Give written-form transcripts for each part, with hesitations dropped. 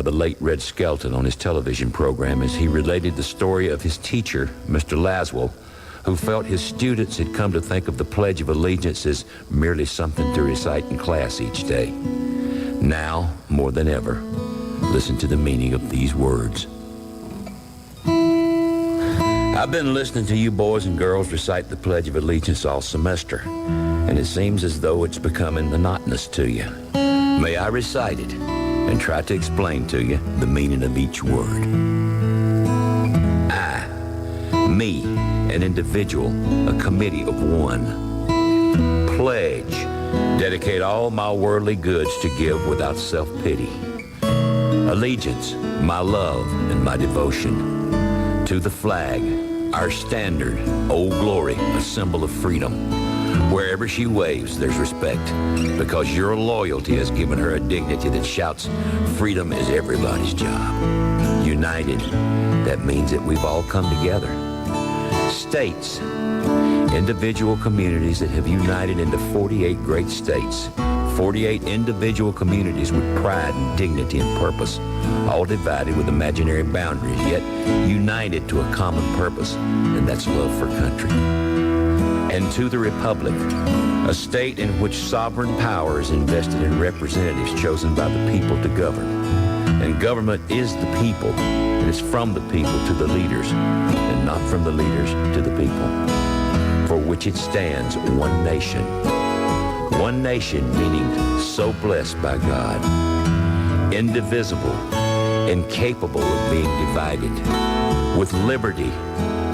by the late Red Skelton on his television program as he related the story of his teacher, Mr. Laswell, who felt his students had come to think of the Pledge of Allegiance as merely something to recite in class each day. Now, more than ever, listen to the meaning of these words. I've been listening to you boys and girls recite the Pledge of Allegiance all semester, and it seems as though it's becoming monotonous to you. May I recite it and try to explain to you the meaning of each word. I, me, an individual, a committee of one. Pledge, dedicate all my worldly goods to give without self-pity. Allegiance, my love and my devotion. To the flag, our standard, Old Glory, a symbol of freedom. Wherever she waves, there's respect, because your loyalty has given her a dignity that shouts, freedom is everybody's job. United, that means that we've all come together. States, individual communities that have united into 48 great states. 48 individual communities with pride and dignity and purpose, all divided with imaginary boundaries, yet united to a common purpose, and that's love for country. And to the Republic, a state in which sovereign power is invested in representatives chosen by the people to govern. And government is the people, and it's from the people to the leaders, and not from the leaders to the people, for which it stands one nation. One nation meaning so blessed by God, indivisible, incapable of being divided, with liberty,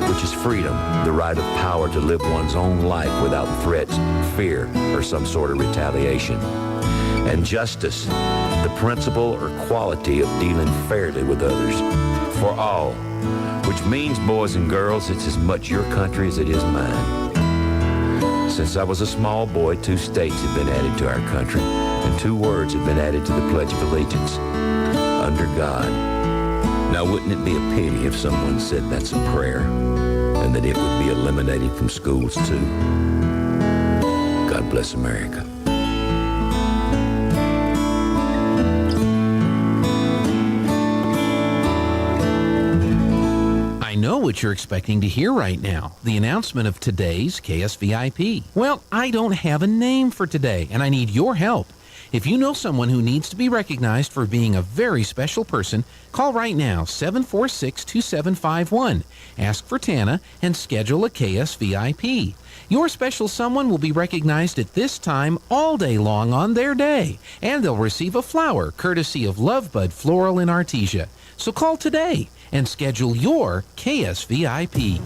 which is freedom, the right of power to live one's own life without threats, fear, or some sort of retaliation. And justice, the principle or quality of dealing fairly with others, for all, which means, boys and girls, it's as much your country as it is mine. Since I was a small boy, 2 states have been added to our country, and 2 words have been added to the Pledge of Allegiance, under God. Now, wouldn't it be a pity if someone said that's a prayer, and that it would be eliminated from schools too? God bless America. I know what you're expecting to hear right now, the announcement of today's KSVIP. Well, I don't have a name for today, and I need your help. If you know someone who needs to be recognized for being a very special person, call right now, 746-2751. Ask for Tana and schedule a KSVIP. Your special someone will be recognized at this time all day long on their day, and they'll receive a flower courtesy of Lovebud Floral in Artesia. So call today and schedule your KSVIP.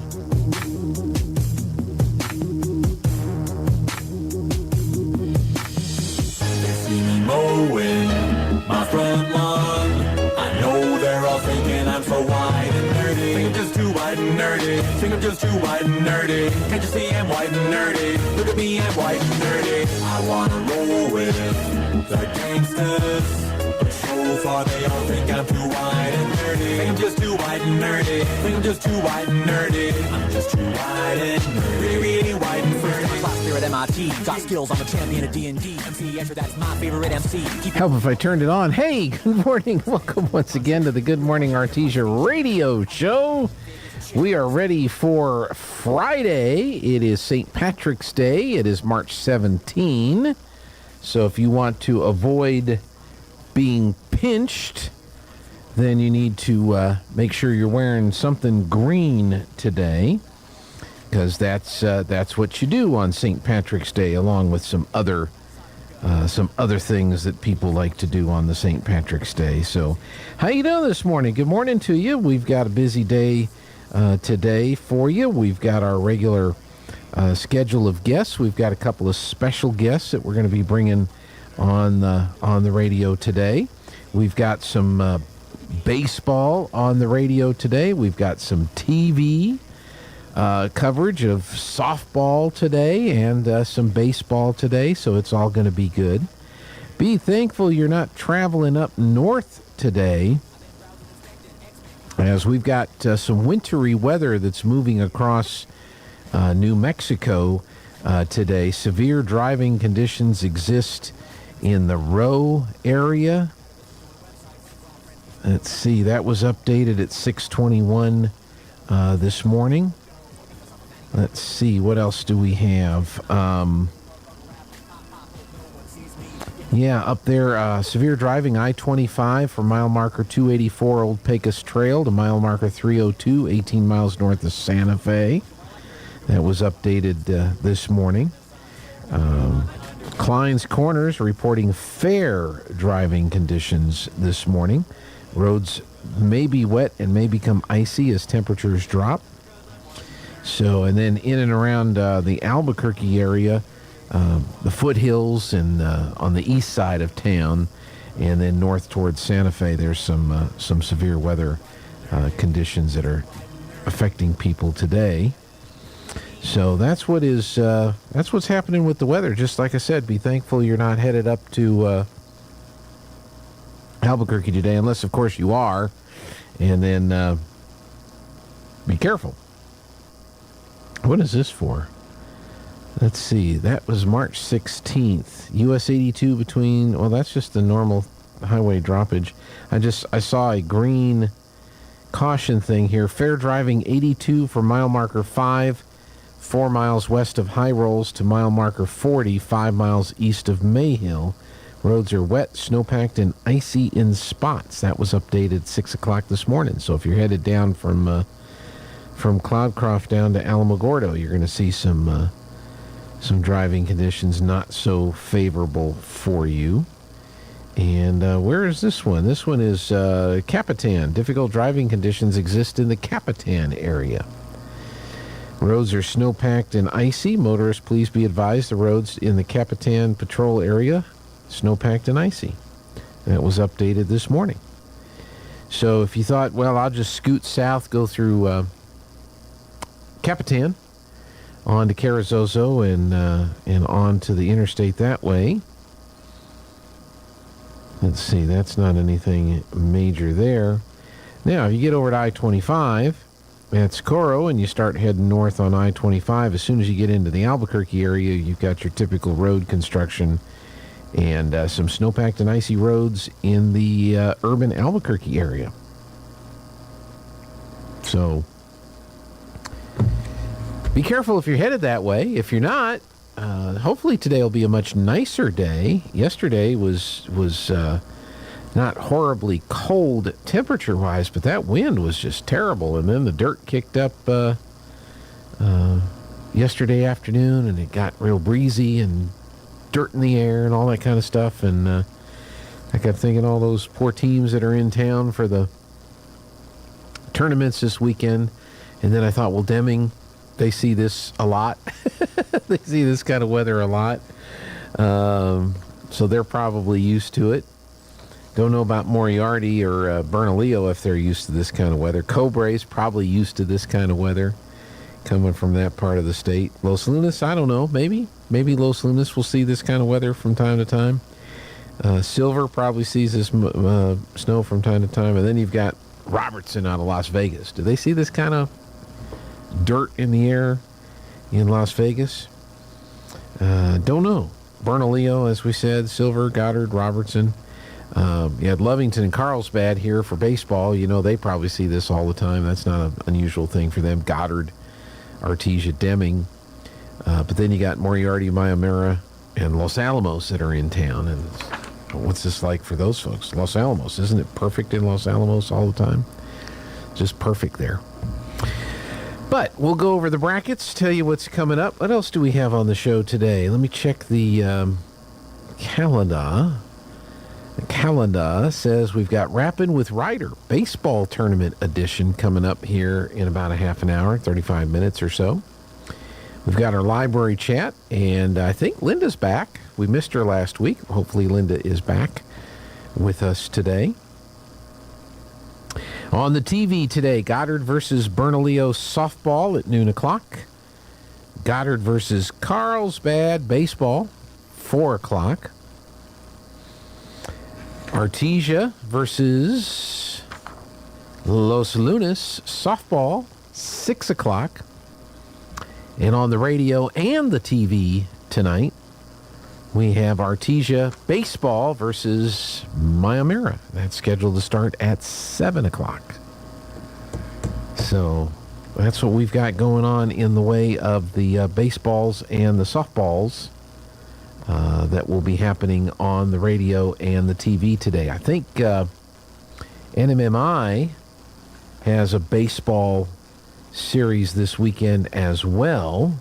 Mowing my front lawn. I know they're all thinking I'm so white and nerdy. Think I'm just too white and nerdy. Think I'm just too white and nerdy. Can't you see I'm white and nerdy? Look at me, I'm white and nerdy. I wanna roll with the gangsters, but so far they all think I'm too white and nerdy. Think I'm just too white and nerdy. Think I'm just too white and nerdy. I'm just too white and nerdy. Really, really white and nerdy. Class here at MIT. Got skills, I'm a champion at D&D. MC Escher, that's my favorite MC. Help if I turned it on. Hey, good morning. Welcome once again to the Good Morning Artesia radio show. We are ready for Friday. It is St. Patrick's Day. It is March 17. So if you want to avoid being pinched, then you need to make sure you're wearing something green today, because that's what you do on St. Patrick's Day, along with some other things that people like to do on the St. Patrick's Day. So, how you doing this morning? Good morning to you. We've got a busy day today for you. We've got our regular schedule of guests. We've got a couple of special guests that we're going to be bringing on the radio today. We've got some baseball on the radio today. We've got some TV coverage of softball today and some baseball today, so it's all going to be good. Be thankful you're not traveling up north today, as we've got some wintry weather that's moving across New Mexico today. Severe driving conditions exist in the Rowe area. Let's see, that was updated at 6:21 this morning. Let's see, what else do we have? Up there, severe driving, I-25 from mile marker 284 Old Pecos Trail to mile marker 302, 18 miles north of Santa Fe. That was updated this morning. Klein's Corners reporting fair driving conditions this morning. Roads may be wet and may become icy as temperatures drop. So, and then in and around the Albuquerque area, the foothills and on the east side of town, and then north towards Santa Fe, there's some severe weather conditions that are affecting people today. So that's what's happening with the weather. Just like I said, be thankful you're not headed up to Albuquerque today, unless of course you are, and then be careful. What is this for? Let's see. That was March 16th. US 82 between, well, that's just the normal highway droppage. I saw a green caution thing here. Fair driving 82 for mile marker 5, 4 miles west of High Rolls to mile marker 40, 5 miles east of Mayhill. Roads are wet, snowpacked, and icy in spots. That was updated 6 o'clock this morning. So if you're headed down from Cloudcroft down to Alamogordo, you're going to see some driving conditions not so favorable for you. And where is this one? This one is Capitan. Difficult driving conditions exist in the Capitan area. Roads are snow-packed and icy. Motorists, please be advised the roads in the Capitan patrol area, snow-packed and icy. That was updated this morning. So if you thought, well, I'll just scoot south, go through Capitan, on to Carrizozo and on to the interstate that way. Let's see, that's not anything major there. Now, if you get over to I-25 at Socorro and you start heading north on I-25, as soon as you get into the Albuquerque area, you've got your typical road construction and some snowpacked and icy roads in the urban Albuquerque area. So be careful if you're headed that way. If you're not, hopefully today will be a much nicer day. Yesterday was not horribly cold temperature-wise, but that wind was just terrible. And then the dirt kicked up yesterday afternoon, and it got real breezy and dirt in the air and all that kind of stuff. And I kept thinking all those poor teams that are in town for the tournaments this weekend. And then I thought, well, Deming, they see this a lot. They see this kind of weather a lot. So they're probably used to it. Don't know about Moriarty or Bernalillo if they're used to this kind of weather. Cobray's probably used to this kind of weather coming from that part of the state. Los Lunas, I don't know. Maybe Los Lunas will see this kind of weather from time to time. Silver probably sees this snow from time to time. And then you've got Robertson out of Las Vegas. Do they see this kind of dirt in the air in Las Vegas? Don't know. Bernalillo, as we said, Silver, Goddard, Robertson. You had Lovington and Carlsbad here for baseball. You know, they probably see this all the time. That's not an unusual thing for them. Goddard, Artesia, Deming. But then you got Moriarty, Mayamera, and Los Alamos that are in town. And what's this like for those folks? Los Alamos, isn't it perfect in Los Alamos all the time? Just perfect there. But we'll go over the brackets, tell you what's coming up. What else do we have on the show today? Let me check the calendar. The calendar says we've got Rappin' with Ryder baseball tournament edition coming up here in about a half an hour, 35 minutes or so. We've got our library chat, and I think Linda's back. We missed her last week. Hopefully Linda is back with us today. On the TV today, Goddard versus Bernalillo softball at noon o'clock. Goddard versus Carlsbad baseball, 4 o'clock. Artesia versus Los Lunas softball, 6 o'clock. And on the radio and the TV tonight, we have Artesia baseball versus Myamira. That's scheduled to start at 7 o'clock. So that's what we've got going on in the way of the baseballs and the softballs that will be happening on the radio and the TV today. I think NMMI has a baseball series this weekend as well.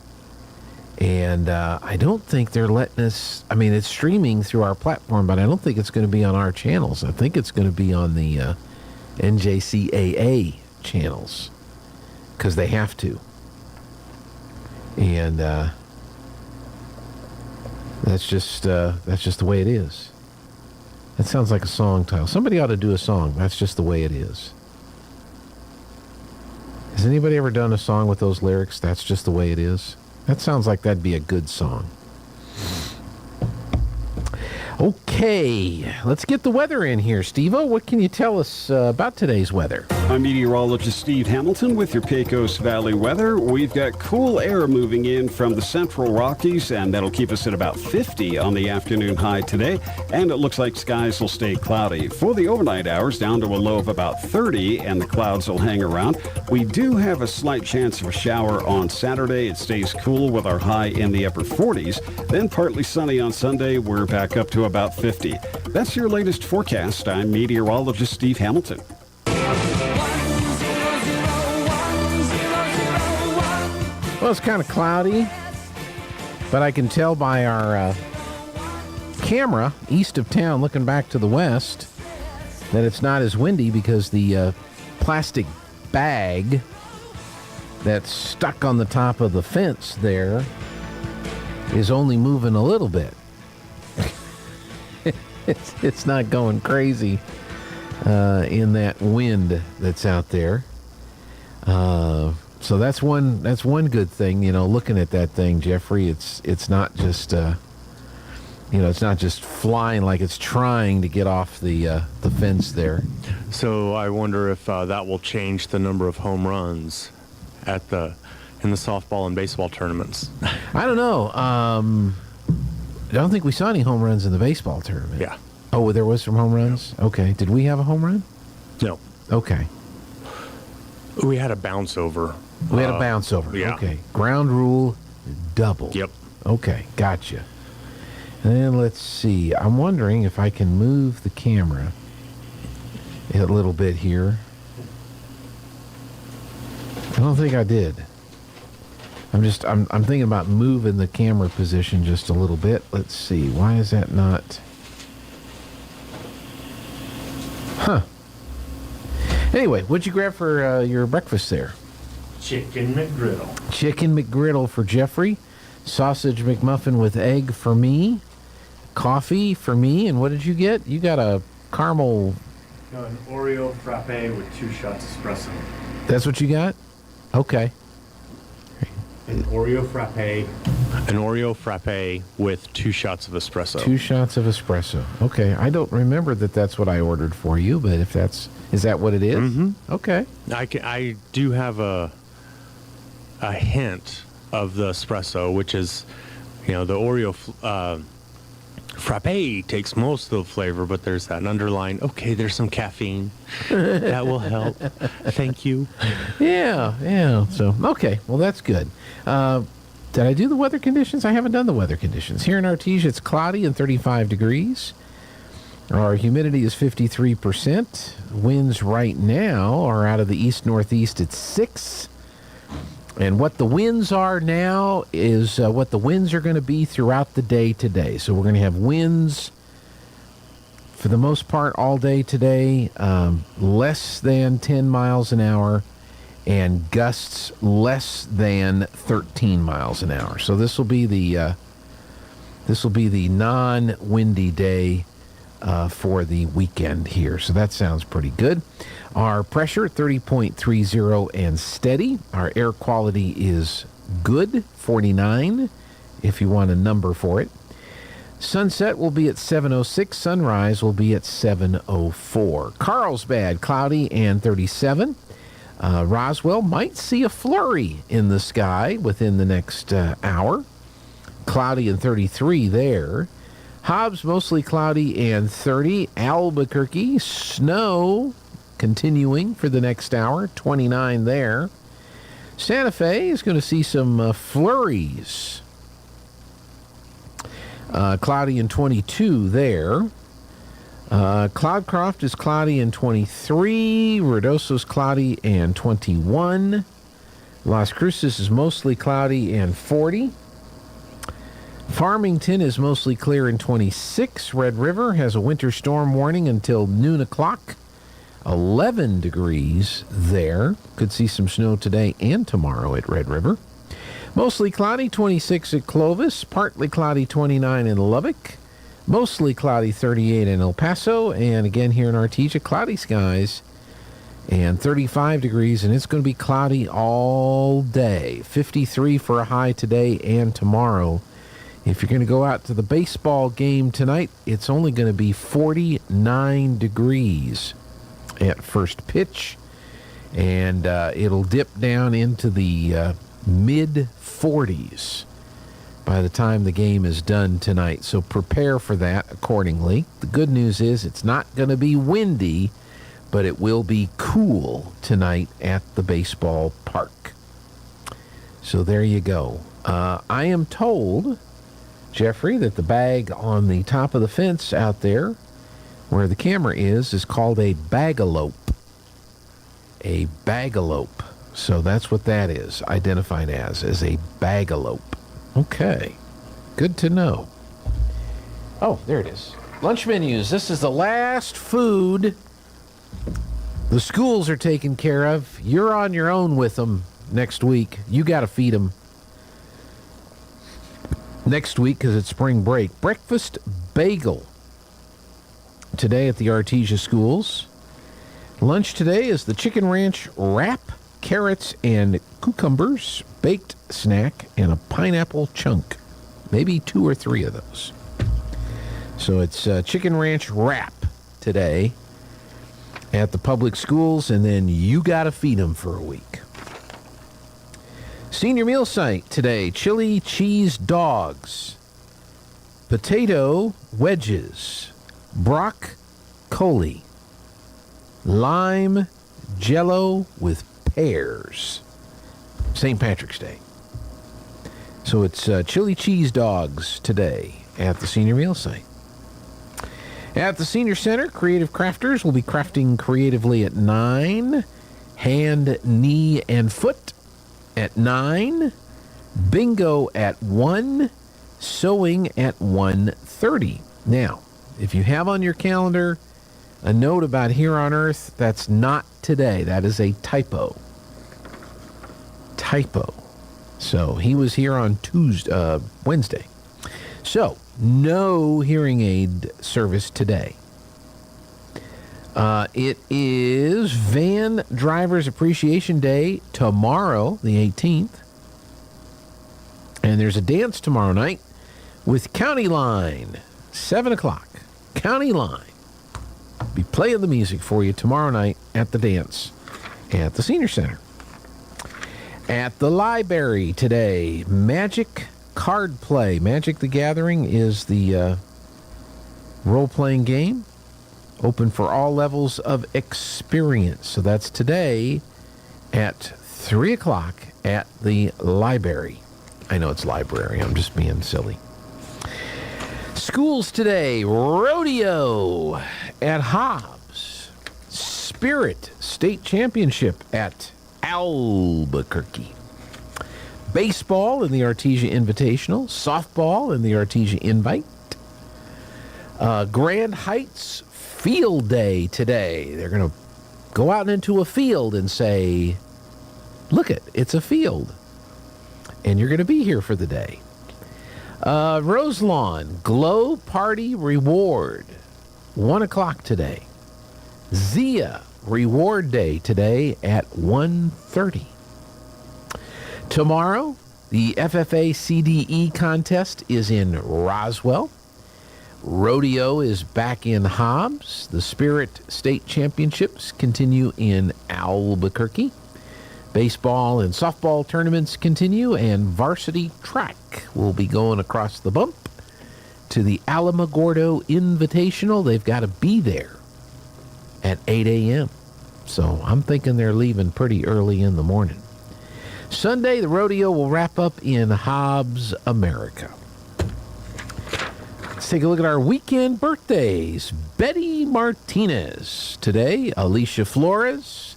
And I don't think they're letting us, I mean, it's streaming through our platform, but I don't think it's going to be on our channels. I think it's going to be on the NJCAA channels because they have to. And that's just the way it is. That sounds like a song title. Somebody ought to do a song. That's just the way it is. Has anybody ever done a song with those lyrics? That's just the way it is. That sounds like that'd be a good song. Okay, let's get the weather in here. Steve-O, what can you tell us about today's weather? I'm meteorologist Steve Hamilton with your Pecos Valley weather. We've got cool air moving in from the central Rockies, and that'll keep us at about 50 on the afternoon high today. And it looks like skies will stay cloudy. For the overnight hours, down to a low of about 30, and the clouds will hang around. We do have a slight chance of a shower on Saturday. It stays cool with our high in the upper 40s. Then partly sunny on Sunday. We're back up to about 50. That's your latest forecast. I'm meteorologist Steve Hamilton. Well, it's kind of cloudy, but I can tell by our camera east of town looking back to the west that it's not as windy because the plastic bag that's stuck on the top of the fence there is only moving a little bit. It's not going crazy in that wind that's out there. So that's one good thing, you know, looking at that thing, Jeffrey. It's not just it's not just flying like it's trying to get off the fence there. So I wonder if that will change the number of home runs in the softball and baseball tournaments. I don't know. I don't think we saw any home runs in the baseball tournament. Yeah. Oh, there was some home runs? Yeah. Okay. Did we have a home run? No. Okay. We had a bounce over. We had a bounce over. Yeah. Okay. Ground rule double. Yep. Okay. Gotcha. And let's see. I'm wondering if I can move the camera a little bit here. I don't think I did. I'm thinking about moving the camera position just a little bit. Let's see. Why is that not? Huh. Anyway, what'd you grab for your breakfast there? Chicken McGriddle. Chicken McGriddle for Jeffrey. Sausage McMuffin with egg for me. Coffee for me. And what did you get? You got a caramel... No, an Oreo frappe with 2 shots espresso. That's what you got? Okay. An Oreo frappe. An Oreo frappe with 2 shots of espresso. 2 shots of espresso. Okay. I don't remember that that's what I ordered for you, but if that's... Is that what it is? Mm-hmm. Okay. I do have a hint of the espresso, which is, the Oreo frappe takes most of the flavor, but there's that underlying, okay, there's some caffeine. That will help. Thank you. Yeah. So, okay. Well, that's good. Did I do the weather conditions? I haven't done the weather conditions. Here in Artesia, it's cloudy and 35 degrees. Our humidity is 53%. Winds right now are out of the east-northeast at 6. And what the winds are now is what the winds are going to be throughout the day today. So we're going to have winds, for the most part, all day today, less than 10 miles an hour, and gusts less than 13 miles an hour. So this will be the non-windy day for the weekend here. So that sounds pretty good. Our pressure, 30.30 and steady. Our air quality is good, 49, if you want a number for it. Sunset will be at 7:06. Sunrise will be at 7:04. Carlsbad, cloudy and 37. Roswell might see a flurry in the sky within the next hour. Cloudy and 33 there. Hobbs, mostly cloudy and 30. Albuquerque, snow continuing for the next hour, 29 there. Santa Fe is going to see some flurries. Cloudy and 22 there. Cloudcroft is cloudy and 23. Ruidoso's cloudy and 21. Las Cruces is mostly cloudy and 40. Farmington is mostly clear and 26. Red River has a winter storm warning until noon o'clock. 11 degrees there. Could see some snow today and tomorrow at Red River. Mostly cloudy, 26 at Clovis. Partly cloudy, 29 in Lubbock. Mostly cloudy, 38 in El Paso. And again here in Artesia, cloudy skies and 35 degrees. And it's going to be cloudy all day. 53 for a high today and tomorrow. If you're going to go out to the baseball game tonight, it's only going to be 49 degrees at first pitch. And it'll dip down into the mid-40s by the time the game is done tonight. So prepare for that accordingly. The good news is it's not going to be windy, but it will be cool tonight at the baseball park. So there you go. I am told, Jeffrey, that the bag on the top of the fence out there where the camera is called a bagalope. A bagalope. So that's what that is, identified as a bagalope. Okay, good to know. Oh, there it is. Lunch menus. This is the last food the schools are taken care of. You're on your own with them next week. You got to feed them next week because it's spring break. Breakfast bagel today at the Artesia schools. Lunch today is the chicken ranch wrap, carrots and cucumbers, baked snack, and a pineapple chunk. Maybe 2 or 3 of those. So it's chicken ranch wrap today at the public schools, and then you got to feed them for a week. Senior meal site today, chili cheese dogs, potato wedges, broccoli, lime jello with pears. St. Patrick's Day. So it's chili cheese dogs today at the senior meal site. At the senior center, creative crafters will be crafting creatively at 9. Hand, knee, and foot at 9. Bingo at 1. Sewing at 1:30. Now, if you have on your calendar a note about Here on Earth, that's not today. That is a typo. So he was here on Wednesday. So no hearing aid service today. It is Van Drivers Appreciation Day tomorrow, the 18th. And there's a dance tomorrow night with County Line, 7 o'clock. County Line. Be playing the music for you tomorrow night at the dance at the Senior Center. At the library today, Magic Card Play. Magic the Gathering is the role-playing game. Open for all levels of experience. So that's today at 3 o'clock at the library. I know it's library. I'm just being silly. Schools today, rodeo at Hobbs. Spirit State Championship at Albuquerque. Baseball in the Artesia Invitational. Softball in the Artesia Invite. Grand Heights Field Day today. They're going to go out into a field and say, look it's a field. And you're going to be here for the day. Roselawn Glow Party Reward. 1 o'clock today. Zia Reward Day today at 1:30. Tomorrow, the FFA CDE contest is in Roswell. Rodeo is back in Hobbs. The Spirit State Championships continue in Albuquerque. Baseball and softball tournaments continue, and varsity track will be going across the bump to the Alamogordo Invitational, they've got to be there at 8 a.m. So I'm thinking they're leaving pretty early in the morning. Sunday, the rodeo will wrap up in Hobbs, America. Let's take a look at our weekend birthdays. Betty Martinez today, Alicia Flores,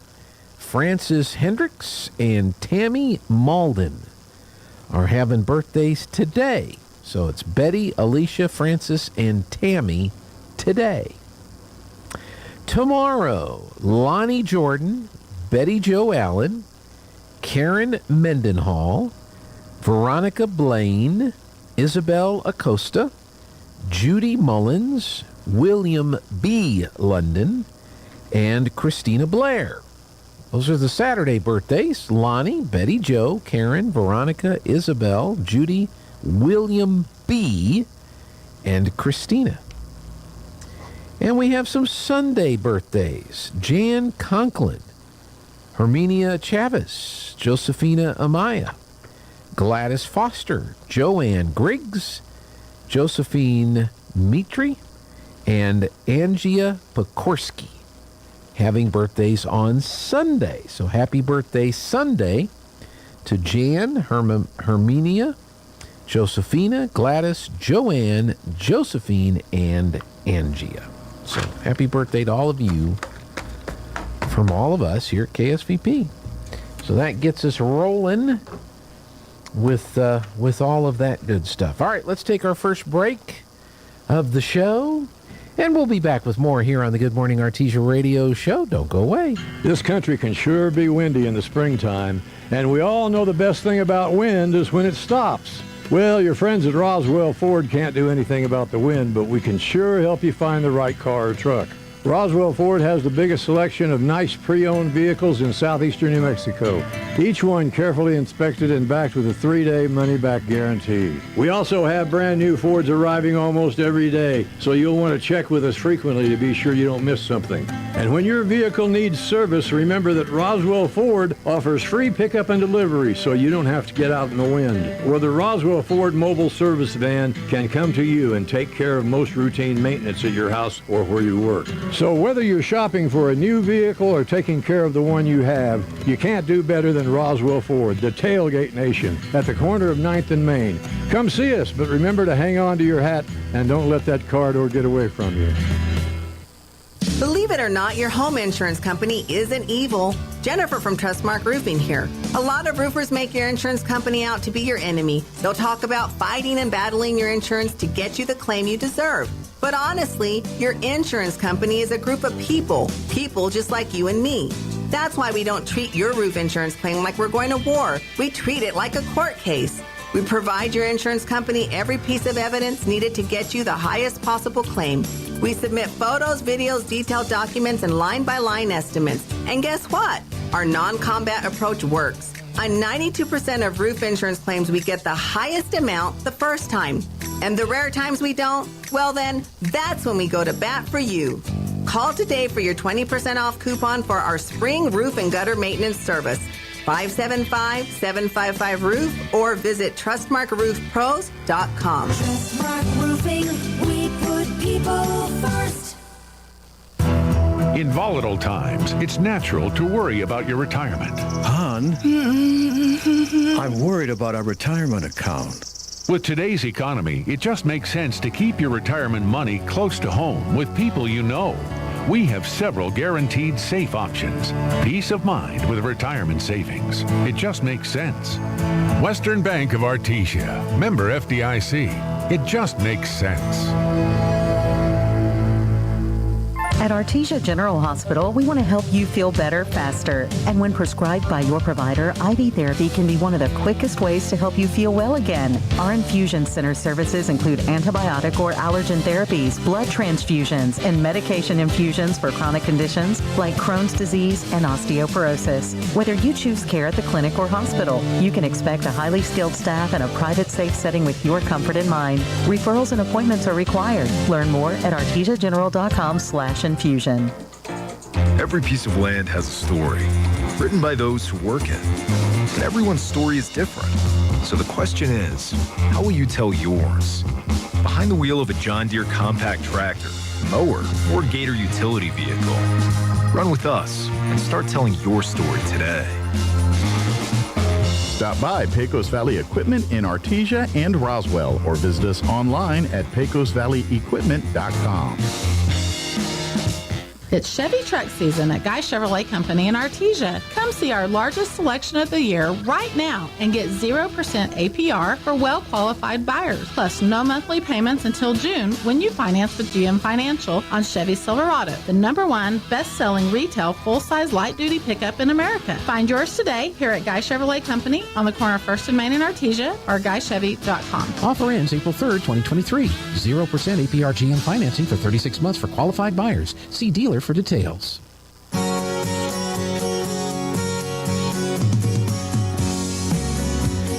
Francis Hendricks, and Tammy Malden are having birthdays today. So it's Betty, Alicia, Francis, and Tammy today. Tomorrow, Lonnie Jordan, Betty Jo Allen, Karen Mendenhall, Veronica Blaine, Isabel Acosta, Judy Mullins, William B. London, and Christina Blair. Those are the Saturday birthdays. Lonnie, Betty Jo, Karen, Veronica, Isabel, Judy, William B., and Christina. And we have some Sunday birthdays. Jan Conklin, Herminia Chavez, Josephina Amaya, Gladys Foster, Joanne Griggs, Josephine Mitri, and Angia Pekorski having birthdays on Sunday. So happy birthday Sunday to Jan, Herminia, Josephina, Gladys, Joanne, Josephine, and Angia. So happy birthday to all of you from all of us here at KSVP. So that gets us rolling with all of that good stuff. All right, let's take our first break of the show, and we'll be back with more here on the Good Morning Artesia radio show. Don't go away. This country can sure be windy in the springtime, and we all know the best thing about wind is when it stops. Well, your friends at Roswell Ford can't do anything about the wind, but we can sure help you find the right car or truck. Roswell Ford has the biggest selection of nice pre-owned vehicles in southeastern New Mexico, each one carefully inspected and backed with a 3-day money-back guarantee. We also have brand new Fords arriving almost every day, so you'll want to check with us frequently to be sure you don't miss something. And when your vehicle needs service, remember that Roswell Ford offers free pickup and delivery, so you don't have to get out in the wind. Or the Roswell Ford mobile service van can come to you and take care of most routine maintenance at your house or where you work. So whether you're shopping for a new vehicle or taking care of the one you have, you can't do better than Roswell Ford, the tailgate nation, at the corner of 9th and Main. Come see us, but remember to hang on to your hat and don't let that car door get away from you. Believe it or not, your home insurance company isn't evil. Jennifer from Trustmark Roofing here. A lot of roofers make your insurance company out to be your enemy. They'll talk about fighting and battling your insurance to get you the claim you deserve. But honestly, your insurance company is a group of people just like you and me. That's why we don't treat your roof insurance claim like we're going to war. We treat it like a court case. We provide your insurance company every piece of evidence needed to get you the highest possible claim. We submit photos, videos, detailed documents, and line-by-line estimates. And guess what? Our non-combat approach works. On 92% of roof insurance claims, we get the highest amount the first time. And the rare times we don't, well then, that's when we go to bat for you. Call today for your 20% off coupon for our spring roof and gutter maintenance service. 575-755-ROOF or visit TrustmarkRoofPros.com. Trustmark Roofing, we put people first. In volatile times, it's natural to worry about your retirement. Hon, I'm worried about our retirement account. With today's economy, it just makes sense to keep your retirement money close to home with people you know. We have several guaranteed safe options. Peace of mind with retirement savings. It just makes sense. Western Bank of Artesia. Member FDIC. It just makes sense. At Artesia General Hospital, we want to help you feel better faster. And when prescribed by your provider, IV therapy can be one of the quickest ways to help you feel well again. Our infusion center services include antibiotic or allergen therapies, blood transfusions, and medication infusions for chronic conditions like Crohn's disease and osteoporosis. Whether you choose care at the clinic or hospital, you can expect a highly skilled staff and a private, safe setting with your comfort in mind. Referrals and appointments are required. Learn more at artesiageneral.com/infusion. Every piece of land has a story, written by those who work it. And everyone's story is different. So the question is, how will you tell yours? behind the wheel of a John Deere compact tractor, mower, or Gator utility vehicle. Run with us and start telling your story today. Stop by Pecos Valley Equipment in Artesia and Roswell, or visit us online at pecosvalleyequipment.com. It's Chevy truck season at Guy Chevrolet Company in Artesia. Come see our largest selection of the year right now and get 0% APR for well-qualified buyers, plus no monthly payments until June when you finance with GM Financial on Chevy Silverado, the #1 best-selling retail full-size light-duty pickup in America. Find yours today here at Guy Chevrolet Company on the corner of 1st and Main in Artesia or GuyChevy.com. Offer ends April 3rd, 2023. 0% APR GM financing for 36 months for qualified buyers. See dealer for details.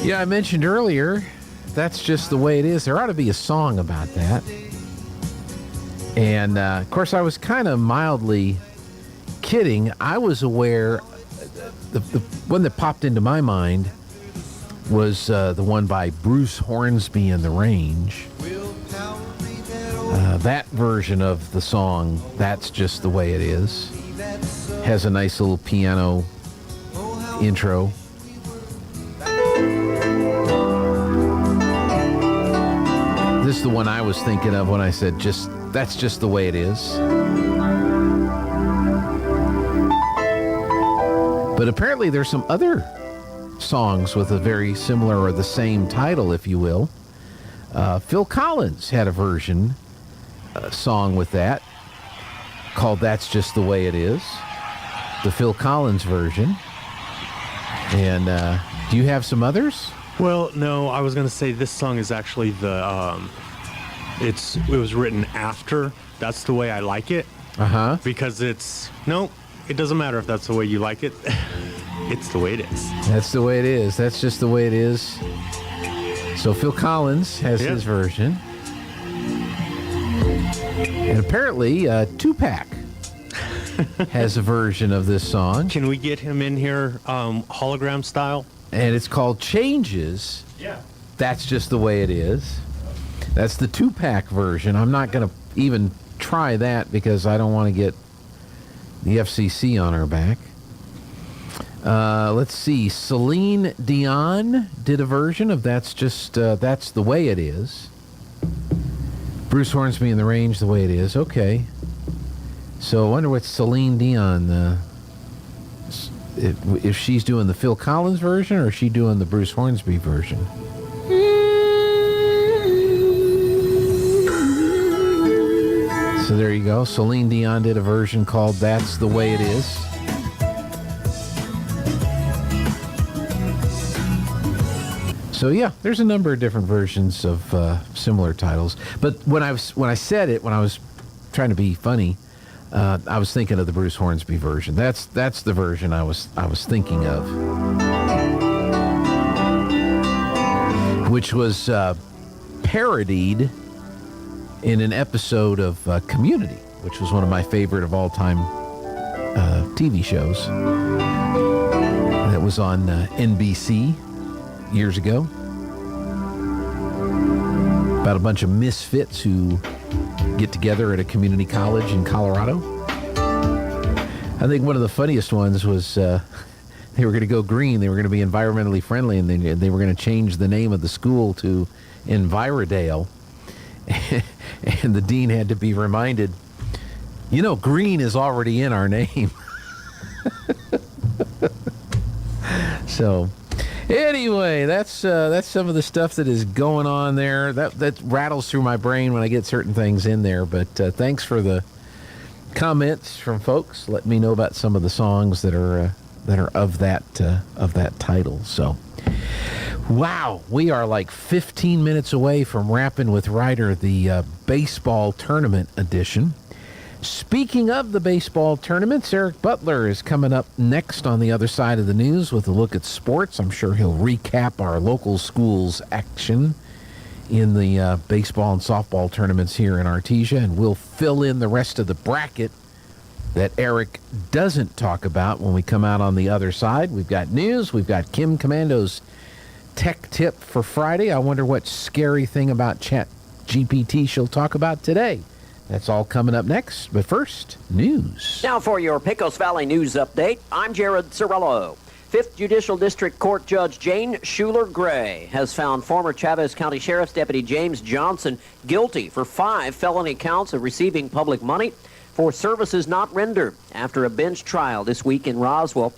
Yeah, I mentioned earlier, that's just the way it is. There ought to be a song about that. And, of course, I was kind of mildly kidding. I was aware, the one that popped into my mind was the one by Bruce Hornsby and the Range. That version of the song, That's Just the Way It Is, has a nice little piano intro. This is the one I was thinking of when I said, that's just the way it is. But apparently there's some other songs with a very similar or the same title, if you will. Phil Collins had a version song with that called That's Just the Way It Is, the Phil Collins version. And do you have some others? Well, no, I was going to say this song is actually the it was written after That's the Way I Like It. Because it doesn't matter if that's the way you like it. It's the way it is. That's the way it is. That's just the way it is. So Phil Collins has his version. And apparently, Tupac has a version of this song. Can we get him in here hologram style? And it's called Changes. Yeah. That's just the way it is. That's the Tupac version. I'm not going to even try that because I don't want to get the FCC on our back. Let's see. Celine Dion did a version of That's the Way It Is. Bruce Hornsby and the Range, The Way It Is. Okay. So I wonder what Celine Dion, if she's doing the Phil Collins version or is she doing the Bruce Hornsby version? So there you go. Celine Dion did a version called That's the Way It Is. So yeah, there's a number of different versions of similar titles. But when I said it, when I was trying to be funny, I was thinking of the Bruce Hornsby version. That's the version I was thinking of, which was parodied in an episode of Community, which was one of my favorite of all time TV shows. That was on NBC. Years ago, about a bunch of misfits who get together at a community college in Colorado. I think one of the funniest ones was they were going to go green. They were going to be environmentally friendly, and they were going to change the name of the school to Envirodale. And the dean had to be reminded, green is already in our name. So anyway, that's some of the stuff that is going on there. That rattles through my brain when I get certain things in there. But thanks for the comments from folks. Let me know about some of the songs that are of that title. So, wow, we are like 15 minutes away from wrapping with Ryder the baseball tournament edition. Speaking of the baseball tournaments, Eric Butler is coming up next on the other side of the news with a look at sports. I'm sure he'll recap our local schools' action in the baseball and softball tournaments here in Artesia, and we'll fill in the rest of the bracket that Eric doesn't talk about when we come out on the other side. We've got news. We've got Kim Commando's tech tip for Friday. I wonder what scary thing about GPT she'll talk about today. That's all coming up next, but first, news. Now for your Pecos Valley News Update, I'm Jared Cirillo. 5th Judicial District Court Judge Jane Schuler Gray has found former Chavez County Sheriff's Deputy James Johnson guilty for 5 felony counts of receiving public money for services not rendered after a bench trial this week in Roswell.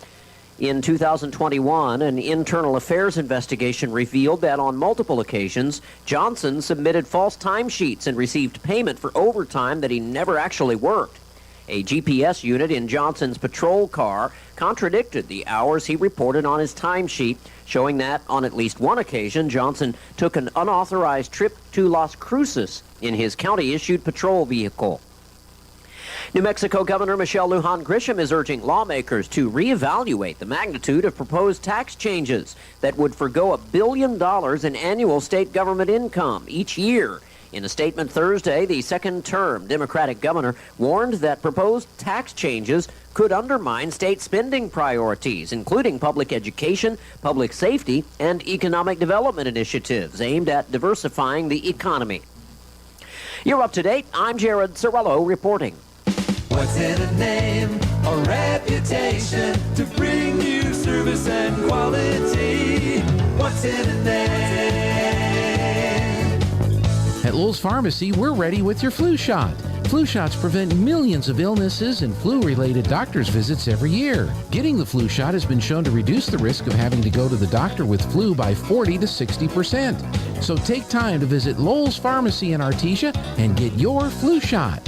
In 2021, an internal affairs investigation revealed that on multiple occasions, Johnson submitted false timesheets and received payment for overtime that he never actually worked. A GPS unit in Johnson's patrol car contradicted the hours he reported on his timesheet, showing that on at least one occasion, Johnson took an unauthorized trip to Las Cruces in his county-issued patrol vehicle. New Mexico Governor Michelle Lujan Grisham is urging lawmakers to reevaluate the magnitude of proposed tax changes that would forgo $1 billion in annual state government income each year. In a statement Thursday, the second-term Democratic governor warned that proposed tax changes could undermine state spending priorities, including public education, public safety, and economic development initiatives aimed at diversifying the economy. You're up to date. I'm Jared Cirillo reporting. What's in a name or reputation to bring you service and quality? What's in a name? At Lowell's Pharmacy, we're ready with your flu shot. Flu shots prevent millions of illnesses and flu-related doctor's visits every year. Getting the flu shot has been shown to reduce the risk of having to go to the doctor with flu by 40 to 60%. So take time to visit Lowell's Pharmacy in Artesia and get your flu shot.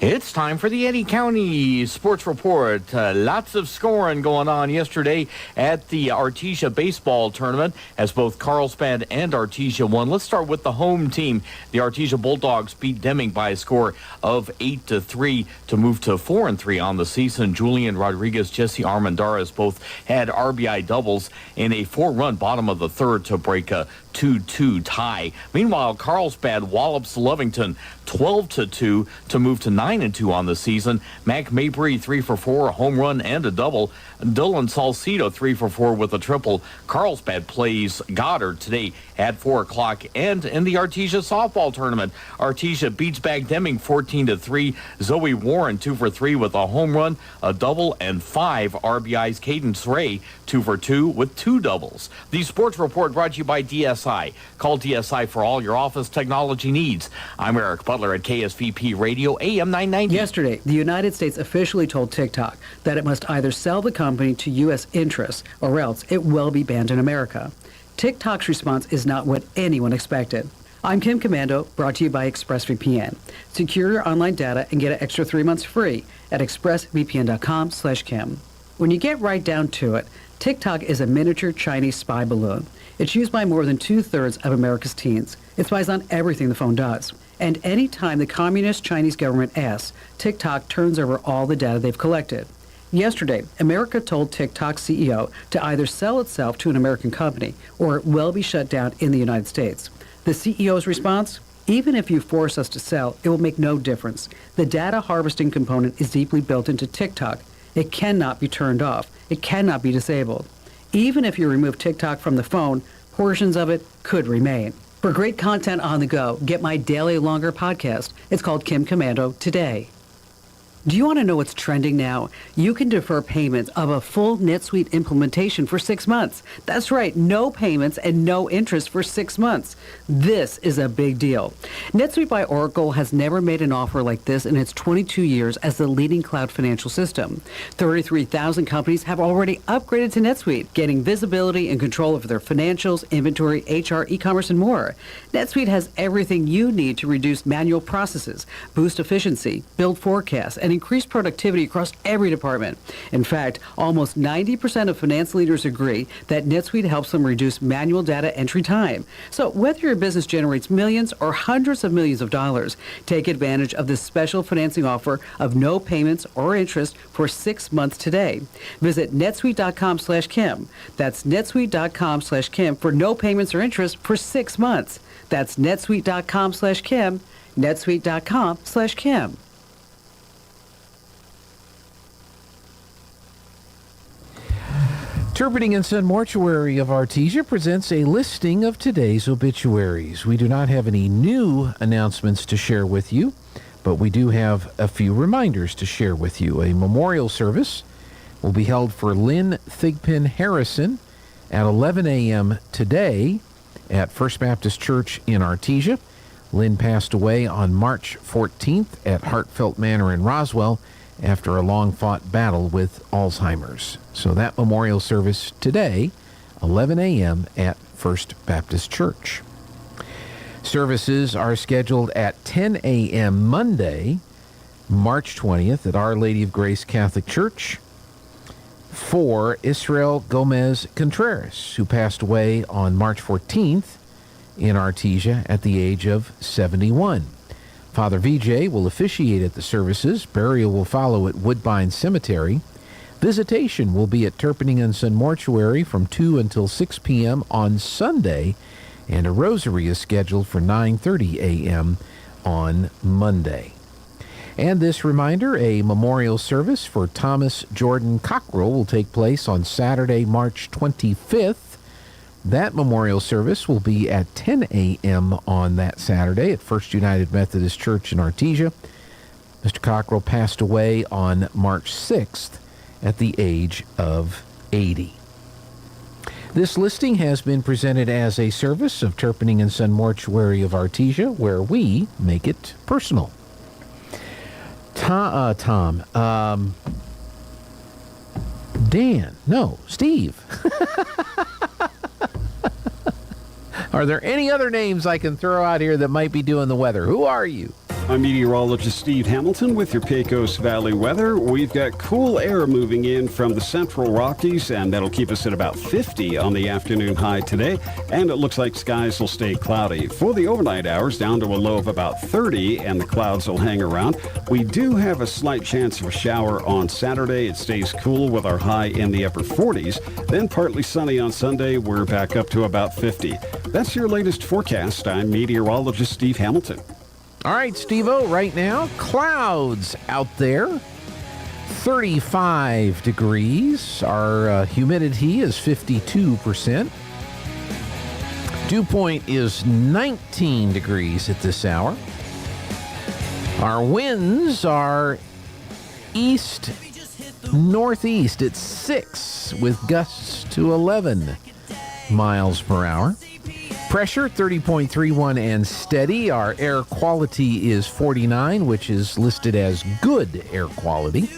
It's time for the Eddy County Sports Report. Lots of scoring going on yesterday at the Artesia baseball tournament as both Carlsbad and Artesia won. Let's start with the home team. The Artesia Bulldogs beat Deming by a score of 8-3 to move to 4-3 on the season. Julian Rodriguez, Jesse Armendariz both had RBI doubles in a 4-run bottom of the third to break a 2-2 tie. Meanwhile, Carlsbad wallops Lovington 12-2 to move to 9-2 on the season. Mac Mabry 3 for 4, a home run and a double. Dylan Salcido 3 for 4 with a triple. Carlsbad plays Goddard today at 4 o'clock. And in the Artesia softball tournament, Artesia beats back Deming 14-3. Zoe Warren 2 for 3 with a home run, a double, and 5 RBIs. Cadence Ray 2 for 2 with 2 doubles. The sports report brought to you by DSI. Call DSI for all your office technology needs. I'm Eric Butler at KSVP Radio AM 990. Yesterday, the United States officially told TikTok that it must either sell the company to U.S. interests or else it will be banned in America. TikTok's response is not what anyone expected. I'm Kim Commando, brought to you by ExpressVPN. Secure your online data and get an extra 3 months free at expressvpn.com/Kim. When you get right down to it, TikTok is a miniature Chinese spy balloon. It's used by more than 2/3 of America's teens. It spies on everything the phone does. And any time the communist Chinese government asks, TikTok turns over all the data they've collected. Yesterday, America told TikTok's CEO to either sell itself to an American company or it will be shut down in the United States. The CEO's response? Even if you force us to sell, it will make no difference. The data harvesting component is deeply built into TikTok. It cannot be turned off. It cannot be disabled. Even if you remove TikTok from the phone, portions of it could remain. For great content on the go, get my daily longer podcast. It's called Kim Commando Today. Do you want to know what's trending now? You can defer payments of a full NetSuite implementation for 6 months. That's right, no payments and no interest for 6 months. This is a big deal. NetSuite by Oracle has never made an offer like this in its 22 years as the leading cloud financial system. 33,000 companies have already upgraded to NetSuite, getting visibility and control over their financials, inventory, HR, e-commerce, and more. NetSuite has everything you need to reduce manual processes, boost efficiency, build forecasts, and increase productivity across every department. In fact, almost 90% of finance leaders agree that NetSuite helps them reduce manual data entry time. So whether your business generates millions or hundreds of millions of dollars, take advantage of this special financing offer of no payments or interest for 6 months today. Visit netsuite.com/Kim. That's netsuite.com/Kim for no payments or interest for 6 months. That's netsuite.com/Kim. netsuite.com/Kim. Turpinning and Son Mortuary of Artesia presents a listing of today's obituaries. We do not have any new announcements to share with you, but we do have a few reminders to share with you. A memorial service will be held for Lynn Thigpen Harrison at 11 a.m. today at First Baptist Church in Artesia. Lynn passed away on March 14th at Hartfelt Manor in Roswell after a long-fought battle with Alzheimer's. So that memorial service today, 11 a.m. at First Baptist Church. Services are scheduled at 10 a.m. Monday, March 20th at Our Lady of Grace Catholic Church for Israel Gomez Contreras, who passed away on March 14th in Artesia at the age of 71. Father VJ will officiate at the services. Burial will follow at Woodbine Cemetery. Visitation will be at Turpinning and Son Mortuary from 2 until 6 p.m. on Sunday, and a rosary is scheduled for 9:30 a.m. on Monday. And this reminder, a memorial service for Thomas Jordan Cockrell will take place on Saturday, March 25th. That memorial service will be at 10 a.m. on that Saturday at First United Methodist Church in Artesia. Mr. Cockrell passed away on March 6th at the age of 80. This listing has been presented as a service of Turpinning and Son Mortuary of Artesia, where we make it personal. Steve. Are there any other names I can throw out here that might be doing the weather? Who are you? I'm meteorologist Steve Hamilton with your Pecos Valley weather. We've got cool air moving in from the central Rockies, and that'll keep us at about 50 on the afternoon high today. And it looks like skies will stay cloudy. For the overnight hours, down to a low of about 30, and the clouds will hang around. We do have a slight chance of a shower on Saturday. It stays cool with our high in the upper 40s. Then partly sunny on Sunday. We're back up to about 50. That's your latest forecast. I'm meteorologist Steve Hamilton. All right, Steve-O, right now, clouds out there, 35 degrees. Our humidity is 52%. Dew point is 19 degrees at this hour. Our winds are east-northeast at 6 with gusts to 11 miles per hour. Pressure 30.31 and steady. Our air quality is 49, which is listed as good air quality.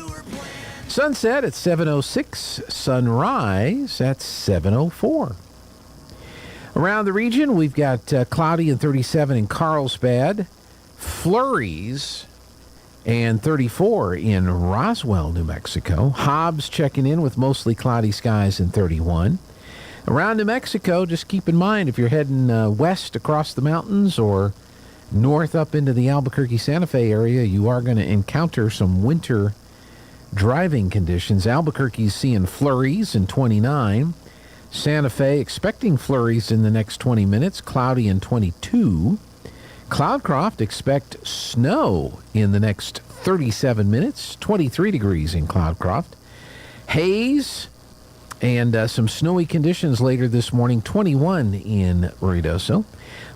Sunset at 7:06, sunrise at 7:04. Around the region, we've got cloudy and 37 in Carlsbad, flurries and 34 in Roswell, New Mexico. Hobbs checking in with mostly cloudy skies and 31. Around New Mexico, just keep in mind if you're heading west across the mountains or north up into the Albuquerque-Santa Fe area, you are going to encounter some winter driving conditions. Albuquerque's seeing flurries in 29. Santa Fe expecting flurries in the next 20 minutes, cloudy in 22. Cloudcroft expect snow in the next 37 minutes, 23 degrees in Cloudcroft. Haze and some snowy conditions later this morning, 21 in Ruidoso.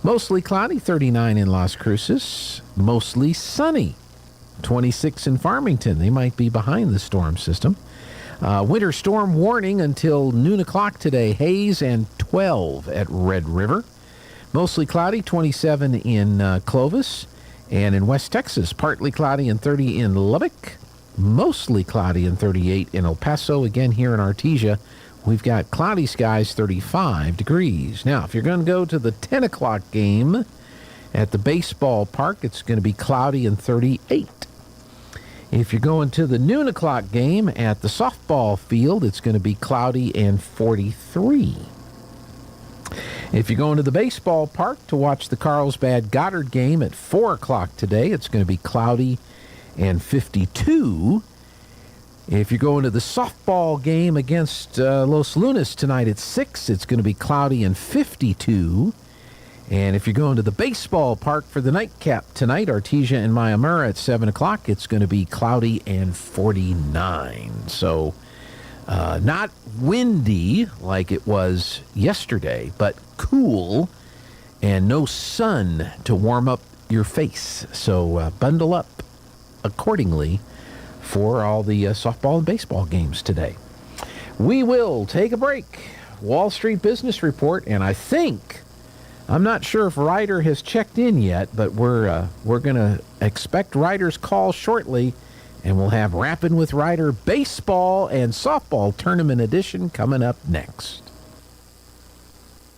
Mostly cloudy, 39 in Las Cruces. Mostly sunny, 26 in Farmington. They might be behind the storm system. Winter storm warning until noon o'clock today. Haze and 12 at Red River. Mostly cloudy, 27 in Clovis. And in West Texas, partly cloudy and 30 in Lubbock. Mostly cloudy and 38 in El Paso. Again, here in Artesia, we've got cloudy skies, 35 degrees. Now, if you're going to go to the 10 o'clock game at the baseball park, it's going to be cloudy and 38. If you're going to the noon o'clock game at the softball field, it's going to be cloudy and 43. If you're going to the baseball park to watch the Carlsbad Goddard game at 4 o'clock today, it's going to be cloudy and 52. If you're going to the softball game against Los Lunas tonight at 6, it's going to be cloudy and 52. And if you're going to the baseball park for the nightcap tonight, Artesia and Mayamura at 7 o'clock, it's going to be cloudy and 49. So Not windy like it was yesterday, but cool and no sun to warm up your face. So bundle up accordingly for all the softball and baseball games today. We will take a break. Wall Street Business Report, and I'm not sure if Ryder has checked in yet, but we're going to expect Ryder's call shortly, and we'll have Rappin' with Ryder baseball and softball tournament edition coming up next.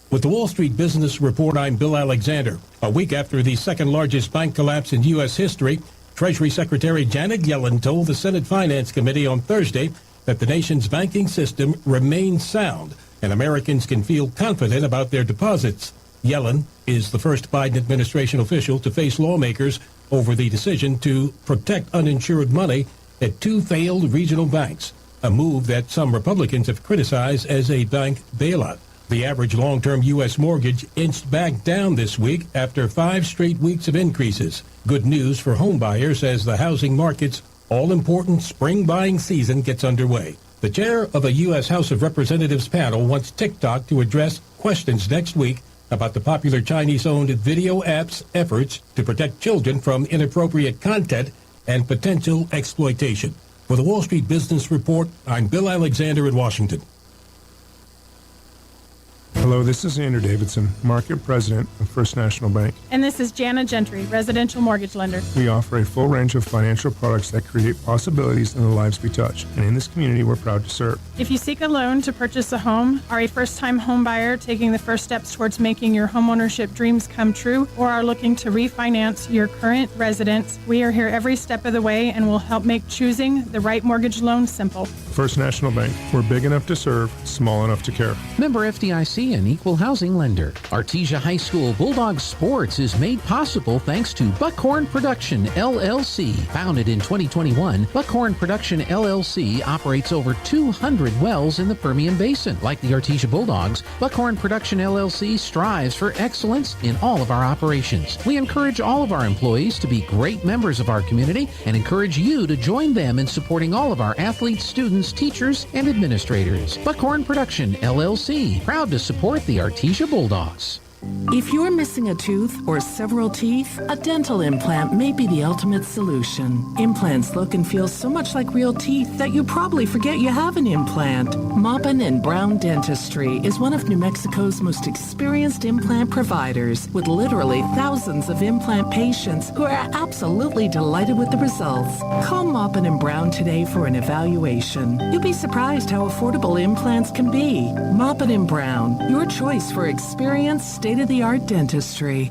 With the Wall Street Business Report, I'm Bill Alexander. A week after the second largest bank collapse in U.S. history, Treasury Secretary Janet Yellen told the Senate Finance Committee on Thursday that the nation's banking system remains sound and Americans can feel confident about their deposits. Yellen is the first Biden administration official to face lawmakers over the decision to protect uninsured money at two failed regional banks, a move that some Republicans have criticized as a bank bailout. The average long-term U.S. mortgage inched back down this week after 5 straight weeks of increases. Good news for home buyers as the housing market's all-important spring buying season gets underway. The chair of a U.S. House of Representatives panel wants TikTok to address questions next week about the popular Chinese-owned video app's efforts to protect children from inappropriate content and potential exploitation. For the Wall Street Business Report, I'm Bill Alexander in Washington. Hello, this is Andrew Davidson, Market President of First National Bank. And this is Jana Gentry, Residential Mortgage Lender. We offer a full range of financial products that create possibilities in the lives we touch. And in this community, we're proud to serve. If you seek a loan to purchase a home, are a first-time home buyer taking the first steps towards making your homeownership dreams come true, or are looking to refinance your current residence, we are here every step of the way and will help make choosing the right mortgage loan simple. First National Bank. We're big enough to serve, small enough to care. Member FDIC and equal housing lender. Artesia High School Bulldogs Sports is made possible thanks to Buckhorn Production, LLC. Founded in 2021, Buckhorn Production, LLC operates over 200 wells in the Permian Basin. Like the Artesia Bulldogs, Buckhorn Production, LLC strives for excellence in all of our operations. We encourage all of our employees to be great members of our community and encourage you to join them in supporting all of our athletes, students, teachers, and administrators. Buckhorn Production, LLC, proud to support the Artesia Bulldogs. If you're missing a tooth or several teeth, a dental implant may be the ultimate solution. Implants look and feel so much like real teeth that you probably forget you have an implant. Maupin and Brown Dentistry is one of New Mexico's most experienced implant providers, with literally thousands of implant patients who are absolutely delighted with the results. Call Maupin and Brown today for an evaluation. You'll be surprised how affordable implants can be. Maupin and Brown, your choice for experienced state-of-the-art dentistry.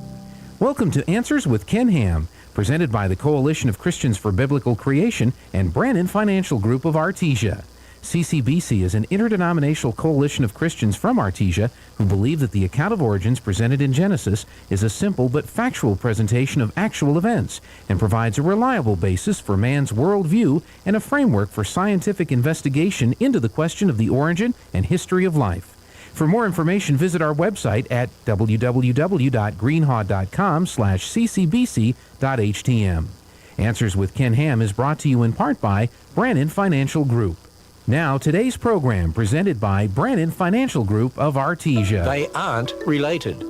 Welcome to Answers with Ken Ham, presented by the Coalition of Christians for Biblical Creation and Brannon Financial Group of Artesia. CCBC is an interdenominational coalition of Christians from Artesia who believe that the account of origins presented in Genesis is a simple but factual presentation of actual events and provides a reliable basis for man's worldview and a framework for scientific investigation into the question of the origin and history of life. For more information, visit our website at www.greenhaw.com/ccbc.htm. Answers with Ken Ham is brought to you in part by Brannon Financial Group. Now, today's program presented by Brannon Financial Group of Artesia. They aren't related.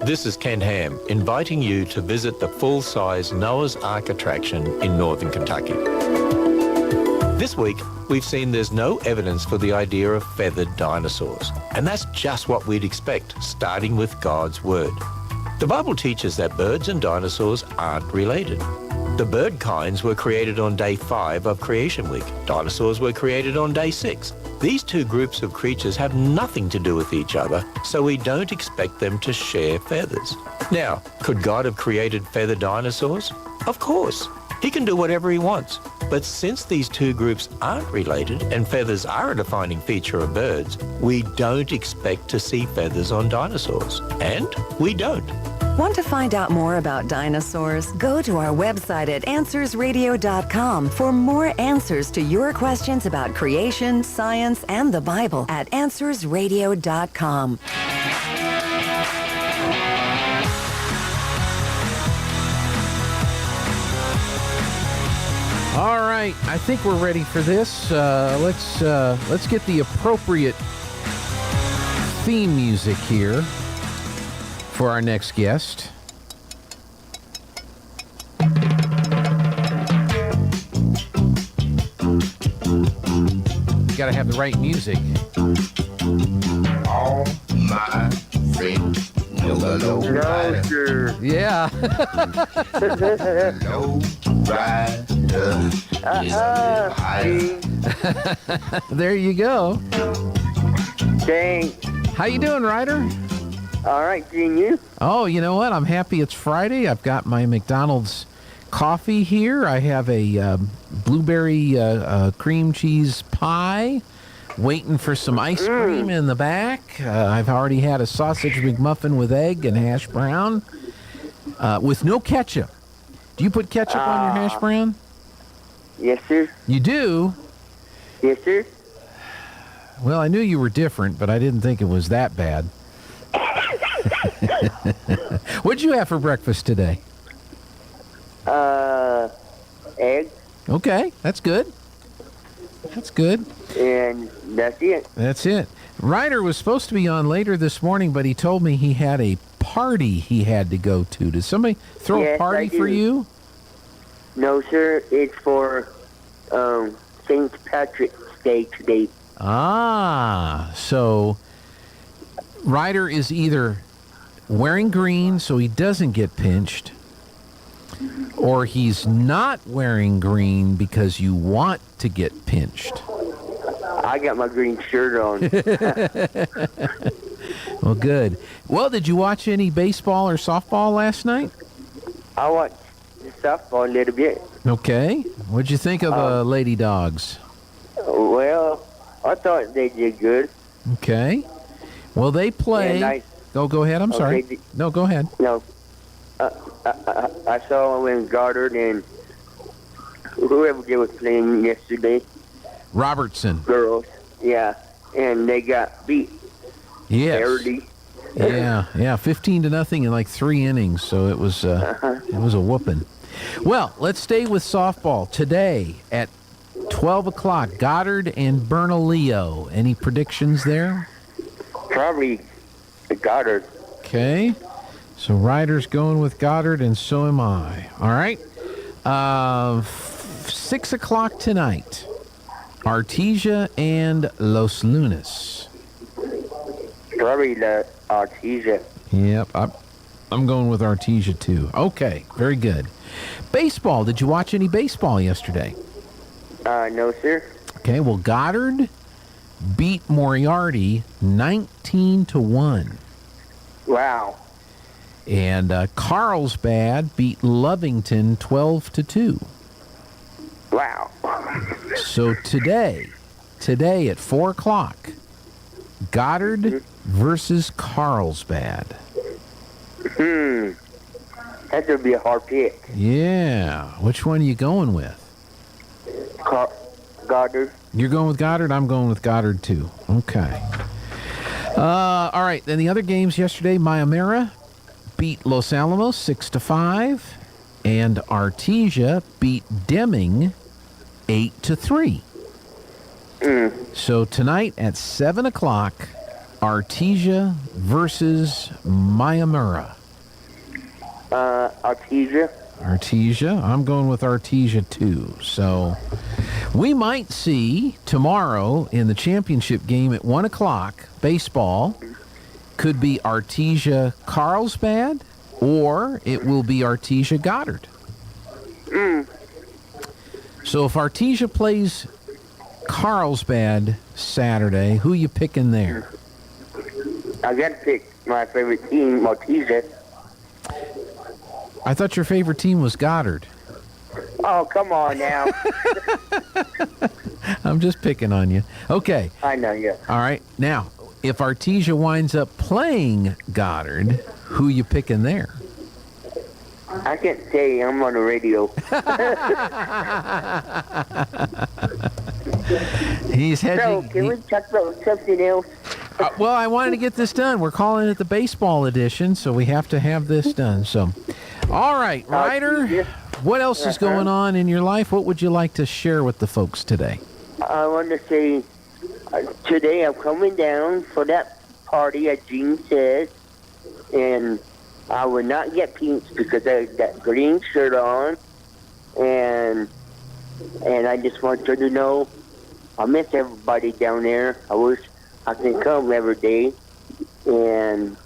This is Ken Ham, inviting you to visit the full-size Noah's Ark attraction in northern Kentucky. This week, we've seen there's no evidence for the idea of feathered dinosaurs. And that's just what we'd expect, starting with God's Word. The Bible teaches that birds and dinosaurs aren't related. The bird kinds were created on day 5 of Creation Week. Dinosaurs were created on day 6. These two groups of creatures have nothing to do with each other, so we don't expect them to share feathers. Now, could God have created feathered dinosaurs? Of course. He can do whatever he wants. But since these two groups aren't related and feathers are a defining feature of birds, we don't expect to see feathers on dinosaurs. And we don't. Want to find out more about dinosaurs? Go to our website at AnswersRadio.com for more answers to your questions about creation, science, and the Bible at AnswersRadio.com. All right, I think we're ready for this. Let's get the appropriate theme music here for our next guest. You got to have the right music. All my friends know the low rider. Yeah. Low rider is a higher. There you go. Thanks. How you doing, Ryder? All right, Gene, you? Oh, you know what? I'm happy it's Friday. I've got my McDonald's coffee here. I have a blueberry cream cheese pie, waiting for some ice cream in the back. I've already had a sausage McMuffin with egg and hash brown with no ketchup. Do you put ketchup on your hash brown? Yes, sir. You do? Yes, sir. Well, I knew you were different, but I didn't think it was that bad. What'd you have for breakfast today? Egg. Okay, that's good. That's good. And that's it. That's it. Ryder was supposed to be on later this morning, but he told me he had a party he had to go to. Did somebody throw a party for you? No, sir. It's for St. Patrick's Day today. Ah, so Ryder is either wearing green so he doesn't get pinched, or he's not wearing green because you want to get pinched. I got my green shirt on. Well, good. Well, did you watch any baseball or softball last night? I watched the softball a little bit. Okay. What'd you think of the Lady Dogs? Well, I thought they did good. Okay. Well, they play. Go ahead. I'm sorry. No, go ahead. No. I saw when Goddard and whoever they was playing yesterday. Robertson. Girls. Yeah. And they got beat. Yes. Early. Yeah. 15-0 in like 3 innings. So it was it was a whooping. Well, let's stay with softball today at 12 o'clock. Goddard and Bernalillo. Any predictions there? Probably Goddard. Okay. So Ryder's going with Goddard, and so am I. All right. 6 o'clock tonight. Artesia and Los Lunas. Probably the Artesia. Yep. I'm going with Artesia, too. Okay. Very good. Baseball. Did you watch any baseball yesterday? No, sir. Okay. Well, Goddard beat Moriarty 19-1. Wow. And Carlsbad beat Lovington 12-2. Wow. So today at 4 o'clock, Goddard versus Carlsbad. That would be a hard pick. Yeah. Which one are you going with? Goddard. You're going with Goddard? I'm going with Goddard, too. Okay. All right. Then the other games yesterday, Mayamera beat Los Alamos 6-5, and Artesia beat Deming 8-3. So tonight at 7 o'clock, Artesia versus Mayamera. Artesia. Artesia. I'm going with Artesia, too. So we might see tomorrow in the championship game at 1 o'clock, baseball, could be Artesia Carlsbad, or it will be Artesia Goddard. So if Artesia plays Carlsbad Saturday, who you picking there? I got to pick my favorite team, Artesia. I thought your favorite team was Goddard. Oh, come on now. I'm just picking on you. Okay. I know, yeah. All right. Now, if Artesia winds up playing Goddard, who you picking there? I can't say. I'm on the radio. He's hedging. So, can we talk about something else? Well, I wanted to get this done. We're calling it the baseball edition, so we have to have this done. So, all right, Ryder, What else is going on in your life? What would you like to share with the folks today? I want to say today I'm coming down for that party, as Gene said, and I will not get pink because I got green shirt on, and I just want you to know I miss everybody down there. I wish I can come every day, and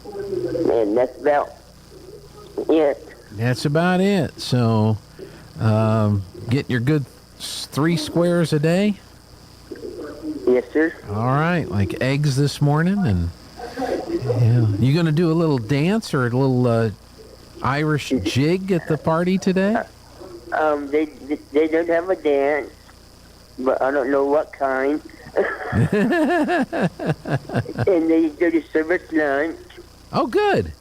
that's about it. That's about it. So, get your good 3 squares a day? Yes, sir. All right, like eggs this morning, and yeah. You going to do a little dance or a little Irish jig at the party today? They don't have a dance, but I don't know what kind. And they do the service lunch. Oh, good.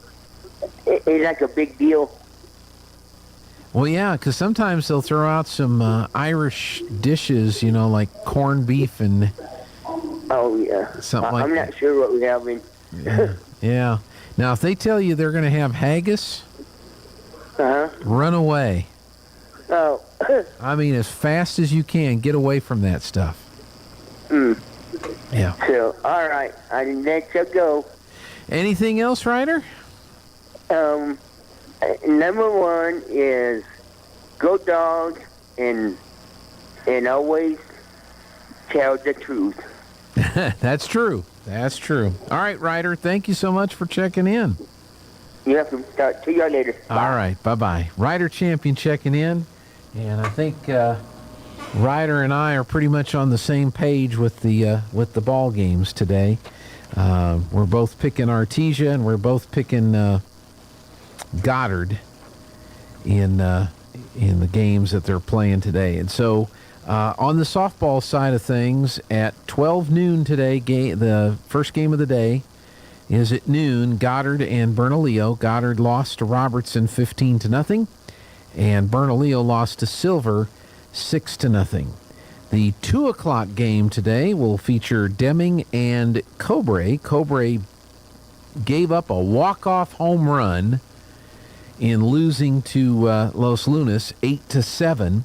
It's like a big deal. Well, yeah, because sometimes they'll throw out some Irish dishes, like corned beef and... Oh, yeah. Something like I'm not sure what we're having. Yeah. Now, if they tell you they're going to have haggis, run away. Oh. I mean, as fast as you can, get away from that stuff. Yeah. So, all right. I let you go. Anything else, Ryder? Number 1 is go dogs and always tell the truth. That's true. That's true. All right, Ryder, thank you so much for checking in. You have to start. See you later. Bye. All right, bye-bye. Ryder Champion checking in, and I think Ryder and I are pretty much on the same page with the ball games today. We're both picking Artesia, and we're both picking Goddard in the games that they're playing today. And so on the softball side of things, at 12 noon today, the first game of the day is at noon, Goddard and Bernalillo. Goddard lost to Robertson 15-0, and Bernalillo lost to Silver 6-0. The 2 o'clock game today will feature Deming and Cobre. Cobre gave up a walk-off home run in losing to Los Lunas 8-7,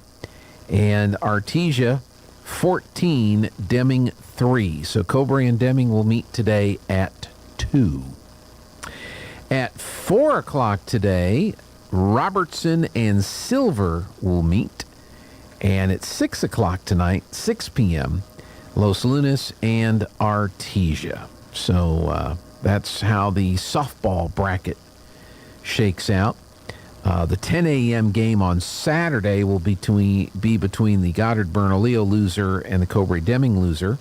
and Artesia 14, Deming 3. So Cobre and Deming will meet today at 2. At 4 o'clock today, Robertson and Silver will meet, and at 6 o'clock tonight, 6 p.m., Los Lunas and Artesia. So that's how the softball bracket shakes out. The 10 a.m. game on Saturday will be between the Goddard-Bernalillo loser and the Cobre-Deming loser.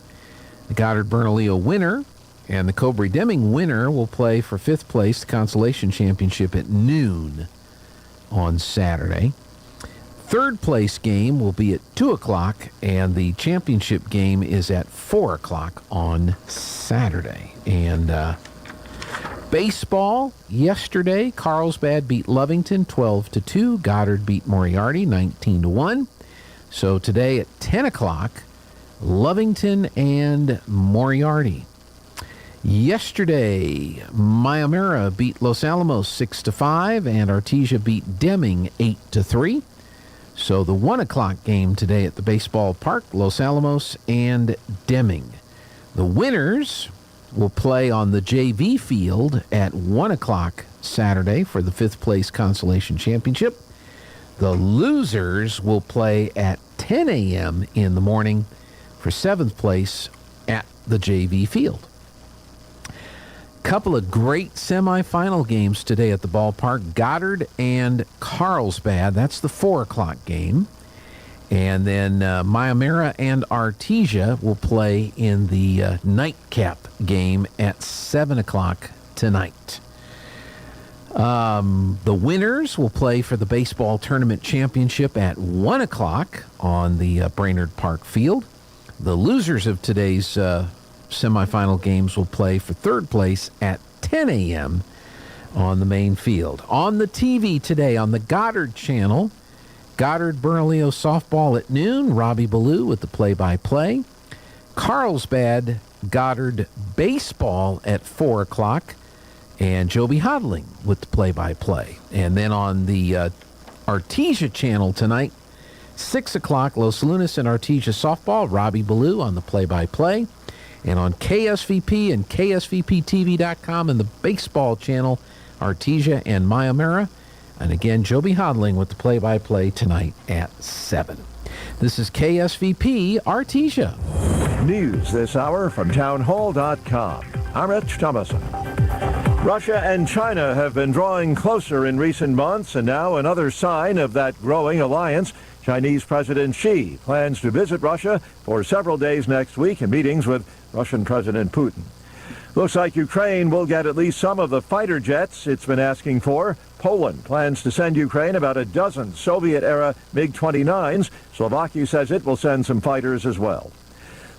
The Goddard-Bernalillo winner and the Cobre-Deming winner will play for 5th place, the Consolation Championship, at noon on Saturday. 3rd place game will be at 2 o'clock, and the championship game is at 4 o'clock on Saturday. And baseball, yesterday, Carlsbad beat Lovington 12-2. Goddard beat Moriarty 19-1. So today at 10 o'clock, Lovington and Moriarty. Yesterday, Mayamera beat Los Alamos 6-5, and Artesia beat Deming 8-3. So the 1 o'clock game today at the baseball park, Los Alamos and Deming. The winners will play on the JV field at 1 o'clock Saturday for the 5th place Consolation Championship. The losers will play at 10 a.m. in the morning for 7th place at the JV field. Couple of great semifinal games today at the ballpark. Goddard and Carlsbad, that's the 4 o'clock game. And then Mayamera and Artesia will play in the nightcap game at 7 o'clock tonight. The winners will play for the baseball tournament championship at 1 o'clock on the Brainerd Park field. The losers of today's semifinal games will play for 3rd place at 10 a.m. on the main field. On the TV today on the Goddard channel, Goddard-Bernalillo softball at noon, Robbie Ballou with the play-by-play. Carlsbad Goddard baseball at 4 o'clock, and Joby Hodling with the play-by-play. And then on the Artesia channel tonight. 6 o'clock, Los Lunas and Artesia softball. Robbie Ballou on the play-by-play. And on KSVP and KSVPTV.com and the baseball channel, Artesia and Mayamera. And again, Joby Hodling with the play-by-play tonight at 7. This is KSVP Artesia. News this hour from townhall.com. I'm Rich Thomason. Russia and China have been drawing closer in recent months, and now another sign of that growing alliance. Chinese President Xi plans to visit Russia for several days next week in meetings with Russian President Putin. Looks like Ukraine will get at least some of the fighter jets it's been asking for. Poland plans to send Ukraine about a dozen Soviet-era MiG-29s. Slovakia says it will send some fighters as well.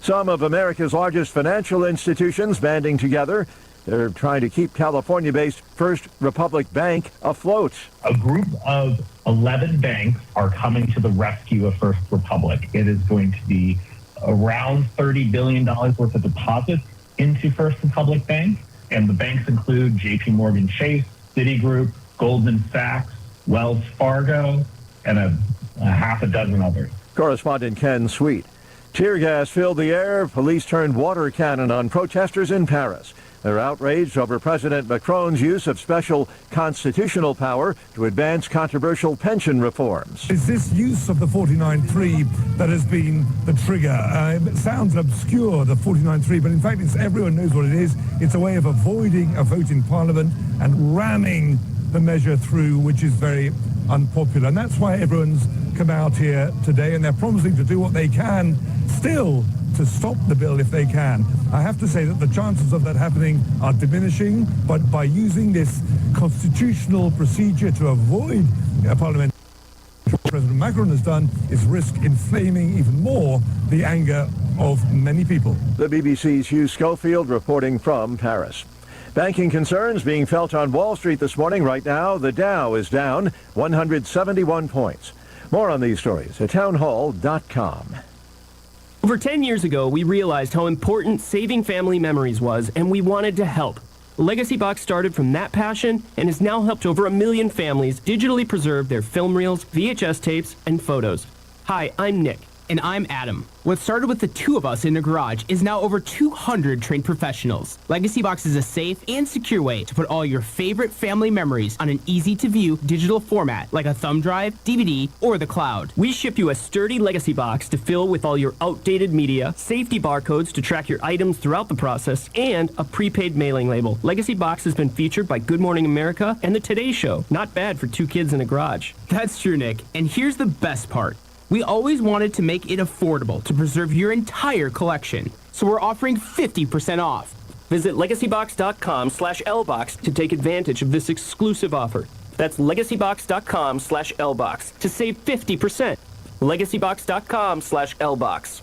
Some of America's largest financial institutions banding together. They're trying to keep California-based First Republic Bank afloat. A group of 11 banks are coming to the rescue of First Republic. It is going to be around $30 billion worth of deposits into First Republic Bank. And the banks include J.P. Morgan Chase, Citigroup, Goldman Sachs, Wells Fargo, and a half a dozen others. Correspondent Ken Sweet. Tear gas filled the air. Police turned water cannon on protesters in Paris. They're outraged over President Macron's use of special constitutional power to advance controversial pension reforms. It's this use of the 49.3 that has been the trigger. It sounds obscure, the 49.3, but in fact, everyone knows what it is. It's a way of avoiding a vote in Parliament and ramming the measure through, which is very unpopular. And that's why everyone's come out here today, and they're promising to do what they can still to stop the bill if they can. I have to say that the chances of that happening are diminishing, but by using this constitutional procedure to avoid a parliament, what President Macron has done is risk inflaming even more the anger of many people. The BBC's Hugh Schofield reporting from Paris. Banking concerns being felt on Wall Street this morning. Right now, the Dow is down 171 points. More on these stories at townhall.com. Over 10 years ago, we realized how important saving family memories was, and we wanted to help. Legacy Box started from that passion and has now helped over 1 million families digitally preserve their film reels, VHS tapes, and photos. Hi, I'm Nick. And I'm Adam. What started with the two of us in a garage is now over 200 trained professionals. Legacy Box is a safe and secure way to put all your favorite family memories on an easy-to-view digital format like a thumb drive, DVD, or the cloud. We ship you a sturdy Legacy Box to fill with all your outdated media, safety barcodes to track your items throughout the process, and a prepaid mailing label. Legacy Box has been featured by Good Morning America and the Today Show. Not bad for two kids in a garage. That's true, Nick. And here's the best part. We always wanted to make it affordable to preserve your entire collection, so we're offering 50% off. Visit legacybox.com/lbox to take advantage of this exclusive offer. That's legacybox.com/lbox to save 50%. legacybox.com/lbox.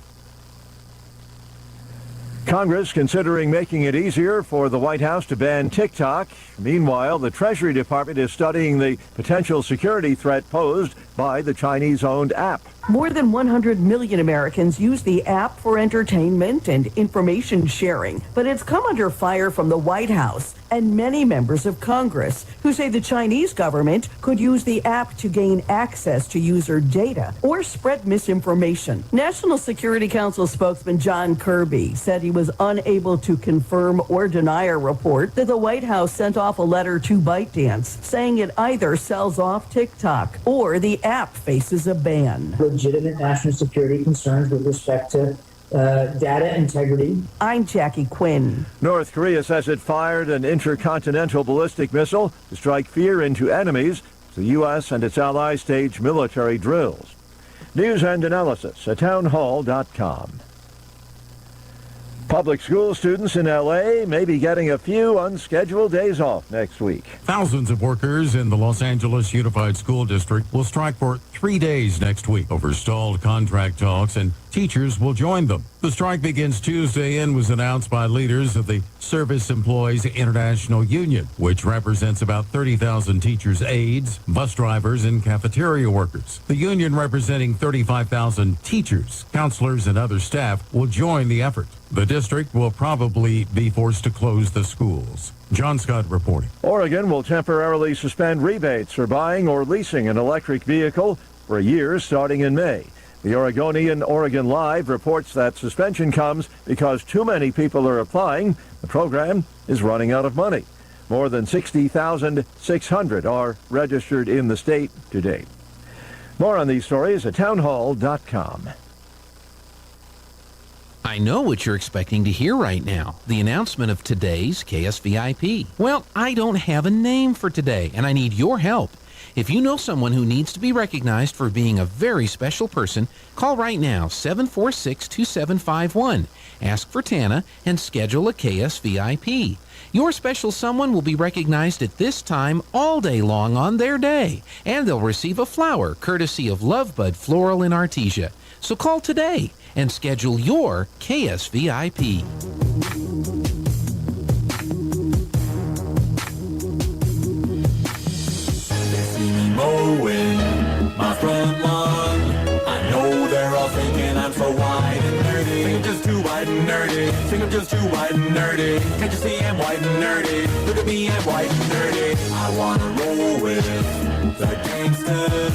Congress considering making it easier for the White House to ban TikTok. Meanwhile, the Treasury Department is studying the potential security threat posed by the Chinese-owned app. More than 100 million Americans use the app for entertainment and information sharing, but it's come under fire from the White House and many members of Congress who say the Chinese government could use the app to gain access to user data or spread misinformation. National Security Council spokesman John Kirby said he was unable to confirm or deny a report that the White House sent off a letter to ByteDance saying it either sells off TikTok or the app faces a ban. Legitimate national security concerns with respect to data integrity. I'm Jackie Quinn. North Korea says it fired an intercontinental ballistic missile to strike fear into enemies. The U.S. and its allies stage military drills. News and analysis at townhall.com. Public school students in L.A. may be getting a few unscheduled days off next week. Thousands of workers in the Los Angeles Unified School District will strike for 3 days next week over stalled contract talks and teachers will join them. The strike begins Tuesday and was announced by leaders of the Service Employees International Union, which represents about 30,000 teachers' aides, bus drivers, and cafeteria workers. The union, representing 35,000 teachers, counselors, and other staff, will join the effort. The district will probably be forced to close the schools. John Scott reporting. Oregon will temporarily suspend rebates for buying or leasing an electric vehicle for a year starting in May. The Oregonian Oregon Live reports that suspension comes because too many people are applying. The program is running out of money. More than 60,600 are registered in the state to date. More on these stories at townhall.com. I know what you're expecting to hear right now, the announcement of today's KSVIP. Well, I don't have a name for today, and I need your help. If you know someone who needs to be recognized for being a very special person, call right now, 746-2751. Ask for Tana and schedule a KSVIP. Your special someone will be recognized at this time all day long on their day, and they'll receive a flower courtesy of Lovebud Floral in Artesia. So call today and schedule your KSVIP. Mowing my front lawn. I know they're all thinking I'm so white and nerdy. Think I'm just too white and nerdy. Think I'm just too white and nerdy. Can't you see I'm white and nerdy? Look at me, I'm white and nerdy. I wanna roll with the gangsters,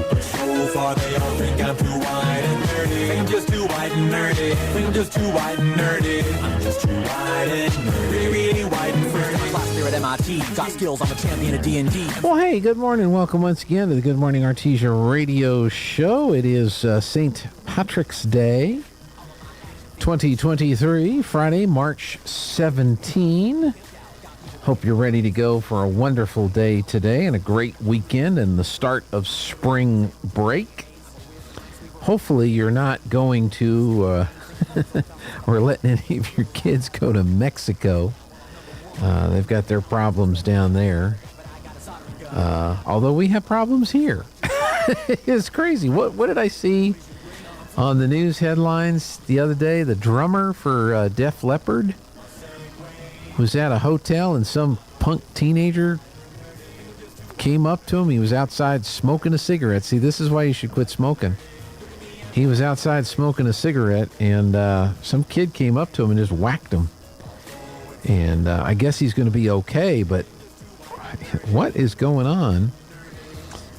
but so far they all think I'm too white and nerdy. Think I'm just too white and nerdy. Think I'm just too white and nerdy. I'm just too white and nerdy. Really white and nerdy. Last year at MIT, got skills, I'm a champion of D&D. Well, hey, good morning. Welcome once again to the Good Morning Artesia radio show. It is St. Patrick's Day, 2023, Friday, March 17. Hope you're ready to go for a wonderful day today and a great weekend and the start of spring break. Hopefully you're not going to or letting any of your kids go to Mexico. They've got their problems down there. Although we have problems here. It's crazy. What did I see on the news headlines the other day? The drummer for Def Leppard was at a hotel and some punk teenager came up to him. He was outside smoking a cigarette. See, this is why you should quit smoking. He was outside smoking a cigarette, and some kid came up to him and just whacked him. And I guess he's going to be okay, but what is going on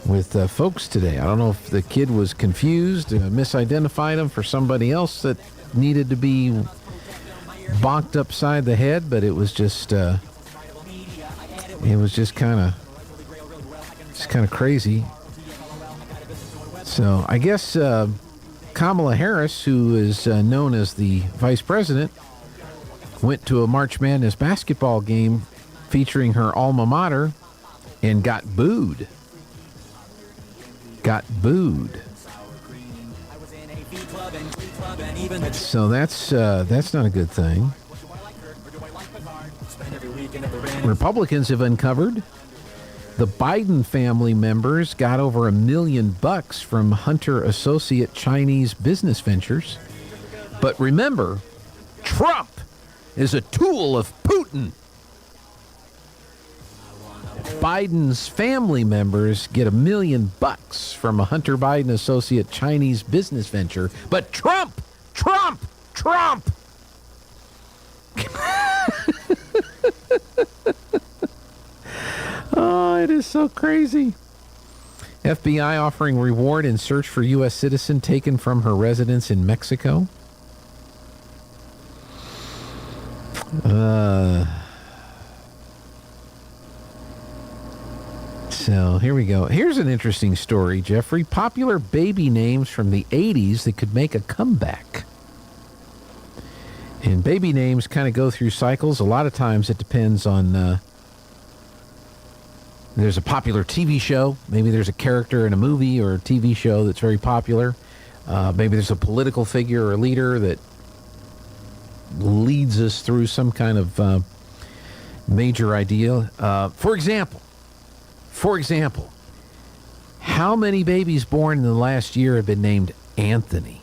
with folks today? I don't know if the kid was confused, misidentified him for somebody else that needed to be bonked upside the head, but it was just kind of crazy. So I guess Kamala Harris, who is known as the vice president, went to a March Madness basketball game featuring her alma mater and got booed. So that's not a good thing. Republicans have uncovered the Biden family members got over $1 million from Hunter Associate Chinese business ventures. But remember, Trump is a tool of Putin. Biden's family members get $1 million from a Hunter Biden Associate Chinese business venture. But Trump! Oh, it is so crazy. FBI offering reward in search for U.S. citizen taken from her residence in Mexico. So here we go. Here's an interesting story, Jeffrey. Popular baby names from the 80s that could make a comeback. And baby names kind of go through cycles. A lot of times it depends on... there's a popular TV show. Maybe there's a character in a movie or a TV show that's very popular. Maybe there's a political figure or a leader that leads us through some kind of major idea. For example, how many babies born in the last year have been named Anthony?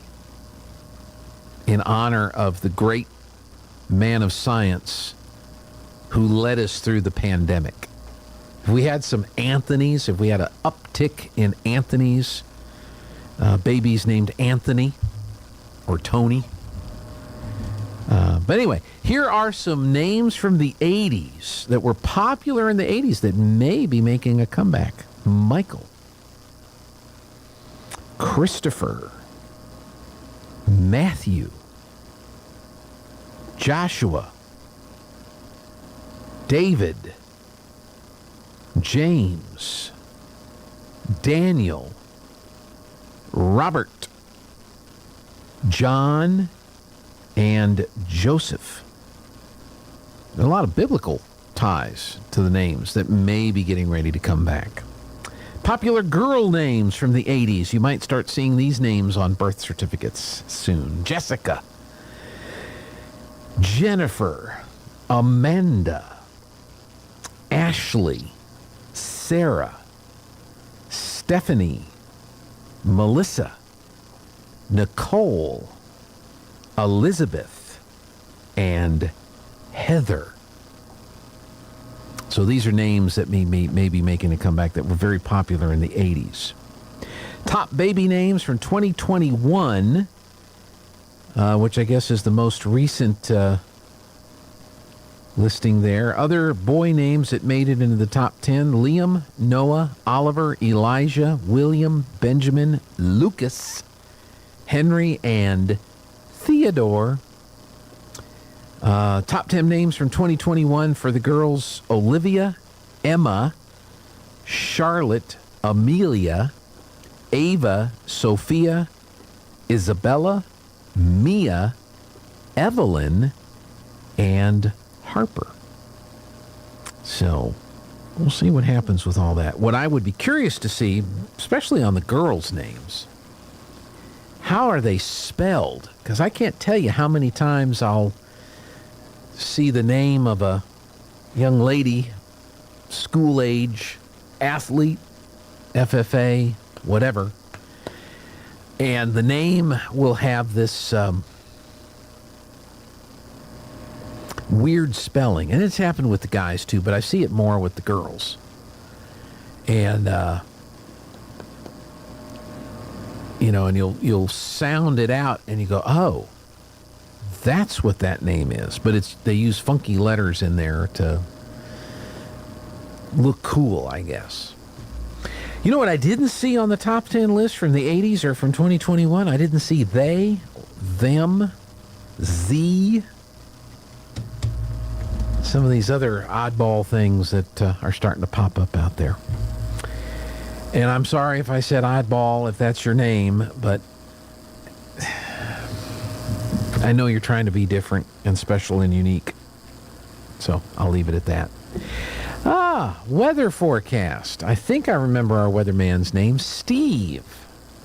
in honor of the great man of science who led us through the pandemic. If we had some Anthonys, if we had an uptick in Anthony's, babies named Anthony or Tony. But anyway, here are some names from the 80s that were popular in the 80s that may be making a comeback. Michael, Christopher, Matthew, Joshua, David, James, Daniel, Robert, John, and Joseph. There are a lot of biblical ties to the names that may be getting ready to come back. Popular girl names from the 80s. You might start seeing these names on birth certificates soon. Jessica, Jennifer, Amanda, Ashley, Sarah, Stephanie, Melissa, Nicole, Elizabeth, and Heather. So these are names that may be making a comeback that were very popular in the 80s. Top baby names from 2021, which I guess is the most recent listing there. Other boy names that made it into the top 10: Liam, Noah, Oliver, Elijah, William, Benjamin, Lucas, Henry, and Theodore. Top 10 names from 2021 for the girls: Olivia, Emma, Charlotte, Amelia, Ava, Sophia, Isabella, Mia, Evelyn, and Harper. So we'll see what happens with all that. What I would be curious to see, especially on the girls' names, how are they spelled? Because I can't tell you how many times I'll see the name of a young lady, school-age athlete, FFA, whatever, and the name will have this weird spelling. And it's happened with the guys, too, but I see it more with the girls. And, and you'll sound it out, and you go, oh, that's what that name is. But they use funky letters in there to look cool, I guess. You know what I didn't see on the top 10 list from the 80s or from 2021? I didn't see they, them, Z, some of these other oddball things that are starting to pop up out there. And I'm sorry if I said oddball, if that's your name, but I know you're trying to be different and special and unique. So I'll leave it at that. Weather forecast. I think I remember our weatherman's name, Steve.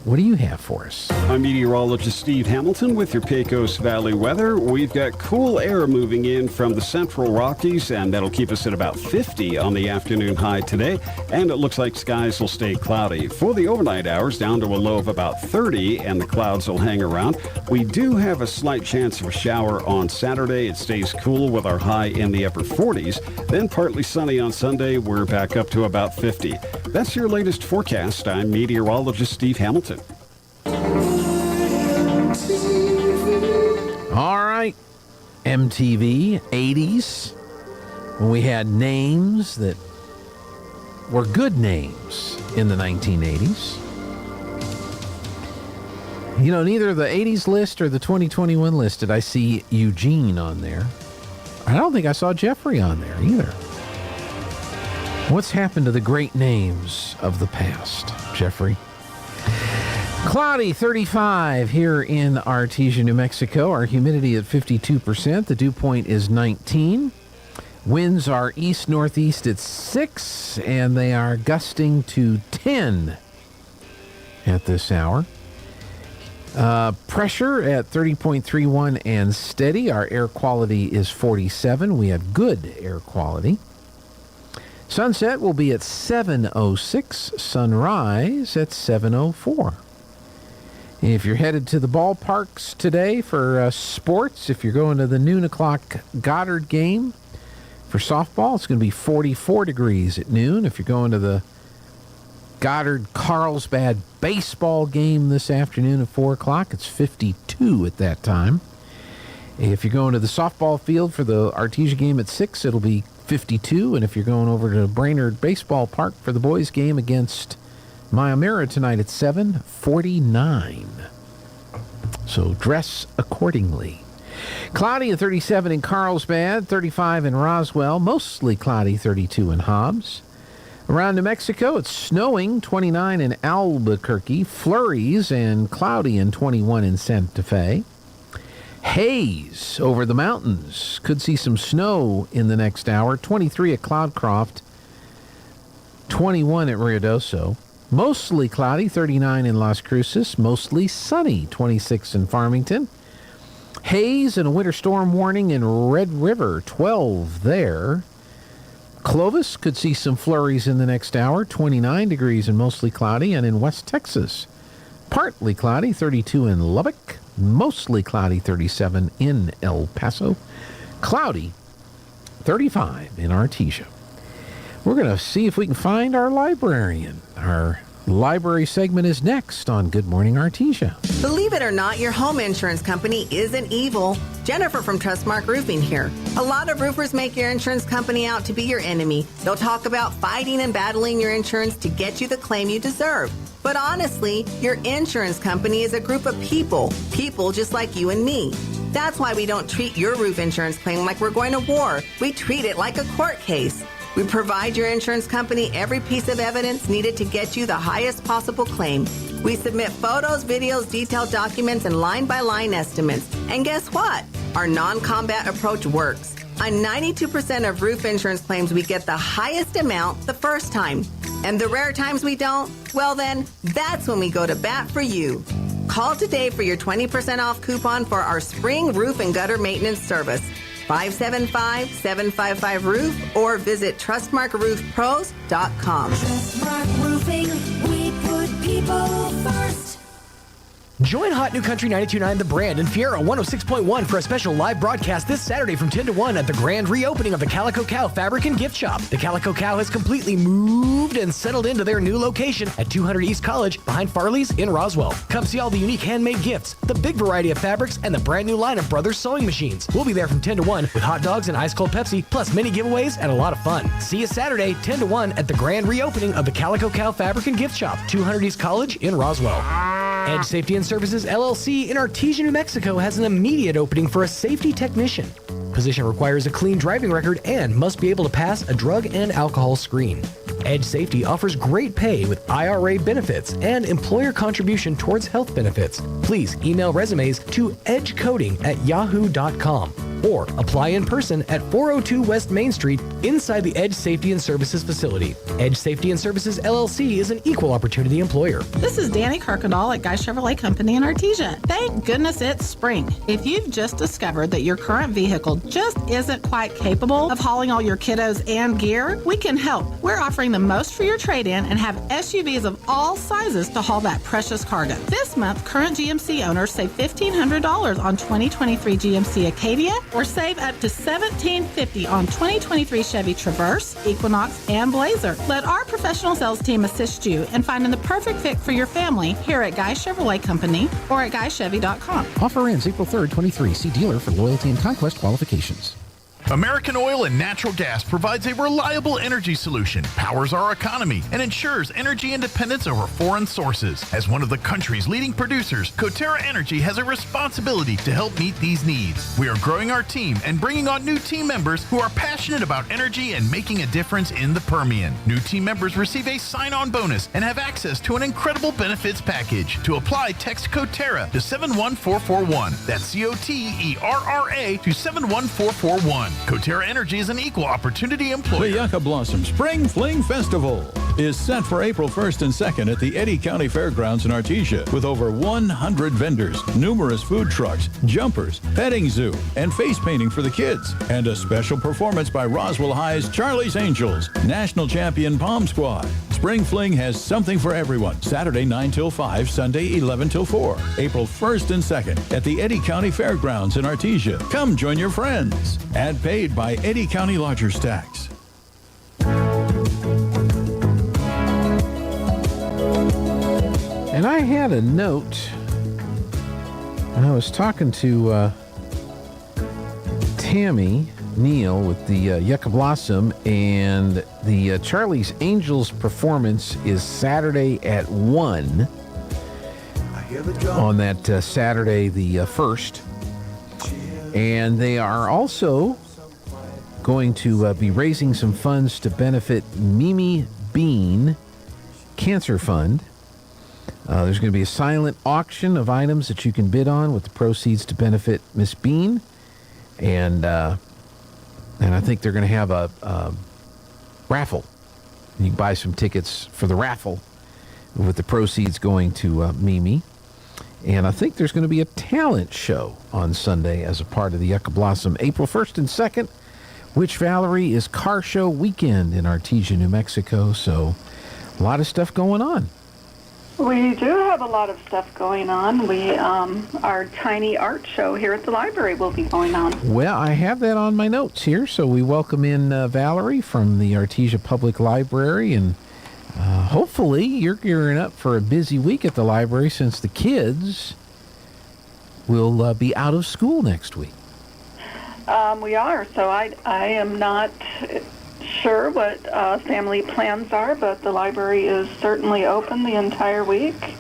What do you have for us? I'm meteorologist Steve Hamilton with your Pecos Valley weather. We've got cool air moving in from the central Rockies, and that'll keep us at about 50 on the afternoon high today. And it looks like skies will stay cloudy. For the overnight hours, down to a low of about 30, and the clouds will hang around. We do have a slight chance of a shower on Saturday. It stays cool with our high in the upper 40s. Then partly sunny on Sunday. We're back up to about 50. That's your latest forecast. I'm meteorologist Steve Hamilton. All right, MTV, 80s, when we had names that were good names in the 1980s. You know, neither the 80s list or the 2021 list did I see Eugene on there. I don't think I saw Jeffrey on there either. What's happened to the great names of the past, Jeffrey? Cloudy, 35 here in Artesia, New Mexico. Our humidity at 52%. The dew point is 19. Winds are east-northeast at 6, and they are gusting to 10 at this hour. Pressure at 30.31 and steady. Our air quality is 47. We have good air quality. Sunset will be at 7:06. Sunrise at 7:04. If you're headed to the ballparks today for sports, if you're going to the noon o'clock Goddard game for softball, it's going to be 44 degrees at noon. If you're going to the Goddard-Carlsbad baseball game this afternoon at 4 o'clock, it's 52 at that time. If you're going to the softball field for the Artesia game at 6, it'll be 52. And if you're going over to Brainerd Baseball Park for the boys game against Maimara tonight at 7, 49. So dress accordingly. Cloudy at 37 in Carlsbad, 35 in Roswell, mostly cloudy, 32 in Hobbs. Around New Mexico, it's snowing, 29 in Albuquerque, flurries and cloudy and 21 in Santa Fe. Haze over the mountains. Could see some snow in the next hour, 23 at Cloudcroft, 21 at Ruidoso. Mostly cloudy, 39 in Las Cruces, mostly sunny, 26 in Farmington. Haze and a winter storm warning in Red River, 12 there. Clovis could see some flurries in the next hour, 29 degrees and mostly cloudy. And in West Texas, partly cloudy, 32 in Lubbock, mostly cloudy, 37 in El Paso, cloudy, 35 in Artesia. We're going to see if we can find our librarian. Our library segment is next on Good Morning Artesia. Believe it or not, your home insurance company isn't evil. Jennifer from Trustmark Roofing here. A lot of roofers make your insurance company out to be your enemy. They'll talk about fighting and battling your insurance to get you the claim you deserve. But honestly, your insurance company is a group of people just like you and me. That's why we don't treat your roof insurance claim like we're going to war. We treat it like a court case. We provide your insurance company every piece of evidence needed to get you the highest possible claim. We submit photos, videos, detailed documents, and line-by-line estimates. And guess what? Our non-combat approach works. On 92% of roof insurance claims, we get the highest amount the first time. And the rare times we don't, well then, that's when we go to bat for you. Call today for your 20% off coupon for our spring roof and gutter maintenance service. 575-755-ROOF or visit TrustmarkRoofPros.com. Trustmark Roofing, we put people first. Join Hot New Country 92.9 The Brand and Fiera 106.1 for a special live broadcast this Saturday from 10 to 1 at the grand reopening of the Calico Cow Fabric and Gift Shop. The Calico Cow has completely moved and settled into their new location at 200 East College behind Farley's in Roswell. Come see all the unique handmade gifts, the big variety of fabrics, and the brand new line of Brothers Sewing Machines. We'll be there from 10 to 1 with hot dogs and ice cold Pepsi, plus mini giveaways and a lot of fun. See you Saturday, 10 to 1 at the grand reopening of the Calico Cow Fabric and Gift Shop, 200 East College in Roswell. Edge Safety and Services LLC in Artesia, New Mexico has an immediate opening for a safety technician. Position requires a clean driving record and must be able to pass a drug and alcohol screen. Edge Safety offers great pay with IRA benefits and employer contribution towards health benefits. Please email resumes to edgecoding@yahoo.com or apply in person at 402 West Main Street inside the Edge Safety and Services facility. Edge Safety and Services LLC is an equal opportunity employer. This is Danny Kirkendall at Guy Chevrolet Company in Artesia. Thank goodness it's spring. If you've just discovered that your current vehicle just isn't quite capable of hauling all your kiddos and gear, we can help. We're offering the most for your trade-in and have SUVs of all sizes to haul that precious cargo. This month, current GMC owners save $1,500 on 2023 GMC Acadia or save up to $1,750 on 2023 Chevy Traverse, Equinox, and Blazer. Let our professional sales team assist you in finding the perfect fit for your family here at Guy Chevrolet Company or at GuyChevy.com. Offer ends April 3rd, 23. See dealer for loyalty and conquest qualifications. American Oil and Natural Gas provides a reliable energy solution, powers our economy, and ensures energy independence over foreign sources. As one of the country's leading producers, Coterra Energy has a responsibility to help meet these needs. We are growing our team and bringing on new team members who are passionate about energy and making a difference in the Permian. New team members receive a sign-on bonus and have access to an incredible benefits package. To apply, text Coterra to 71441. That's COTERRA to 71441. Coterra Energy is an equal opportunity employer. The Yucca Blossom Spring Fling Festival. is set for April 1st and 2nd at the Eddy County Fairgrounds in Artesia with over 100 vendors, numerous food trucks, jumpers, petting zoo, and face painting for the kids, and a special performance by Roswell High's Charlie's Angels, national champion Palm Squad. Spring Fling has something for everyone. Saturday 9 till 5, Sunday 11 till 4. April 1st and 2nd at the Eddy County Fairgrounds in Artesia. Come join your friends. Ad paid by Eddy County Lodgers Tax. And I had a note. I was talking to Tammy Neal with the Yucca Blossom, and the Charlie's Angels performance is Saturday at 1 on that Saturday the 1st. And they are also going to be raising some funds to benefit Mimi Bean Cancer Fund. There's going to be a silent auction of items that you can bid on with the proceeds to benefit Miss Bean. And I think they're going to have a raffle. You can buy some tickets for the raffle with the proceeds going to Mimi. And I think there's going to be a talent show on Sunday as a part of the Yucca Blossom. April 1st and 2nd, which, Valerie, is Car Show Weekend in Artesia, New Mexico. So a lot of stuff going on. We do have a lot of stuff going on. Our tiny art show here at the library will be going on. Well, I have that on my notes here. So we welcome in Valerie from the Artesia Public Library, and hopefully you're gearing up for a busy week at the library since the kids will be out of school next week. We are. So I am not sure what family plans are, but the library is certainly open the entire week.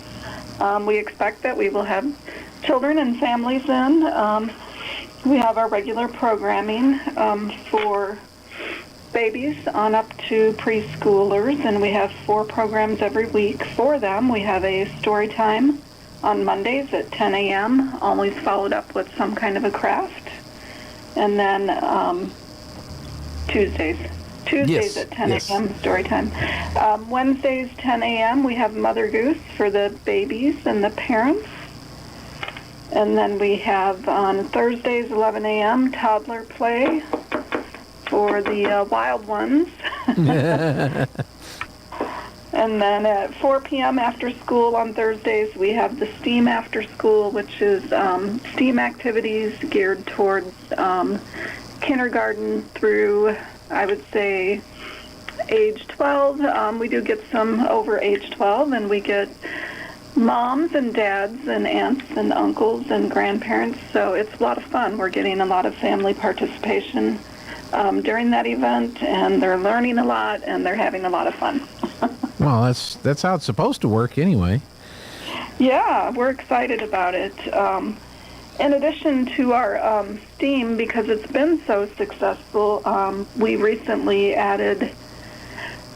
We expect that we will have children and families in. We have our regular programming for babies on up to preschoolers, and we have 4 programs every week for them. We have a story time on Mondays at 10 a.m., always followed up with some kind of a craft. And then Tuesdays Yes, at 10 a.m. story time. Wednesdays, 10 a.m., we have Mother Goose for the babies and the parents. And then we have on Thursdays, 11 a.m., toddler play for the wild ones. And then at 4 p.m. after school on Thursdays, we have the STEAM after school, which is STEAM activities geared towards kindergarten through, I would say, age 12. We do get some over age 12, and we get moms and dads and aunts and uncles and grandparents, so it's a lot of fun. We're getting a lot of family participation during that event, and they're learning a lot, and they're having a lot of fun. Well, that's how it's supposed to work anyway. Yeah, we're excited about it. In addition to our STEAM, because it's been so successful, we recently added,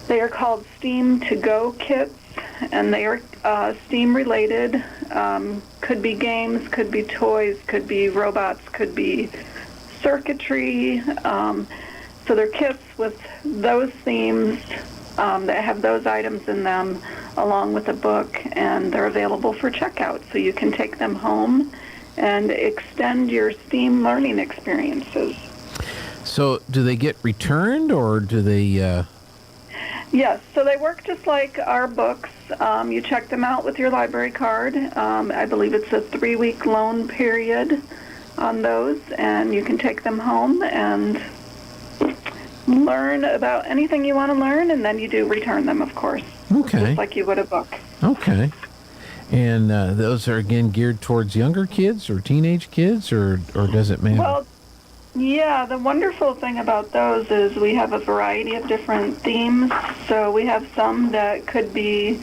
they are called STEAM to-go kits, and they are STEAM-related. Could be games, could be toys, could be robots, could be circuitry. So they're kits with those themes that have those items in them, along with a book, and they're available for checkout. So you can take them home and extend your STEAM learning experiences. So do they get returned, or do they... Yes, so they work just like our books. You check them out with your library card. I believe it's a 3-week loan period on those, and you can take them home and learn about anything you want to learn, and then you do return them, of course. Okay. Just like you would a book. Okay. And those are, again, geared towards younger kids or teenage kids, or does it matter? Well, yeah, the wonderful thing about those is we have a variety of different themes. So we have some that could be,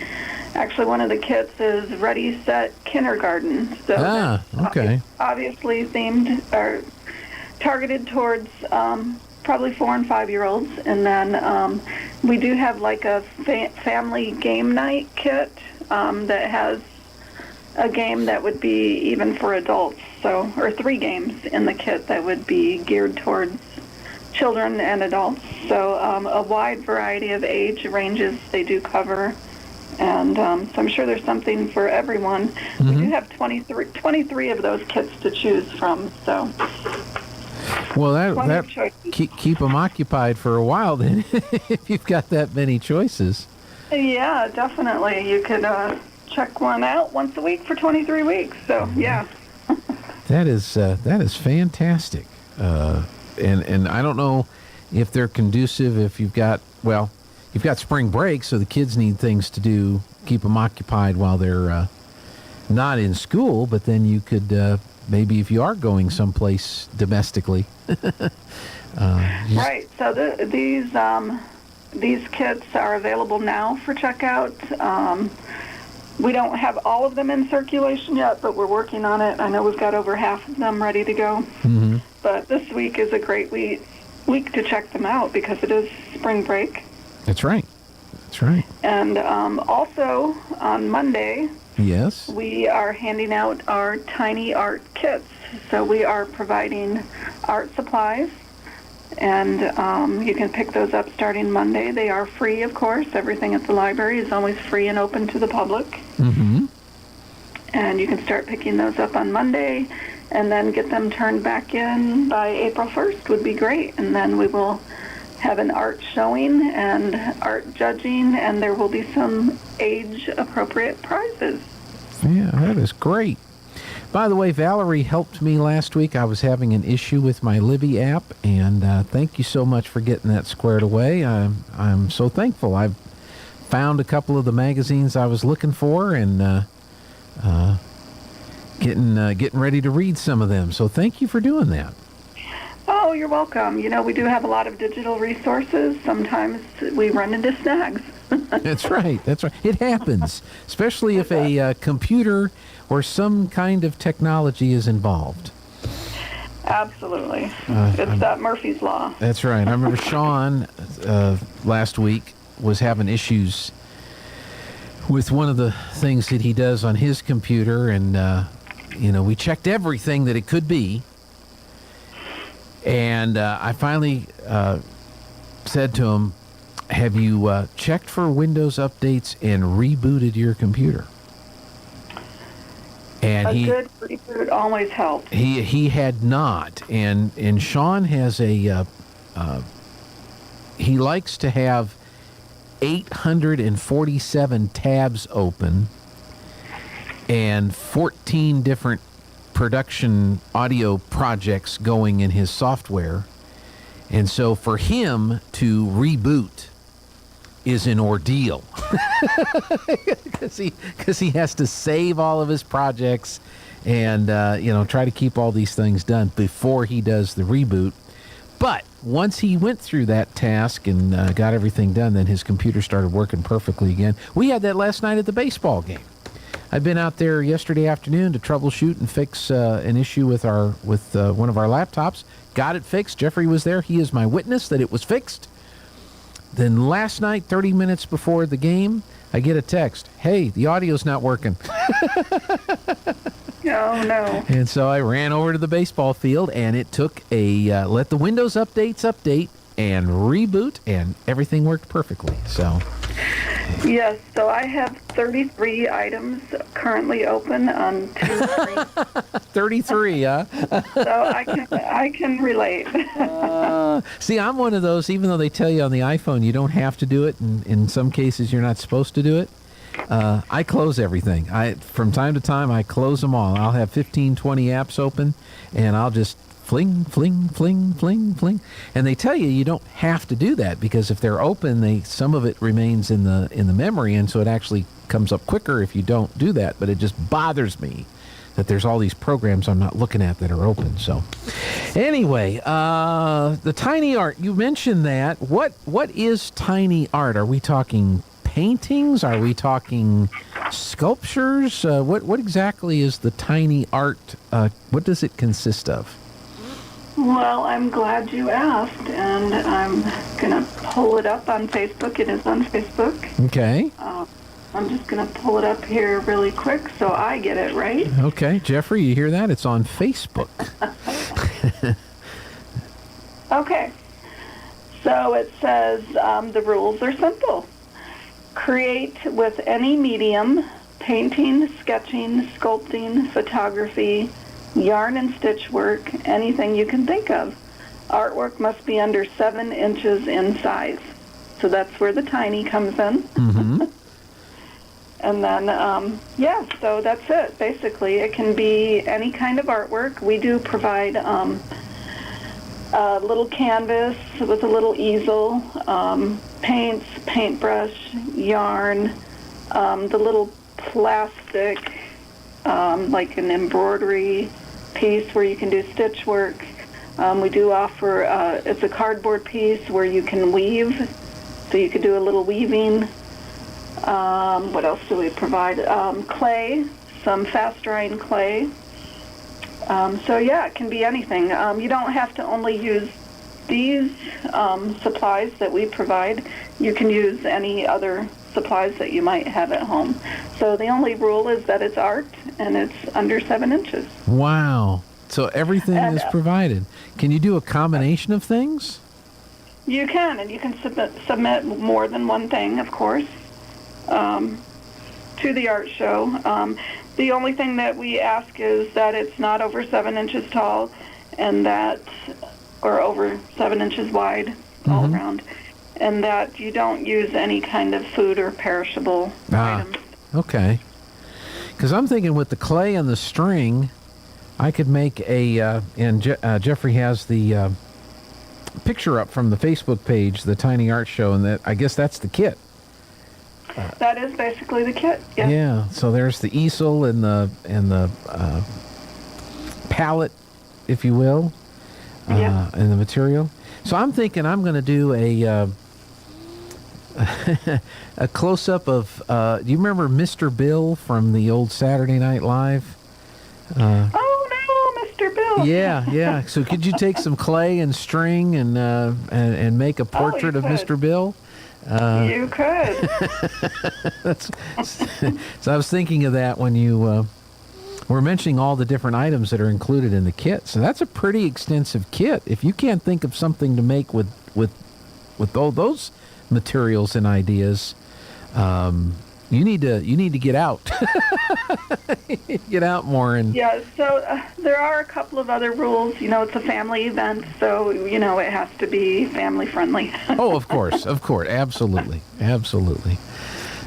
actually one of the kits is Ready, Set, Kindergarten. So okay. Obviously themed or targeted towards probably 4 and 5-year-olds. And then we do have like a family game night kit that has a game that would be even for adults, or 3 games in the kit that would be geared towards children and adults. So a wide variety of age ranges they do cover. And so I'm sure there's something for everyone. We do have 23 of those kits to choose from. So, well, that keep them occupied for a while then, if you've got that many choices. Yeah, definitely. You could check one out once a week for 23 weeks. So, yeah. That is fantastic. And I don't know if they're conducive if you've got spring break, so the kids need things to do, keep them occupied while they're not in school, but then you could maybe if you are going someplace domestically. Right. So these kits are available now for checkout. We don't have all of them in circulation yet, but we're working on it. I know we've got over half of them ready to go. Mm-hmm. But this week is a great week to check them out because it is spring break. That's right. That's right. And also on Monday, yes, we are handing out our tiny art kits. So we are providing art supplies, and you can pick those up starting Monday. They are free, of course. Everything at the library is always free and open to the public. Mm-hmm. And you can start picking those up on Monday, and then get them turned back in by April 1st would be great. And then we will have an art showing and art judging, and there will be some age-appropriate prizes. Yeah, that is great. By the way, Valerie helped me last week. I was having an issue with my Libby app, and thank you so much for getting that squared away. I'm so thankful. I've found a couple of the magazines I was looking for, and getting ready to read some of them. So thank you for doing that. Oh, you're welcome. You know, we do have a lot of digital resources. Sometimes we run into snags. That's right. That's right. It happens, especially if a computer or some kind of technology is involved. Absolutely. It's that Murphy's Law. That's right. I remember Sean last week was having issues with one of the things that he does on his computer, and we checked everything that it could be. And I finally said to him, have you checked for Windows updates and rebooted your computer? And a good reboot always helps. He had not. And Sean has he likes to have 847 tabs open and 14 different production audio projects going in his software. And so for him to reboot is an ordeal because he has to save all of his projects and try to keep all these things done before he does the reboot. But once he went through that task and got everything done, then his computer started working perfectly again. We had that last night at the baseball game. I've been out there yesterday afternoon to troubleshoot and fix an issue with one of our laptops. Got it fixed. Jeffrey was there. He is my witness that it was fixed. Then last night, 30 minutes before the game, I get a text. Hey, the audio's not working. Oh, no. And so I ran over to the baseball field, and it took let the Windows updates update and reboot, and everything worked perfectly. So. Yes, so I have 33 items currently open on 2 screens. 33, huh? So I can relate. See, I'm one of those, even though they tell you on the iPhone you don't have to do it, and in some cases you're not supposed to do it, I close everything. From time to time, I close them all. I'll have 15, 20 apps open, and I'll just fling, fling, fling, fling, fling. And they tell you don't have to do that because if they're open, some of it remains in the memory, and so it actually comes up quicker if you don't do that. But it just bothers me that there's all these programs I'm not looking at that are open. So anyway, the tiny art, you mentioned that. What is tiny art? Are we talking paintings? Are we talking sculptures? What exactly is the tiny art? What does it consist of? Well, I'm glad you asked, and I'm going to pull it up on Facebook. It is on Facebook. Okay. I'm just going to pull it up here really quick so I get it right. Okay. Jeffrey, you hear that? It's on Facebook. Okay. So it says the rules are simple. Create with any medium, painting, sketching, sculpting, photography, yarn and stitch work, anything you can think of. Artwork must be under 7 inches in size. So that's where the tiny comes in. Mm-hmm. And then, so that's it. Basically, it can be any kind of artwork. We do provide a little canvas with a little easel, paints, paintbrush, yarn, the little plastic, like an embroidery piece where you can do stitch work. We do offer, it's a cardboard piece where you can weave, so you could do a little weaving. What else do we provide? Clay, some fast-drying clay. It can be anything. You don't have to only use these supplies that we provide. You can use any other supplies that you might have at home. So the only rule is that it's art and it's under 7 inches. Wow. So everything is provided. Can you do a combination of things? You can, and you can submit more than one thing, of course, to the art show. The only thing that we ask is that it's not over 7 inches tall and that, or over 7 inches wide all around, and that you don't use any kind of food or perishable items. Okay. Because I'm thinking with the clay and the string, I could make Jeffrey has the picture up from the Facebook page, the Tiny Art Show, and that I guess that's the kit. That is basically the kit. Yes. Yeah. So there's the easel and the palette, if you will, and the material. So I'm thinking I'm going to do a close up of. Do you remember Mr. Bill from the old Saturday Night Live? Oh no, Mr. Bill. Yeah. So could you take some clay and string and make a portrait of Mr. Bill? You could. So I was thinking of that when you were mentioning all the different items that are included in the kit. So that's a pretty extensive kit. If you can't think of something to make with all those materials and ideas, you need to get out. Get out more. And so there are a couple of other rules. It's a family event, so it has to be family friendly. Oh, of course, absolutely.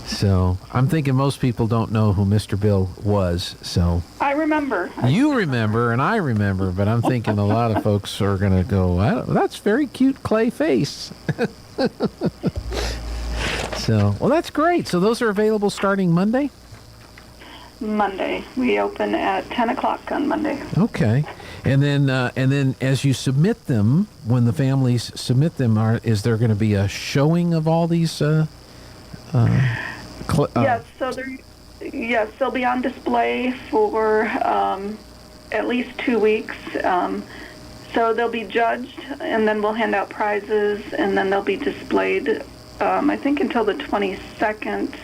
So I'm thinking most people don't know who Mr. Bill was. So I remember. You remember, and I remember, but I'm thinking a lot of folks are going to go, "That's very cute clay face." So, well, that's great. So those are available starting Monday? Monday. We open at 10 o'clock on Monday. Okay. And then as you submit them, when the families submit them, is there going to be a showing of all these? Yes. So they'll be on display for at least 2 weeks. So they'll be judged, and then we'll hand out prizes, and then they'll be displayed. I think until the 22nd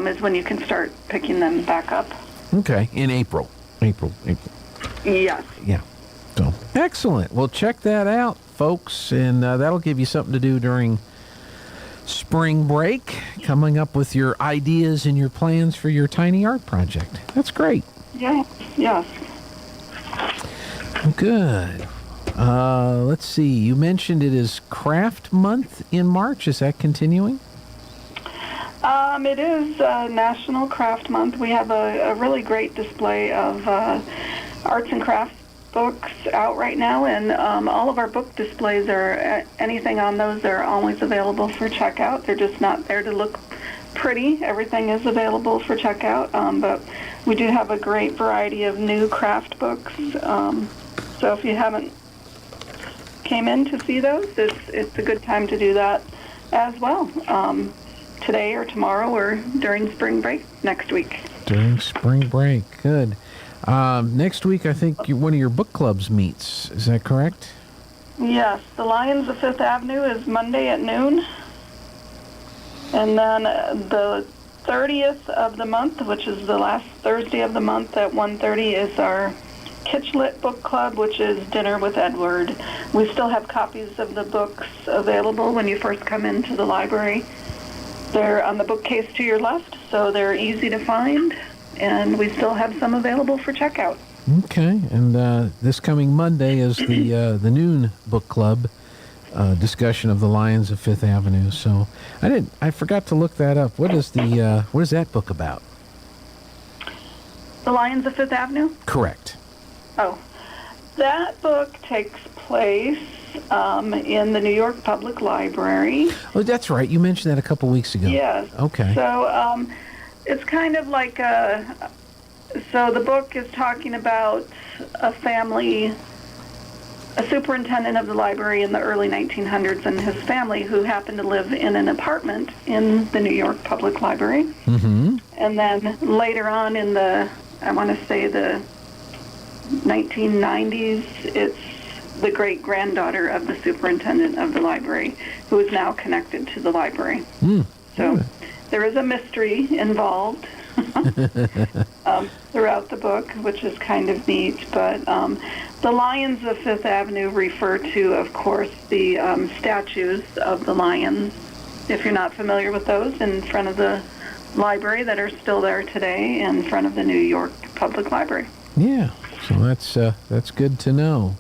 is when you can start picking them back up. Okay, in April. Yes. Yeah. So excellent. Well, check that out, folks, and that'll give you something to do during spring break, coming up with your ideas and your plans for your tiny art project. That's great. Yes. Good. Let's see. You mentioned it is Craft Month in March. Is that continuing? It is National Craft Month. We have a really great display of arts and crafts books out right now, and all of our book displays are anything on those are always available for checkout. They're just not there to look pretty. Everything is available for checkout, but we do have a great variety of new craft books. So if you haven't came in to see those, it's a good time to do that as well. Today or tomorrow or during spring break next week. During spring break, good. Next week, I think one of your book clubs meets. Is that correct? Yes, the Lions of Fifth Avenue is Monday at noon. And then the 30th of the month, which is the last Thursday of the month at 1:30, is our Kitchlit Book Club, which is Dinner with Edward. We still have copies of the books available when you first come into the library. They're on the bookcase to your left, so they're easy to find, and we still have some available for checkout. Okay, and this coming Monday is the noon book club discussion of the Lions of Fifth Avenue. So I forgot to look that up. What is that book about? The Lions of Fifth Avenue? Correct. Oh, that book takes place in the New York Public Library. Oh, that's right. You mentioned that a couple weeks ago. Yes. Okay. So it's kind of like so the book is talking about a family, a superintendent of the library in the early 1900s and his family who happened to live in an apartment in the New York Public Library. Mm-hmm. And then later on in the, I want to say the 1990s, it's the great-granddaughter of the superintendent of the library who is now connected to the library. So there is a mystery involved throughout the book, which is kind of neat. But the Lions of Fifth Avenue refer to, of course, the statues of the lions, if you're not familiar with those, in front of the library that are still there today in front of the New York Public Library. Yeah, so that's good to know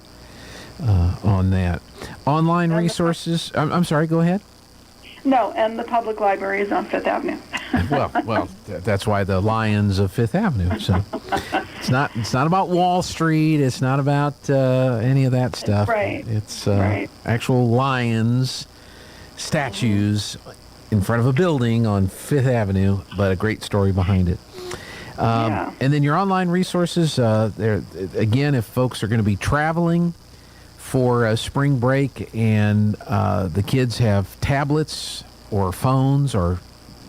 on that. Online resources. I'm sorry. Go ahead. No, and the public library is on Fifth Avenue. well, that's why the Lions of Fifth Avenue. So it's not about Wall Street. It's not about any of that stuff. Right. It's actual lions statues in front of a building on Fifth Avenue, but a great story behind it. And then your online resources. There again, if folks are going to be traveling for spring break and the kids have tablets or phones, or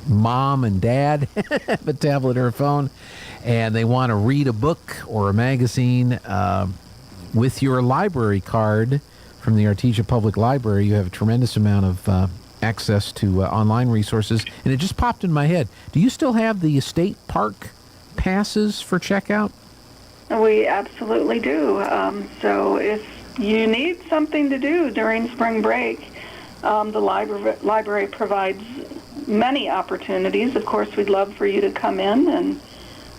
mom and dad have a tablet or a phone, and they want to read a book or a magazine with your library card from the Artesia Public Library, you have a tremendous amount of access to online resources. And it just popped in my head. Do you still have the state park passes for checkout? We absolutely do. So if you need something to do during spring break, the library provides many opportunities. Of course, we'd love for you to come in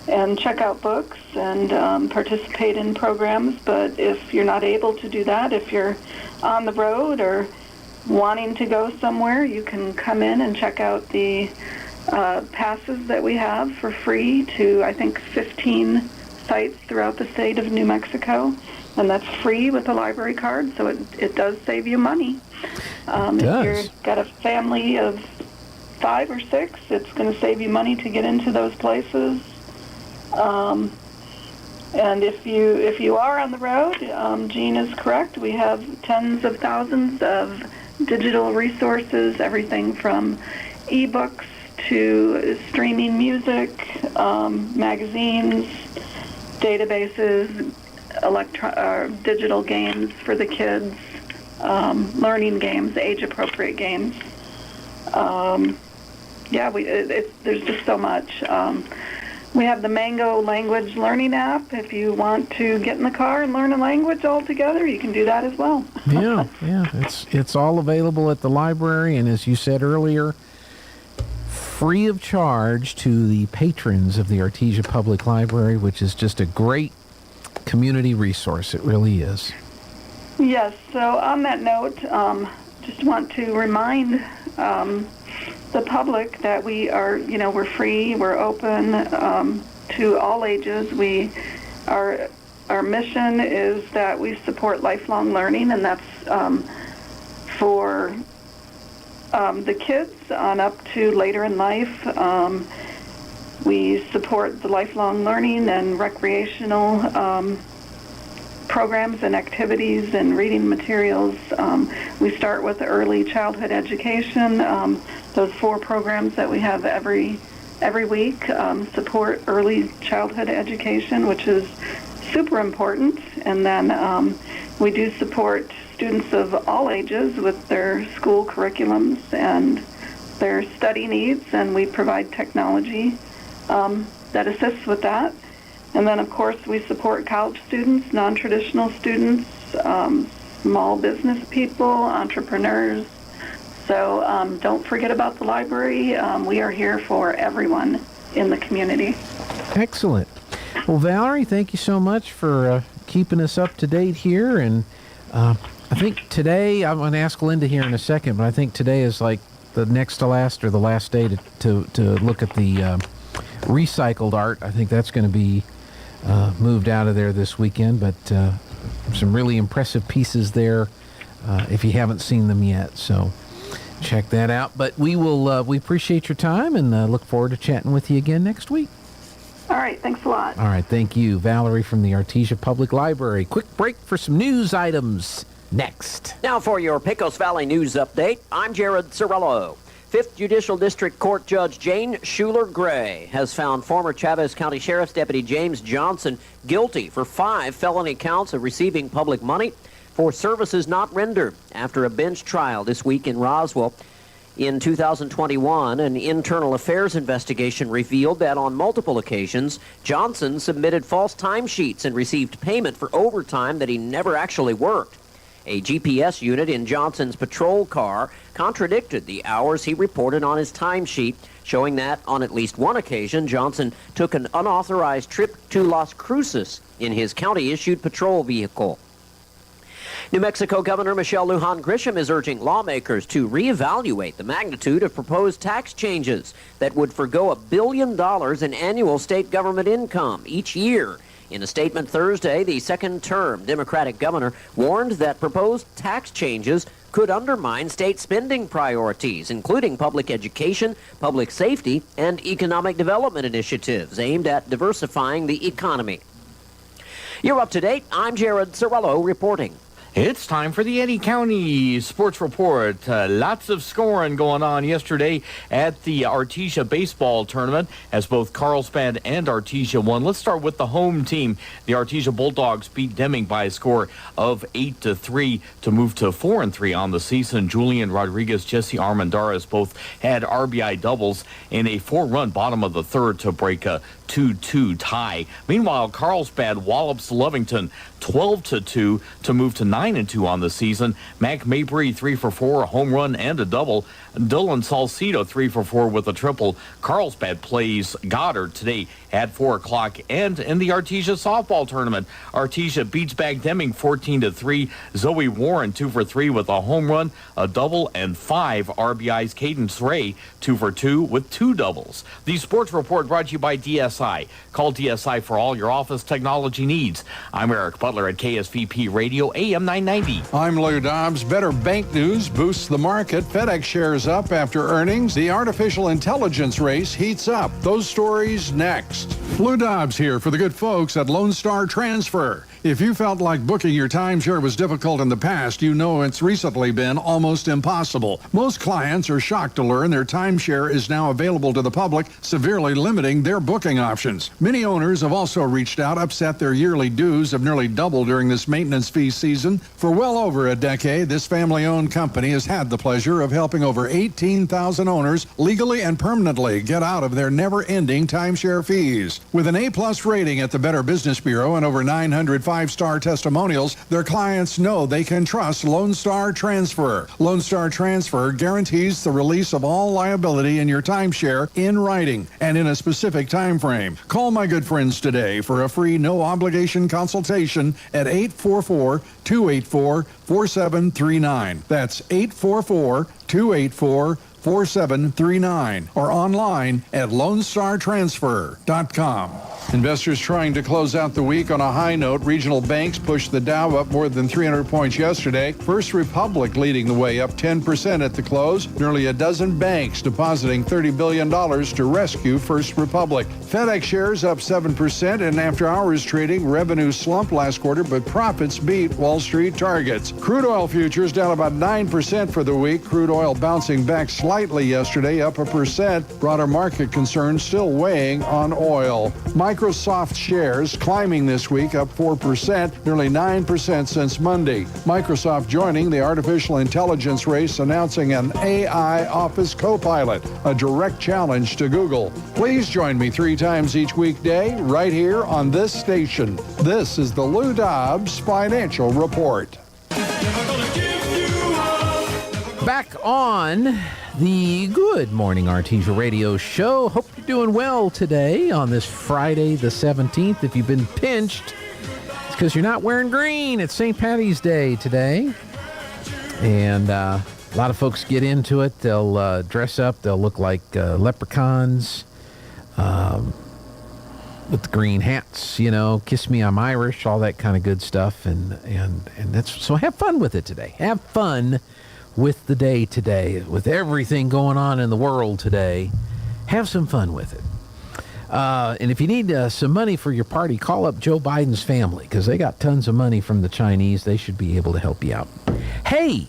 and check out books and participate in programs. But if you're not able to do that, if you're on the road or wanting to go somewhere, you can come in and check out the passes that we have for free to, I think, 15 sites throughout the state of New Mexico. And that's free with a library card, so it does save you money. If you've got a family of 5 or 6, it's going to save you money to get into those places. And if you are on the road, Gene is correct. We have tens of thousands of digital resources, everything from ebooks to streaming music, magazines, databases, digital games for the kids, learning games, age-appropriate games. There's just so much. We have the Mango language learning app. If you want to get in the car and learn a language altogether, you can do that as well. yeah. It's all available at the library, and as you said earlier, free of charge to the patrons of the Artesia Public Library, which is just a great community resource. It really is. Yes. So on that note, just want to remind the public that we are, we're free, we're open to all ages. Our mission is that we support lifelong learning, and that's for the kids on up to later in life. We support the lifelong learning and recreational programs and activities and reading materials. We start with early childhood education. Those 4 programs that we have every week support early childhood education, which is super important. And then we do support students of all ages with their school curriculums and their study needs, and we provide technology that assists with that. And then, of course, we support college students, non-traditional students, small business people, entrepreneurs. So don't forget about the library. We are here for everyone in the community. Excellent. Well, Valerie, thank you so much for keeping us up to date here. And I think today, I'm going to ask Linda here in a second, but I think today is like the next to last or the last day to look at the recycled art. I think that's going to be moved out of there this weekend, but some really impressive pieces there if you haven't seen them yet. So check that out. But we appreciate your time and look forward to chatting with you again next week. All right, thanks a lot. All right, thank you, Valerie from the Artesia Public Library. Quick break for some news items next. Now for your Pecos Valley News Update, I'm Jared Cirillo. 5th Judicial District Court Judge Jane Schuler Gray has found former Chavez County Sheriff's Deputy James Johnson guilty for 5 felony counts of receiving public money for services not rendered after a bench trial this week in Roswell. In 2021, an internal affairs investigation revealed that on multiple occasions, Johnson submitted false timesheets and received payment for overtime that he never actually worked. A GPS unit in Johnson's patrol car contradicted the hours he reported on his timesheet, showing that on at least one occasion, Johnson took an unauthorized trip to Las Cruces in his county-issued patrol vehicle. New Mexico Governor Michelle Lujan Grisham is urging lawmakers to reevaluate the magnitude of proposed tax changes that would forgo $1 billion in annual state government income each year. In a statement Thursday, the second-term Democratic governor warned that proposed tax changes could undermine state spending priorities, including public education, public safety, and economic development initiatives aimed at diversifying the economy. You're up to date. I'm Jared Cirillo reporting. It's time for the Eddy County Sports Report. Lots of scoring going on yesterday at the Artesia baseball tournament as both Carlsbad and Artesia won. Let's start with the home team. The Artesia Bulldogs beat Deming by a score of 8-3 to move to 4-3 on the season. Julian Rodriguez, Jesse Armendariz both had RBI doubles in a 4-run bottom of the third to break a 2-2 tie. Meanwhile, Carlsbad wallops Lovington 12-2 to move to 9-2 on the season. Mac Mabry 3 for 4, a home run and a double. Dylan Salcido 3 for 4 with a triple. Carlsbad plays Goddard today at 4 o'clock. And in the Artesia softball tournament, Artesia beats back Deming 14-3. Zoe Warren 2 for 3 with a home run, a double, and 5 RBIs. Cadence Ray 2 for 2 with 2 doubles. The sports report brought to you by DSI. Call DSI for all your office technology needs. I'm Eric Butler at KSVP Radio AM 990. I'm Lou Dobbs. Better bank news boosts the market. FedEx shares up after earnings. The artificial intelligence race heats up. Those stories next. Lou Dobbs here for the good folks at Lone Star Transfer. If you felt like booking your timeshare was difficult in the past, you know it's recently been almost impossible. Most clients are shocked to learn their timeshare is now available to the public, severely limiting their booking options. Many owners have also reached out, upset their yearly dues have nearly doubled during this maintenance fee season. For well over a decade, this family-owned company has had the pleasure of helping over 18,000 owners legally and permanently get out of their never-ending timeshare fees. With an A-plus rating at the Better Business Bureau and over 900 5-star testimonials, their clients know they can trust Lone Star Transfer. Lone Star Transfer guarantees the release of all liability in your timeshare in writing and in a specific time frame. Call my good friends today for a free no-obligation consultation at 844-284-4739. That's 844-284-4739 or online at LoneStarTransfer.com. Investors trying to close out the week on a high note. Regional banks pushed the Dow up more than 300 points yesterday. First Republic leading the way up 10% at the close. Nearly a dozen banks depositing $30 billion to rescue First Republic. FedEx shares up 7%, and after hours trading, revenue slumped last quarter, but profits beat Wall Street targets. Crude oil futures down about 9% for the week. Crude oil bouncing back slightly slightly yesterday, up 1%. Broader market concerns still weighing on oil. Microsoft shares climbing this week, up 4%, nearly 9% since Monday. Microsoft joining the artificial intelligence race, announcing an AI Office Copilot, a direct challenge to Google. Please join me 3 times each weekday right here on this station. This is the Lou Dobbs Financial Report. Back on the Good Morning Artesia radio show. Hope you're doing well today on this Friday the 17th. If you've been pinched, it's because you're not wearing green. It's St. Patty's Day today. And a lot of folks get into it. They'll dress up. They'll look like leprechauns with the green hats, you know, kiss me, I'm Irish, all that kind of good stuff. And that's, so have fun with it today. Have fun with the day today, with everything going on in the world today. Have some fun with it. And if you need some money for your party, call up Joe Biden's family, because they got tons of money from the Chinese. They should be able to help you out. Hey,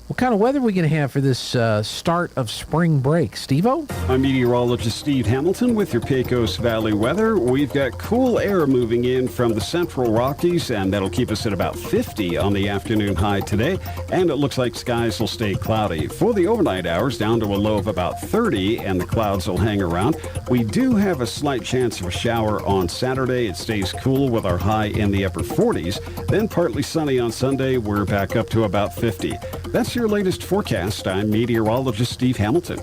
what kind of weather are we going to have for this start of spring break? Steve-O? I'm meteorologist Steve Hamilton with your Pecos Valley weather. We've got cool air moving in from the central Rockies, and that'll keep us at about 50 on the afternoon high today. And it looks like skies will stay cloudy. For the overnight hours, down to a low of about 30, and the clouds will hang around. We do have a slight chance of a shower on Saturday. It stays cool with our high in the upper 40s. Then partly sunny on Sunday. We're back up to about 50. That's your latest forecast. I'm meteorologist Steve Hamilton.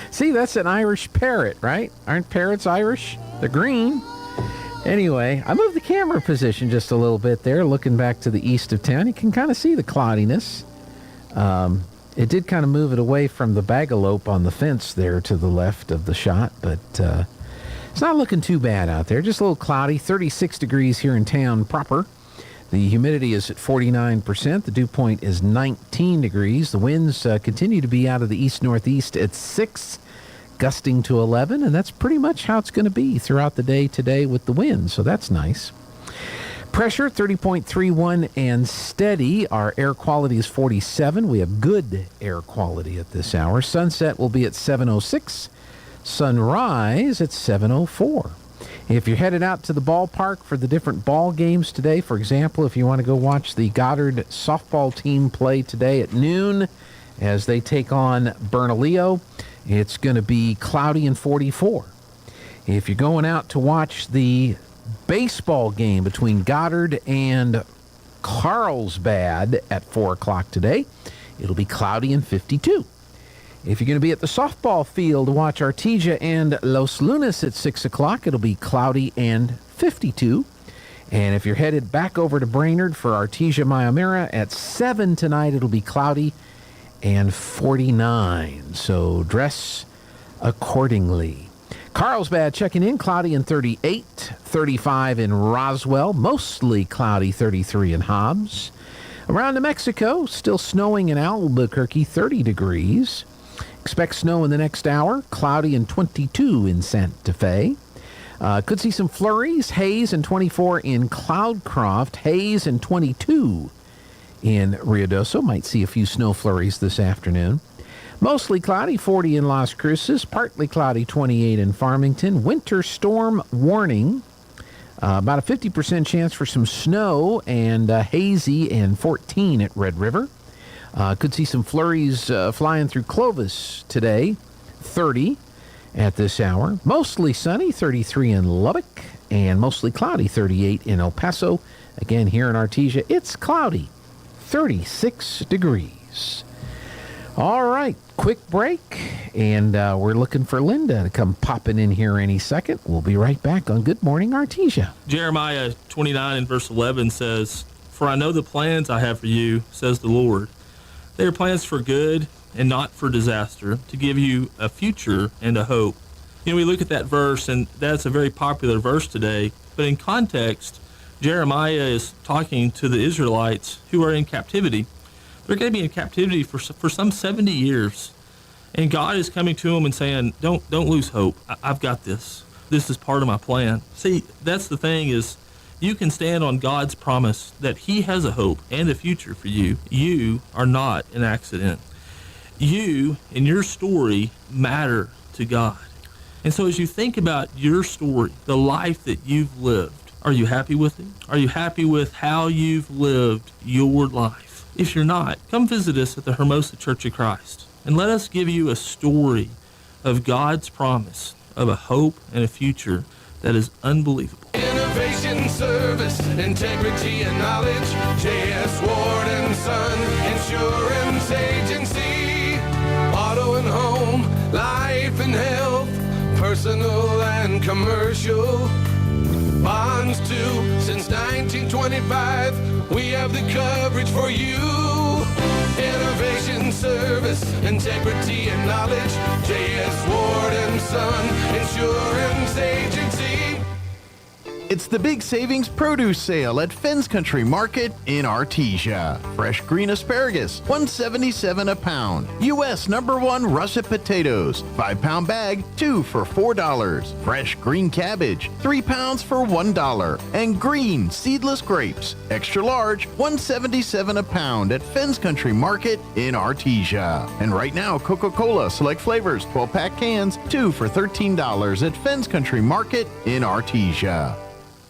See, that's an Irish parrot, right? Aren't parrots Irish? They're green. Anyway, I moved the camera position just a little bit there, looking back to the east of town. You can kind of see the cloudiness. It did kind of move it away from the bagalope on the fence there to the left of the shot, but it's not looking too bad out there. Just a little cloudy, 36 degrees here in town proper. The humidity is at 49%. The dew point is 19 degrees. The winds continue to be out of the east-northeast at 6, gusting to 11, and that's pretty much how it's going to be throughout the day today with the wind, so that's nice. Pressure, 30.31 and steady. Our air quality is 47. We have good air quality at this hour. Sunset will be at 7:06. Sunrise at 7:04. If you're headed out to the ballpark for the different ball games today, for example, if you want to go watch the Goddard softball team play today at noon as they take on Bernalillo, it's going to be cloudy and 44. If you're going out to watch the baseball game between Goddard and Carlsbad at 4 o'clock today, it'll be cloudy and 52. If you're going to be at the softball field to watch Artesia and Los Lunas at 6 o'clock, it'll be cloudy and 52. And if you're headed back over to Brainerd for Artesia Mayamera at 7 tonight, it'll be cloudy and 49. So dress accordingly. Carlsbad checking in, cloudy and 38, 35 in Roswell, mostly cloudy, 33 in Hobbs. Around New Mexico, still snowing in Albuquerque, 30 degrees. Expect snow in the next hour, cloudy and 22 in Santa Fe. Could see some flurries, haze and 24 in Cloudcroft, haze and 22 in Ruidoso. Might see a few snow flurries this afternoon. Mostly cloudy, 40 in Las Cruces, partly cloudy, 28 in Farmington. Winter storm warning, about a 50% chance for some snow, and hazy and 14 at Red River. Could see some flurries flying through Clovis today, 30 at this hour. Mostly sunny, 33 in Lubbock, and mostly cloudy, 38 in El Paso. Again, here in Artesia, it's cloudy, 36 degrees. All right, quick break, and we're looking for Linda to come popping in here any second. We'll be right back on Good Morning Artesia. Jeremiah 29 and verse 11 says, "For I know the plans I have for you, says the Lord. They are plans for good and not for disaster, to give you a future and a hope." You know, we look at that verse, and that's a very popular verse today, but in context, Jeremiah is talking to the Israelites who are in captivity. They're going to be in captivity for some 70 years. And God is coming to them and saying, don't lose hope. I've got this. This is part of my plan. See, that's the thing is You can stand on God's promise that He has a hope and a future for you. You are not an accident. You and your story matter to God. And so as you think about your story, the life that you've lived, are you happy with it? Are you happy with how you've lived your life? If you're not, come visit us at the Hermosa Church of Christ and let us give you a story of God's promise of a hope and a future that is unbelievable. Innovation, service, integrity, and knowledge. J.S. Ward and Son Insurance Agency. Auto and home, life and health, personal and commercial. Bonds too, since 1925, we have the coverage for you. Innovation, service, integrity, and knowledge. J.S. Ward and Son Insurance Agency. It's the big savings produce sale at Fenn's Country Market in Artesia. Fresh green asparagus, $1.77 a pound. U.S. #1 russet potatoes, 5-pound bag, 2 for $4. Fresh green cabbage, 3 pounds for $1. And green seedless grapes, extra large, $1.77 a pound at Fenn's Country Market in Artesia. And right now, Coca-Cola select flavors, 12-pack cans, 2 for $13 at Fenn's Country Market in Artesia.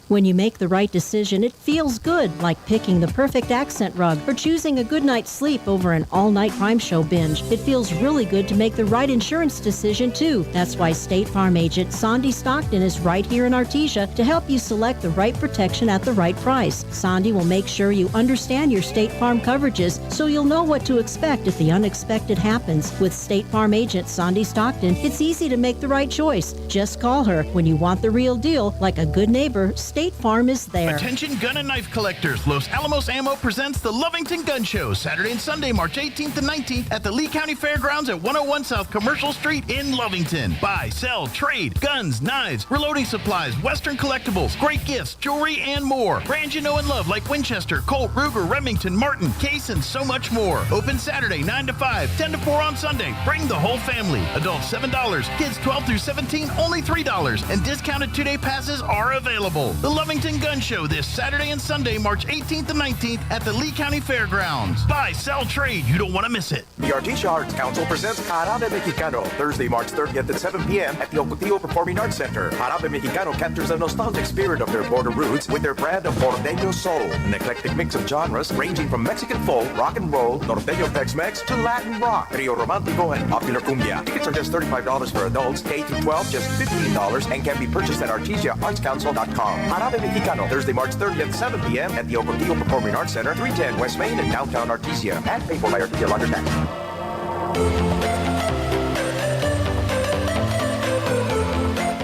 When you make the right decision, it feels good, like picking the perfect accent rug or choosing a good night's sleep over an all-night crime show binge. It feels really good to make the right insurance decision, too. That's why State Farm agent Sandy Stockton is right here in Artesia to help you select the right protection at the right price. Sandy will make sure you understand your State Farm coverages so you'll know what to expect if the unexpected happens. With State Farm agent Sandy Stockton, it's easy to make the right choice. Just call her when you want the real deal. Like a good neighbor, State Farm is there. Attention gun and knife collectors. Los Alamos Ammo presents the Lovington Gun Show Saturday and Sunday, March 18th and 19th at the Lee County Fairgrounds at 101 South Commercial Street in Lovington. Buy, sell, trade, guns, knives, reloading supplies, Western collectibles, great gifts, jewelry, and more. Brands you know and love like Winchester, Colt, Ruger, Remington, Martin, Case, and so much more. Open Saturday 9 to 5, 10 to 4 on Sunday. Bring the whole family. Adults $7, kids 12 through 17 only $3, and discounted 2-day passes are available. The Lovington Gun Show this Saturday and Sunday, March 18th and 19th at the Lee County Fairgrounds. Buy, sell, trade. You don't want to miss it. The Artesia Arts Council presents Jarabe Mexicano, Thursday, March 30th at 7 p.m. at the Ocotillo Performing Arts Center. Jarabe Mexicano captures the nostalgic spirit of their border roots with their brand of Norteño Soul, an eclectic mix of genres ranging from Mexican folk, rock and roll, Norteño Tex-Mex, to Latin rock, Trio Romantico, and popular cumbia. Tickets are just $35 for adults, K through 12 just $15, and can be purchased at artesiaartscouncil.com. Jarabe Mexicano, Thursday, March 30th, 7 p.m. at the Ocotillo Performing Arts Center, 310 West Main in downtown Artesia, and paid for by Artesia Lager Tax.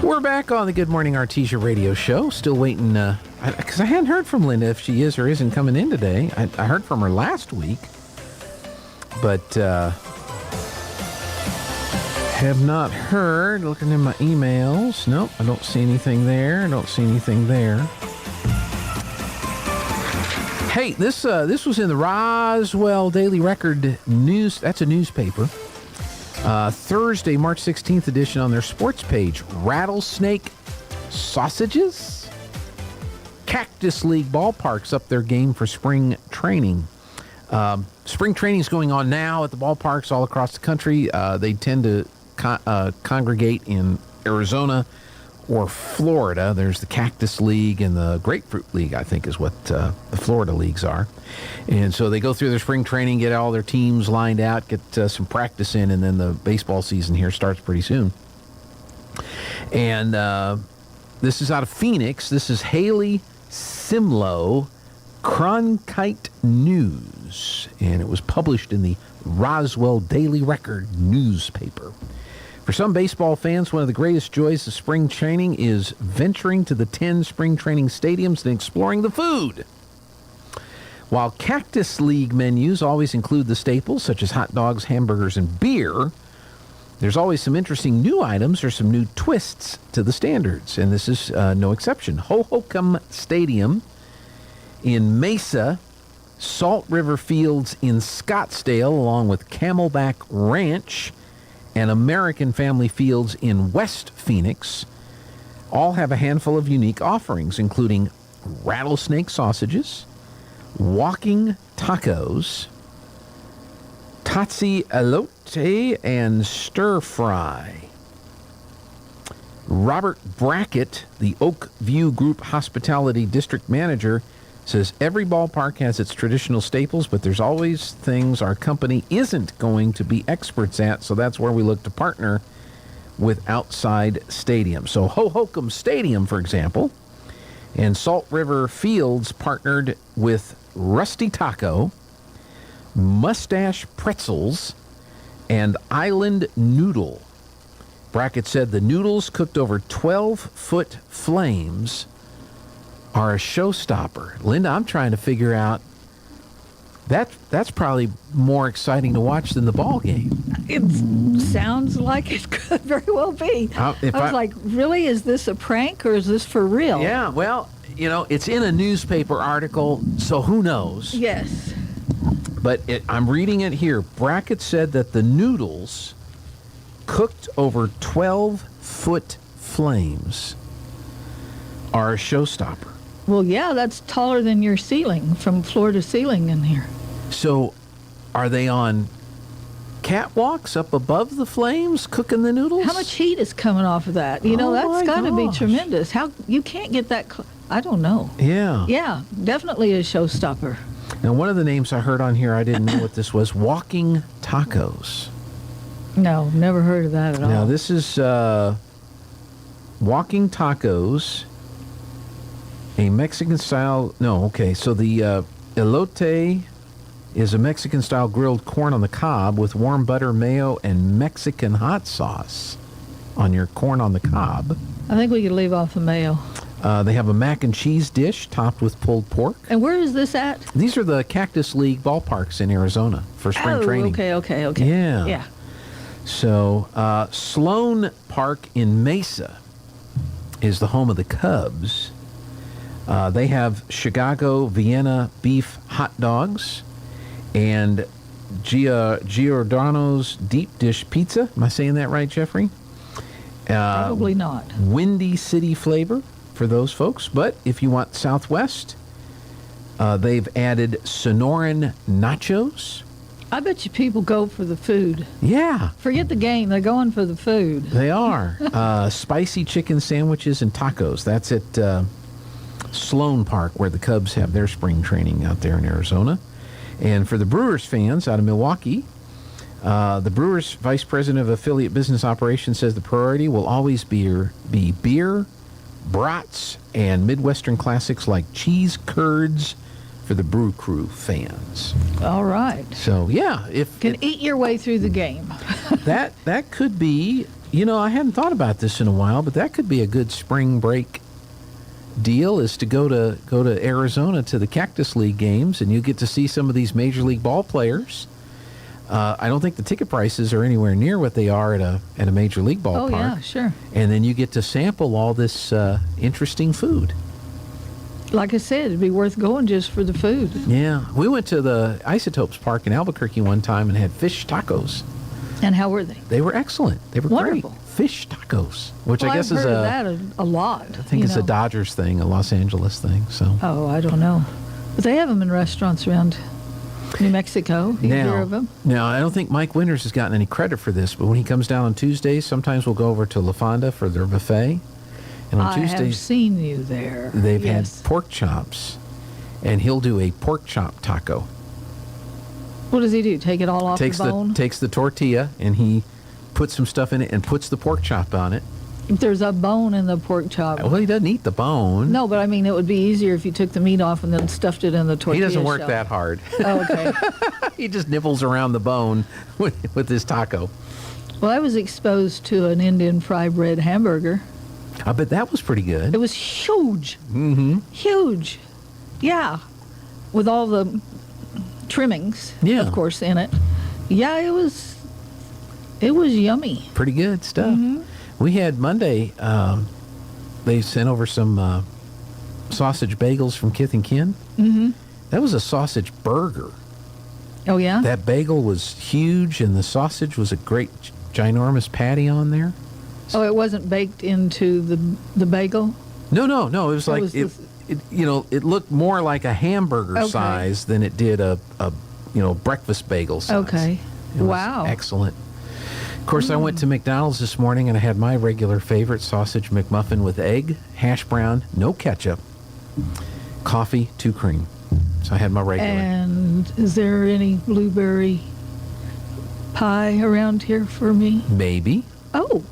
We're back on the Good Morning Artesia radio show. Still waiting, because I hadn't heard from Linda if she is or isn't coming in today. I heard from her last week, but have not heard. Looking in my emails. Nope, I don't see anything there. Hey, this was in the Roswell Daily Record News. That's a newspaper. Thursday, March 16th edition on their sports page. Rattlesnake sausages? Cactus League ballparks up their game for spring training. Spring training is going on now at the ballparks all across the country. They tend to congregate in Arizona or Florida. There's the Cactus League and the Grapefruit League, I think is what the Florida leagues are. And so they go through their spring training, get all their teams lined out, get some practice in, and then the baseball season here starts pretty soon. And this is out of Phoenix. This is Haley Simlow, Cronkite News, and it was published in the Roswell Daily Record newspaper. For some baseball fans, one of the greatest joys of spring training is venturing to the 10 spring training stadiums and exploring the food. While Cactus League menus always include the staples, such as hot dogs, hamburgers, and beer, there's always some interesting new items or some new twists to the standards, and this is no exception. Hohokam Stadium in Mesa, Salt River Fields in Scottsdale, along with Camelback Ranch and American Family Fields in West Phoenix, all have a handful of unique offerings, including rattlesnake sausages, walking tacos, tatsi elote, and stir fry. Robert Brackett, the Oak View Group Hospitality District Manager, says every ballpark has its traditional staples, but there's always things our company isn't going to be experts at, so that's where we look to partner with outside stadiums. So Hohokam Stadium, for example, and Salt River Fields partnered with Rusty Taco, Mustache Pretzels, and Island Noodle. Brackett said the noodles, cooked over 12-foot flames, are a showstopper. Linda, I'm trying to figure out, that's probably more exciting to watch than the ball game. It sounds like it could very well be. I was like, really? Is this a prank or is this for real? Yeah, well, it's in a newspaper article, so who knows? Yes. But I'm reading it here. Brackett said that the noodles, cooked over 12-foot flames, are a showstopper. Well, yeah, that's taller than your ceiling, from floor to ceiling in here. So, are they on catwalks up above the flames cooking the noodles? How much heat is coming off of that? That's got to be tremendous. How you can't get that? I don't know. Yeah. Yeah, definitely a showstopper. Now, one of the names I heard on here, I didn't know what this was. Walking tacos. No, never heard of that at all. Now, this is walking tacos. A Mexican style, no, okay, so the elote is a Mexican style grilled corn on the cob with warm butter, mayo, and Mexican hot sauce on your corn on the cob. I think we could leave off the mayo. They have a mac and cheese dish topped with pulled pork. And where is this at? These are the Cactus League ballparks in Arizona for spring training. Okay. Yeah. Yeah. So, Sloan Park in Mesa is the home of the Cubs. They have Chicago Vienna beef hot dogs and Giordano's deep dish pizza. Am I saying that right, Jeffrey? Probably not. Windy City flavor for those folks. But if you want Southwest, they've added Sonoran nachos. I bet you people go for the food. Yeah. Forget the game. They're going for the food. They are. Spicy chicken sandwiches and tacos. That's at Sloan Park, where the Cubs have their spring training out there in Arizona. And for the Brewers fans out of Milwaukee, the Brewers Vice President of Affiliate Business Operations says the priority will always be beer, brats, and Midwestern classics like cheese curds for the Brew Crew fans. All right. So, yeah. Eat your way through the game. that could be, I hadn't thought about this in a while, but that could be a good spring break deal, is to go to Arizona to the Cactus League games, and you get to see some of these major league ball players. I don't think the ticket prices are anywhere near what they are at a major league ballpark. Oh yeah, sure. And then you get to sample all this interesting food. Like I said, it'd be worth going just for the food. Yeah, we went to the Isotopes Park in Albuquerque one time and had fish tacos. And how were they? They were excellent. They were wonderful. Great. Fish tacos, which Well, I guess I've is heard of that a lot. I think it's a Dodgers thing, a Los Angeles thing. So. Oh, I don't know, but they have them in restaurants around New Mexico. You hear of them? Now, I don't think Mike Winters has gotten any credit for this, but when he comes down on Tuesdays, sometimes we'll go over to La Fonda for their buffet. And on I Tuesdays, have seen you there. They've Yes. had pork chops, and he'll do a pork chop taco. What does he do? Take it all off the bone? Takes the tortilla, and he puts some stuff in it and puts the pork chop on it. If there's a bone in the pork chop. Well, he doesn't eat the bone. No, but I mean, it would be easier if you took the meat off and then stuffed it in the tortilla He doesn't work shell. that hard. Oh, okay. He just nibbles around the bone with his taco. Well, I was exposed to an Indian fry bread hamburger. I bet that was pretty good. It was huge. Mm-hmm. Huge. Yeah. With all the trimmings, of course, in it. Yeah, it was yummy. Pretty good stuff. Mm-hmm. We had Monday, they sent over some sausage bagels from Kith and Kin. Mm-hmm. That was a sausage burger. Oh, yeah? That bagel was huge, and the sausage was a great, ginormous patty on there. Oh, it wasn't baked into the bagel? No. It was like it looked more like a hamburger size than it did a breakfast bagel size. Okay. It was Wow. excellent. Of course, I went to McDonald's this morning and I had my regular favorite sausage McMuffin with egg, hash brown, no ketchup, coffee, 2 cream. So I had my regular. And is there any blueberry pie around here for me? Maybe. Oh.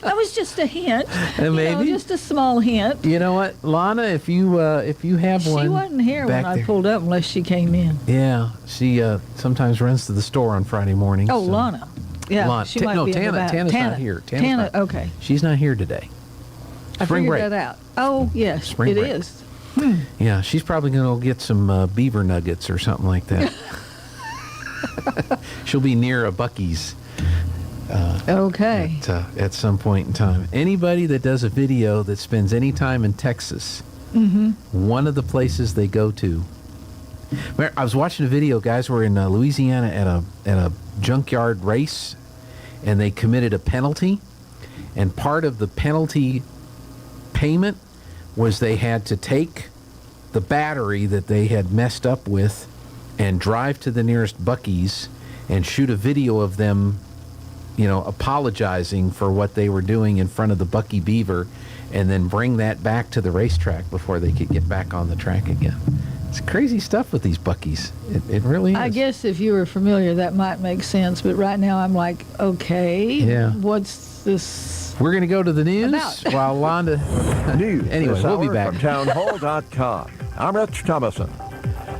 That was just a hint. Maybe. Just a small hint. You know what, Lana, if you have one. She wasn't here when I there. pulled up unless she came in. Yeah, she sometimes runs to the store on Friday mornings. Oh, so. Lana. Yeah, Lana. she might be in the back. Tana's not here. Tana, okay. She's not here today. I Spring figured break. that out. Oh, yes, Spring it break. is. Yeah, she's probably going to go get some beaver nuggets or something like that. She'll be near a Buc-ee's. Okay. At some point in time. Anybody that does a video that spends any time in Texas, one of the places they go to. I was watching a video. Guys were in Louisiana at a junkyard race, and they committed a penalty. And part of the penalty payment was they had to take the battery that they had messed up with and drive to the nearest Buc-ee's and shoot a video of them, apologizing for what they were doing in front of the Buc-ee Beaver, and then bring that back to the racetrack before they could get back on the track again. It's crazy stuff with these Buc-ee's. It really is. I guess if you were familiar, that might make sense. But right now, I'm like, okay, Yeah. what's this? We're going to go to the news About? while Londa... News Anyway, this we'll be hour back. from townhall.com. I'm Rich Thomason.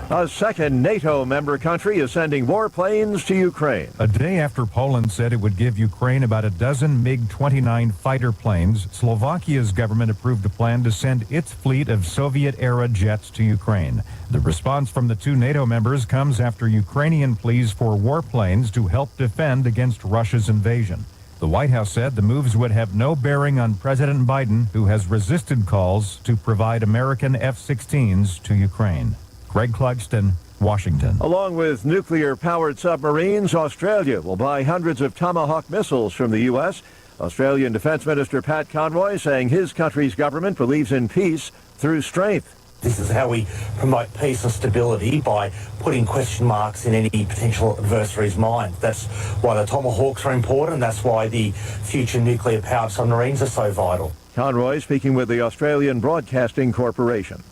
A second NATO member country is sending warplanes to Ukraine. A day after Poland said it would give Ukraine about a dozen MiG-29 fighter planes, Slovakia's government approved a plan to send its fleet of Soviet-era jets to Ukraine. The response from the 2 NATO members comes after Ukrainian pleas for warplanes to help defend against Russia's invasion. The White House said the moves would have no bearing on President Biden, who has resisted calls to provide American F-16s to Ukraine. Greg Clugston, Washington. Along with nuclear-powered submarines, Australia will buy hundreds of Tomahawk missiles from the U.S. Australian Defense Minister Pat Conroy saying his country's government believes in peace through strength. This is how we promote peace and stability, by putting question marks in any potential adversary's mind. That's why the Tomahawks are important. That's why the future nuclear-powered submarines are so vital. Conroy speaking with the Australian Broadcasting Corporation.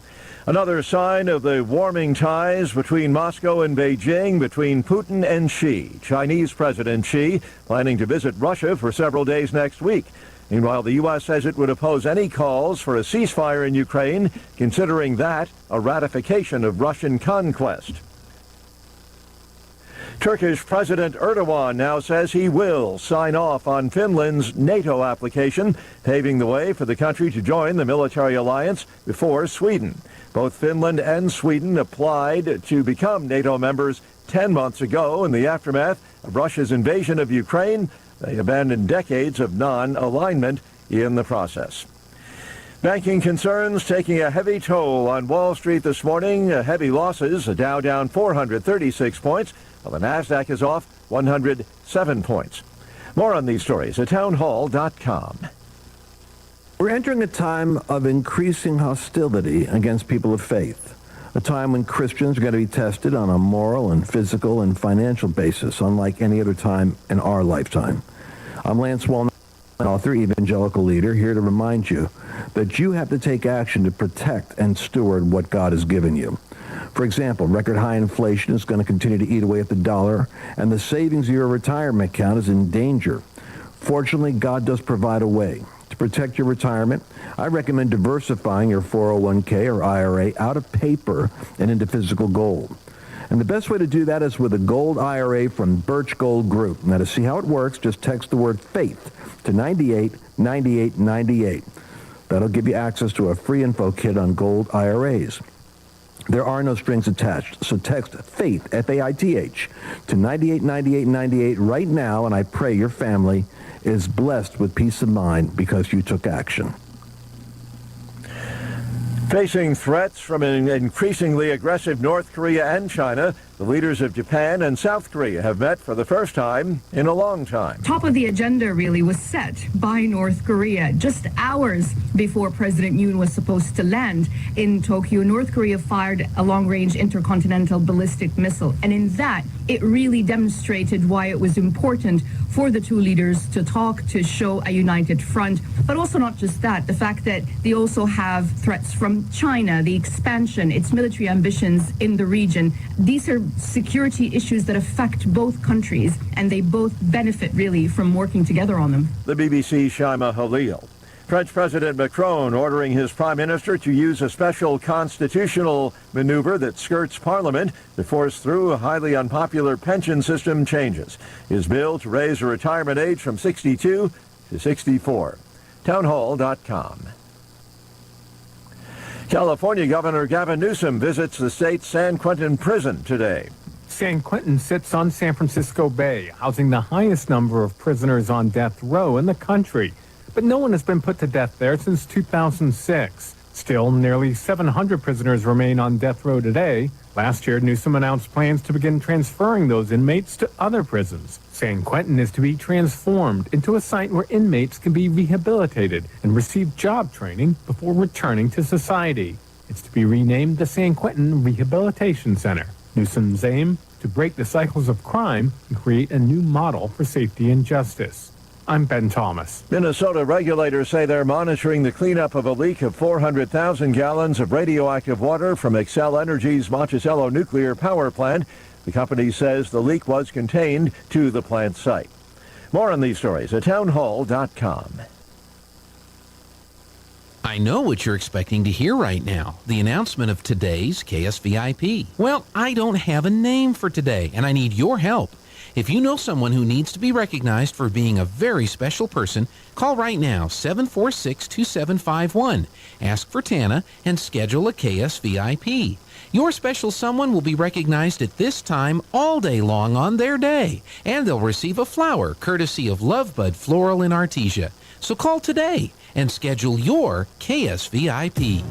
Another sign of the warming ties between Moscow and Beijing, between Putin and Xi. Chinese President Xi planning to visit Russia for several days next week. Meanwhile, the U.S. says it would oppose any calls for a ceasefire in Ukraine, considering that a ratification of Russian conquest. Turkish President Erdogan now says he will sign off on Finland's NATO application, paving the way for the country to join the military alliance before Sweden. Both Finland and Sweden applied to become NATO members 10 months ago in the aftermath of Russia's invasion of Ukraine. They abandoned decades of non-alignment in the process. Banking concerns taking a heavy toll on Wall Street this morning. Heavy losses, the Dow down 436 points, while the NASDAQ is off 107 points. More on these stories at townhall.com. We're entering a time of increasing hostility against people of faith, a time when Christians are going to be tested on a moral and physical and financial basis, unlike any other time in our lifetime. I'm Lance Wallner, author, evangelical leader, here to remind you that you have to take action to protect and steward what God has given you. For example, record high inflation is going to continue to eat away at the dollar, and the savings of your retirement account is in danger. Fortunately, God does provide a way. To protect your retirement, I recommend diversifying your 401k or IRA out of paper and into physical gold. And the best way to do that is with a gold IRA from Birch Gold Group. Now, to see how it works, just text the word FAITH to 989898. That'll give you access to a free info kit on gold IRAs. There are no strings attached, so text FAITH, F-A-I-T-H, to 989898 right now, and I pray your family is blessed with peace of mind because you took action. Facing threats from an increasingly aggressive North Korea and China, The leaders of Japan and South Korea have met for the first time in a long time. Top of the agenda really was set by North Korea just hours before President Yoon was supposed to land in Tokyo. North Korea fired a long-range intercontinental ballistic missile, and in that, it really demonstrated why it was important for the two leaders to talk, to show a united front. But also not just that, the fact that they also have threats from China, the expansion, its military ambitions in the region. These are security issues that affect both countries, and they both benefit really from working together on them. The BBC Shaima Halil. French President Macron ordering his prime minister to use a special constitutional maneuver that skirts parliament to force through highly unpopular pension system changes. His bill to raise the retirement age from 62 to 64. Townhall.com. California Governor Gavin Newsom visits the state's San Quentin prison today. San Quentin sits on San Francisco Bay, housing the highest number of prisoners on death row in the country. But no one has been put to death there since 2006. Still, nearly 700 prisoners remain on death row today. Last year, Newsom announced plans to begin transferring those inmates to other prisons. San Quentin is to be transformed into a site where inmates can be rehabilitated and receive job training before returning to society. It's to be renamed the San Quentin Rehabilitation Center. Newsom's aim, to break the cycles of crime and create a new model for safety and justice. I'm Ben Thomas. Minnesota regulators say they're monitoring the cleanup of a leak of 400,000 gallons of radioactive water from Xcel Energy's Monticello nuclear power plant. The company says the leak was contained to the plant site. More on these stories at townhall.com. I know what you're expecting to hear right now, the announcement of today's KSVIP. Well, I don't have a name for today, and I need your help. If you know someone who needs to be recognized for being a very special person, call right now, 746-2751. Ask for Tana and schedule a KSVIP. Your special someone will be recognized at this time all day long on their day, and they'll receive a flower courtesy of Lovebud Floral in Artesia. So call today and schedule your KSVIP.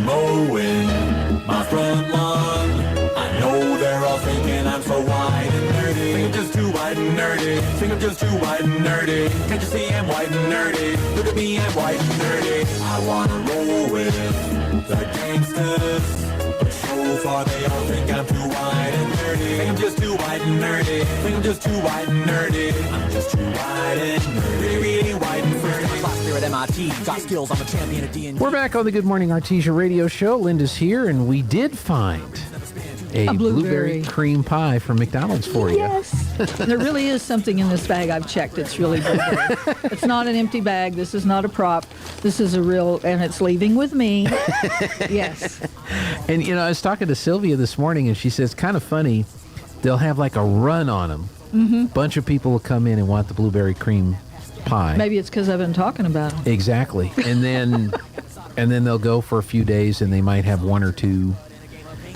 Mowing my front lawn. I know they're all thinking I'm so white and nerdy. Think I'm just too white and nerdy. Think I'm just too white and nerdy. Can't you see I'm white and nerdy? Look at me, I'm white and nerdy. I wanna roll with the gangsters, but so far they all think I'm too white and nerdy. Think I'm just too white and nerdy. Think I'm just too white and nerdy. I'm just too white and nerdy. Really white and nerdy. At MIT, got skills, I'm a champion at D&D. We're back on the Good Morning Artesia radio show. Linda's here, and we did find a blueberry cream pie from McDonald's for you. Yes. There really is something in this bag. I've checked. It's really blueberry. It's not an empty bag. This is not a prop. This is a real, and it's leaving with me. Yes. And, I was talking to Sylvia this morning, and she says, kind of funny, they'll have like a run on them. Mm-hmm. Bunch of people will come in and want the blueberry cream pie. Maybe it's because I've been talking about them. Exactly. And then they'll go for a few days, and they might have one or two.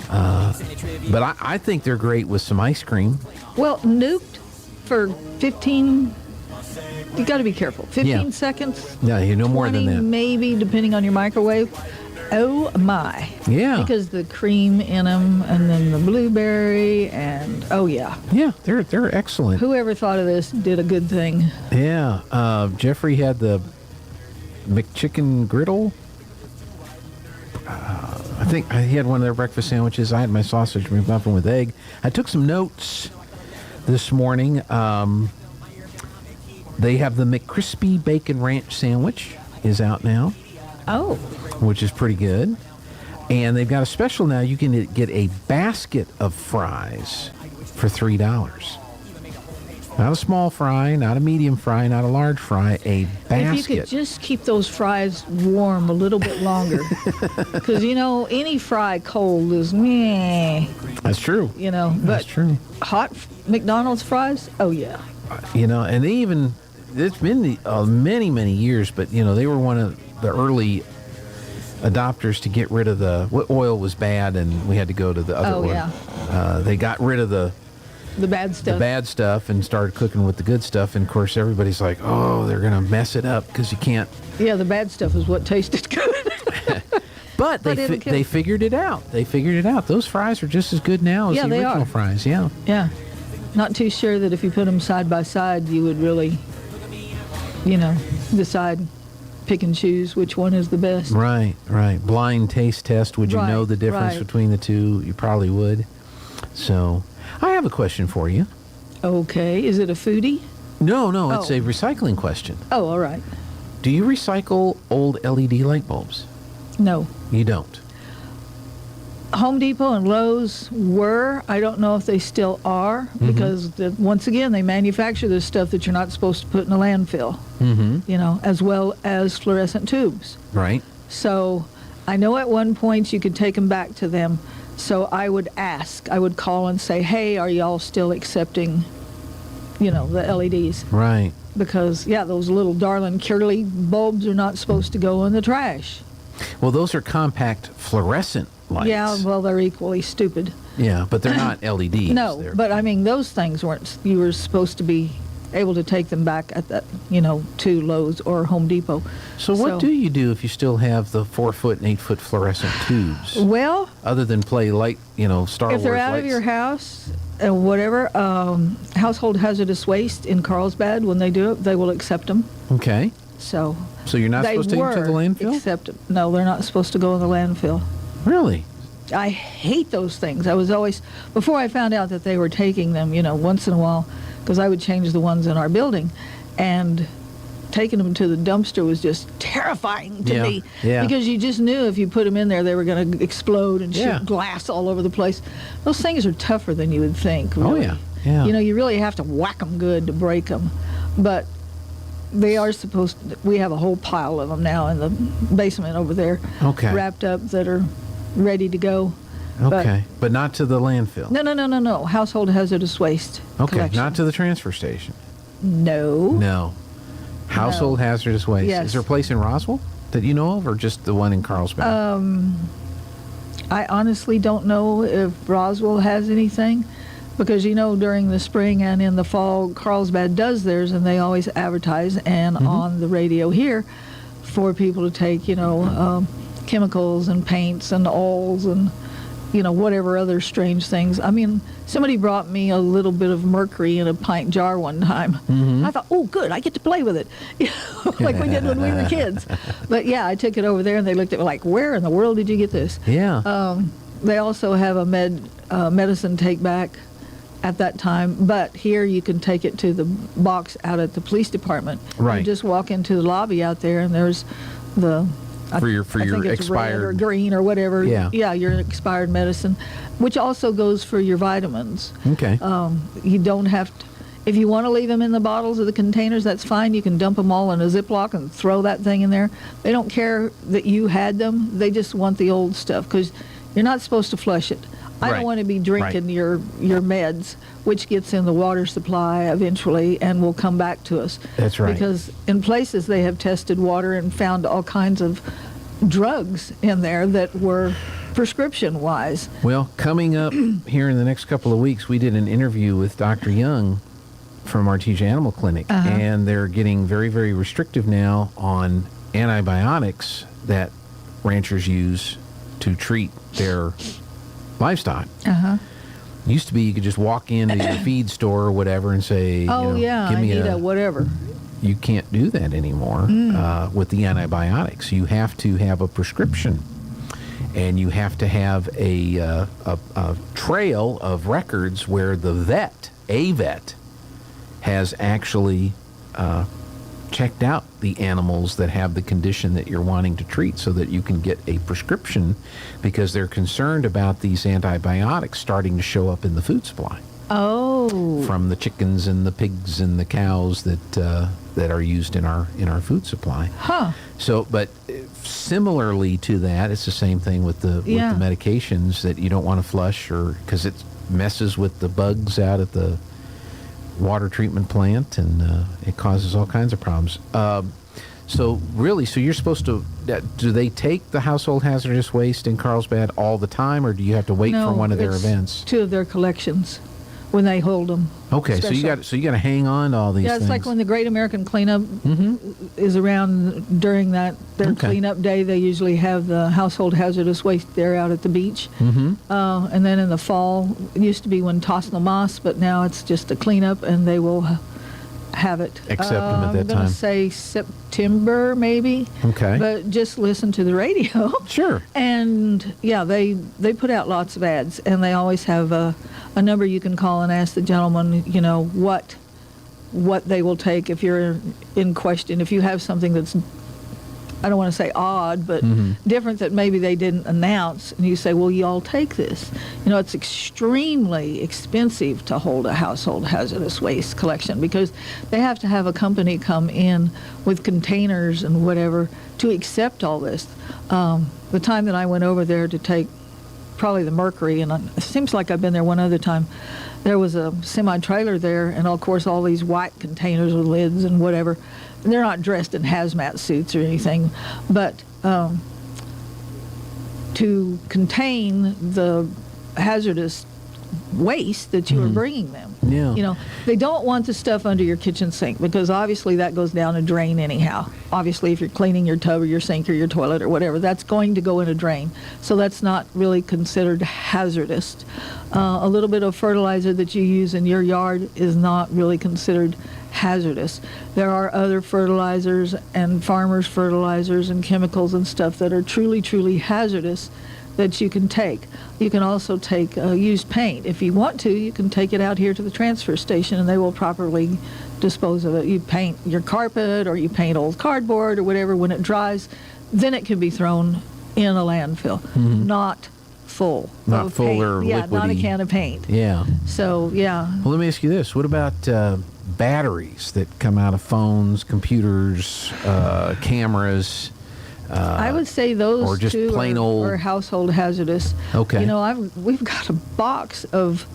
But I think they're great with some ice cream. Well, nuked for 15, you got to be careful. 15 seconds. Yeah, no more than that. Maybe, depending on your microwave. Oh, my. Yeah. Because the cream in them, and then the blueberry, and, oh, yeah. Yeah, they're excellent. Whoever thought of this did a good thing. Yeah. Jeffrey had the McChicken griddle. I think he had one of their breakfast sandwiches. I had my sausage McMuffin with egg. I took some notes this morning. They have the McCrispy Bacon Ranch sandwich is out now. Oh. Which is pretty good. And they've got a special now. You can get a basket of fries for $3. Not a small fry, not a medium fry, not a large fry, a basket. If you could just keep those fries warm a little bit longer. Because, any fry cold is meh. That's true. But that's true. Hot McDonald's fries, oh, yeah. And they even, it's been many, many years, but, they were one of the early adopters to get rid of oil was bad, and we had to go to the other one. Yeah. They got rid of the the bad stuff. The bad stuff, and started cooking with the good stuff. And of course, everybody's like, "Oh, they're gonna mess it up because you can't." Yeah, the bad stuff is what tasted good. But they figured it out. They figured it out. Those fries are just as good now as the original fries. Yeah. Yeah. Not too sure that if you put them side by side, you would really, decide, pick and choose which one is the best. Right. Blind taste test. Would you know the difference between the two? You probably would. So, I have a question for you. Okay. Is it a foodie? No. It's a recycling question. Oh, all right. Do you recycle old LED light bulbs? No. You don't? Home Depot and Lowe's were. I don't know if they still are, because once again, they manufacture this stuff that you're not supposed to put in a landfill, as well as fluorescent tubes. Right. So I know at one point you could take them back to them. So I would call and say, hey, are y'all still accepting, the LEDs? Right. Because, those little darling curly bulbs are not supposed to go in the trash. Well, those are compact fluorescent lights. Yeah, well, they're equally stupid. Yeah, but they're not LEDs. No, but I mean, those things weren't, you were supposed to be able to take them back at that, to Lowe's or Home Depot. So what do you do if you still have the 4-foot and 8-foot fluorescent tubes? Well, other than play light, Star Wars lights. If they're out of your house, whatever, household hazardous waste in Carlsbad, when they do it, they will accept them. Okay. So you're not supposed to take them to the landfill? No, they're not supposed to go in the landfill. Really? I hate those things. I was always, before I found out that they were taking them, once in a while, because I would change the ones in our building, and taking them to the dumpster was just terrifying to me. Yeah. Because you just knew if you put them in there, they were going to explode and shoot glass all over the place. Those things are tougher than you would think. Really. Oh, yeah. You really have to whack them good to break them. But they are supposed to, we have a whole pile of them now in the basement over there, wrapped up, that are ready to go. Okay, but not to the landfill? No. Household hazardous waste collection. Not to the transfer station? No. Household hazardous waste. Yes. Is there a place in Roswell that you know of, or just the one in Carlsbad? I honestly don't know if Roswell has anything, because during the spring and in the fall, Carlsbad does theirs, and they always advertise and on the radio here for people to take chemicals and paints and oils and whatever other strange things. I mean, somebody brought me a little bit of mercury in a pint jar one time. I thought, oh, good, I get to play with it, like we did when we were kids. But I took it over there, and they looked at me like, where in the world did you get this? Yeah. They also have a medicine take back at that time, but here you can take it to the box out at the police department. Right. You just walk into the lobby out there, and there's the for your it's expired red or green or whatever. Yeah, your expired medicine, which also goes for your vitamins. Okay. You don't have to, if you want to leave them in the bottles or the containers, that's fine. You can dump them all in a Ziploc and throw that thing in there. They don't care that you had them. They just want the old stuff, because you're not supposed to flush it. I don't want to be drinking your meds, which gets in the water supply eventually and will come back to us. That's right. Because in places they have tested water and found all kinds of drugs in there that were prescription-wise. Well, coming up here in the next couple of weeks, we did an interview with Dr. Young from Artesia Animal Clinic, and they're getting very, very restrictive now on antibiotics that ranchers use to treat their livestock. Used to be you could just walk into your feed store or whatever and say, give me a whatever. You can't do that anymore with the antibiotics. You have to have a prescription, and you have to have a trail of records where the vet has actually checked out the animals that have the condition that you're wanting to treat, so that you can get a prescription, because they're concerned about these antibiotics starting to show up in the food supply. Oh. From the chickens and the pigs and the cows that are used in our food supply. So, but similarly to that, it's the same thing with the medications that you don't want to flush, or because it messes with the bugs out at the water treatment plant, and it causes all kinds of problems. So you're supposed to, do they take the household hazardous waste in Carlsbad all the time, or do you have to wait for one of their events? Two of their collections. when they hold them. Okay, so you got to hang on to all these Yeah, it's things. like when the Great American Cleanup is around during their cleanup day. They usually have the household hazardous waste there out at the beach. And then in the fall, it used to be when toss no mas, but now it's just a cleanup, and they will have it. Accept them at that I'm going time. to say September, maybe. Okay. But just listen to the radio. Sure. And yeah, they put out lots of ads, and they always have a number you can call and ask the gentleman, what they will take if you're in question. If you have something that's, I don't want to say odd, but different that maybe they didn't announce, and you say, well, y'all take this. It's extremely expensive to hold a household hazardous waste collection because they have to have a company come in with containers and whatever to accept all this. The time that I went over there to take probably the Mercury, and it seems like I've been there one other time, there was a semi-trailer there, and of course all these white containers with lids and whatever. And they're not dressed in hazmat suits or anything, but to contain the hazardous waste that you are bringing them. Yeah. They don't want the stuff under your kitchen sink because obviously that goes down a drain anyhow. Obviously, if you're cleaning your tub or your sink or your toilet or whatever, that's going to go in a drain. So that's not really considered hazardous. A little bit of fertilizer that you use in your yard is not really considered hazardous. There are other fertilizers and farmers' fertilizers and chemicals and stuff that are truly, truly hazardous that you can take. You can also take used paint. If you want to, you can take it out here to the transfer station and they will properly dispose of it. You paint your carpet or you paint old cardboard or whatever. When it dries, then it can be thrown in a landfill. Not full. Not full paint. or Yeah, not a liquidy. can of paint. Yeah. So, yeah. Well, let me ask you this. What about batteries that come out of phones, computers, cameras? I would say those or just two plain old are household hazardous. Okay. We've got a box of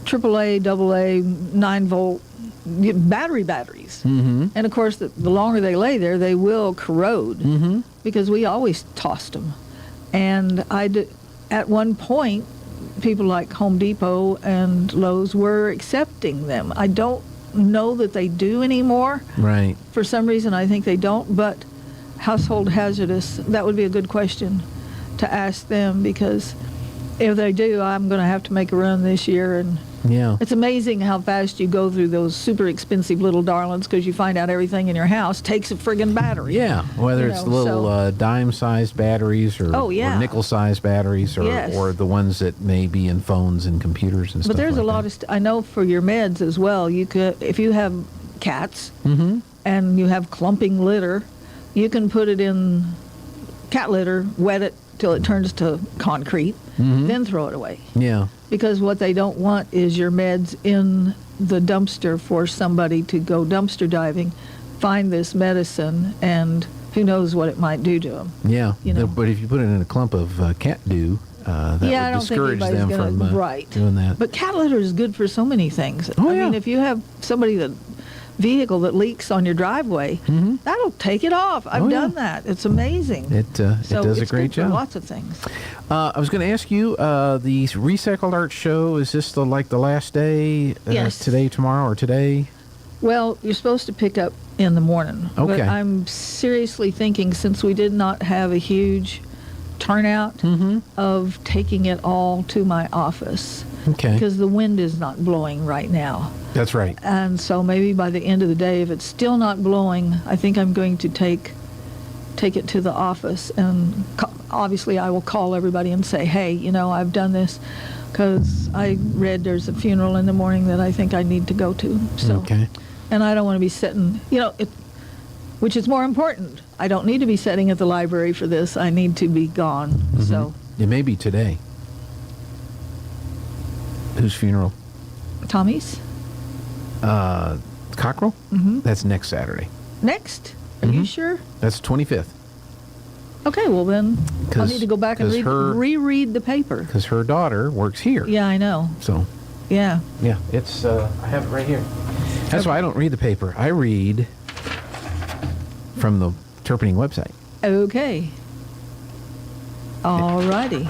AAA, AA, 9-volt batteries. And of course, the longer they lay there, they will corrode because we always tossed them. And at one point, people like Home Depot and Lowe's were accepting them. I don't know that they do anymore. Right. For some reason, I think they don't, but household hazardous, that would be a good question to ask them because if they do, I'm going to have to make a run this year. And yeah, it's amazing how fast you go through those super expensive little darlings because you find out everything in your house takes a friggin' battery. Yeah, whether it's the little dime-sized batteries or, or nickel-sized batteries or the ones that may be in phones and computers and stuff. But there's like a lot of I know for your meds as well. You could, if you have cats and you have clumping litter, you can put it in cat litter, wet it till it turns to concrete, then throw it away. Yeah. Because what they don't want is your meds in the dumpster for somebody to go dumpster diving, find this medicine, and who knows what it might do to them. Yeah. But if you put it in a clump of cat dew, that would discourage them from doing that. But cat litter is good for so many things. I mean, if you have somebody vehicle that leaks on your driveway, that'll take it off. I've done that. It's amazing. It does a great job. For lots of things. I was going to ask you, the Recycled Art Show, is this the last day? Yes. Today, tomorrow, or today? Well, you're supposed to pick up in the morning. Okay. But I'm seriously thinking, since we did not have a huge turnout, of taking it all to my office. Okay. Because the wind is not blowing right now. That's right. And so maybe by the end of the day, if it's still not blowing, I think I'm going to take it to the office. And obviously I will call everybody and say, hey, I've done this because I read there's a funeral in the morning that I think I need to go to. So, okay. And I don't want to be sitting, which is more important. I don't need to be sitting at the library for this. I need to be gone. So it may be today. Whose funeral? Tommy's. Cockrell? That's next Saturday. Next? Are you sure? That's 25th. Okay, well then, I'll need to go back and reread the paper. Because her daughter works here. Yeah, I know. So. Yeah. Yeah, it's, I have it right here. That's why I don't read the paper. I read from the Terpening website. Okay. All righty.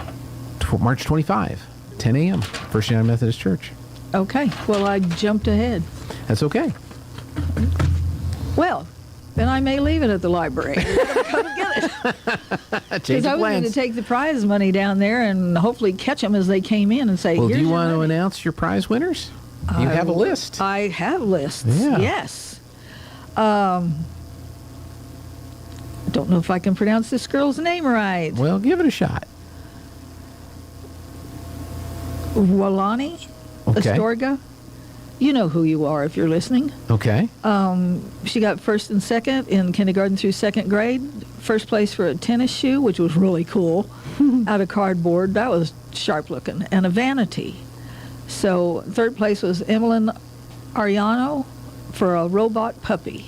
March 25, 10 a.m., First United Methodist Church. Okay. Well, I jumped ahead. That's okay. Well, then I may leave it at the library. Come and get it. Because I was going to take the prize money down there and hopefully catch them as they came in and say, well, here's do you your want to money. announce your prize winners? You have a list. I have lists. Yeah. Yes. Don't know if I can pronounce this girl's name right. Well, give it a shot. Walani Astorga. You know who you are if you're listening. Okay. She got first and second in kindergarten through second grade. First place for a tennis shoe, which was really cool, out of cardboard. That was sharp looking. And a vanity. So third place was Emilyn Ariano for a robot puppy.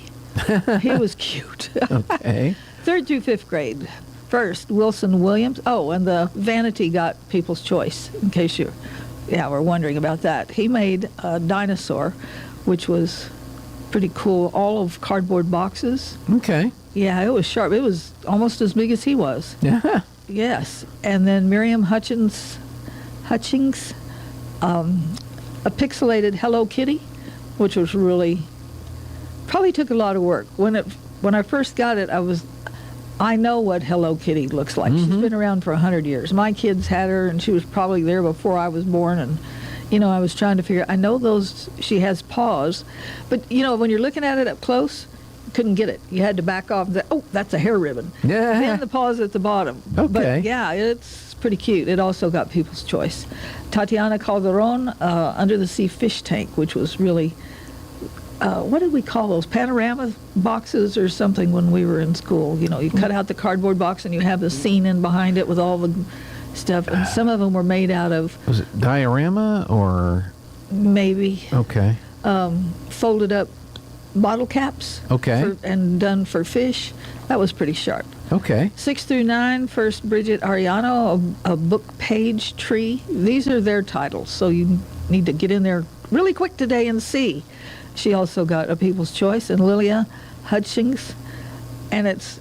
He was cute. Okay. Third through fifth grade. First, Wilson Williams. Oh, and the vanity got People's Choice, in case you were wondering about that. He made a dinosaur, which was pretty cool. All of cardboard boxes. Okay. Yeah, it was sharp. It was almost as big as he was. Yeah. Yes. And then Miriam Hutchings, a pixelated Hello Kitty, which was really, probably took a lot of work. When I first got it, I know what Hello Kitty looks like. She's been around for 100 years. My kids had her, and she was probably there before I was born. And, I was trying to figure. I know she has paws, but when you're looking at it up close, you couldn't get it. You had to back off and say, "Oh, that's a hair ribbon." Yeah. Then the paws at the bottom. Okay. But yeah, it's pretty cute. It also got People's Choice. Tatiana Calderon, Under the Sea Fish Tank, which was really. What did we call those? Panorama boxes or something when we were in school. You cut out the cardboard box and you have the scene in behind it with all the stuff. And some of them were made out of... Was it diorama or... Maybe. Okay. Folded up bottle caps. Okay. And done for fish. That was pretty sharp. Okay. 6 through 9, first Bridget Ariano, a book page tree. These are their titles, so you need to get in there really quick today and see. She also got a People's Choice, and Lilia Hutchings, and it's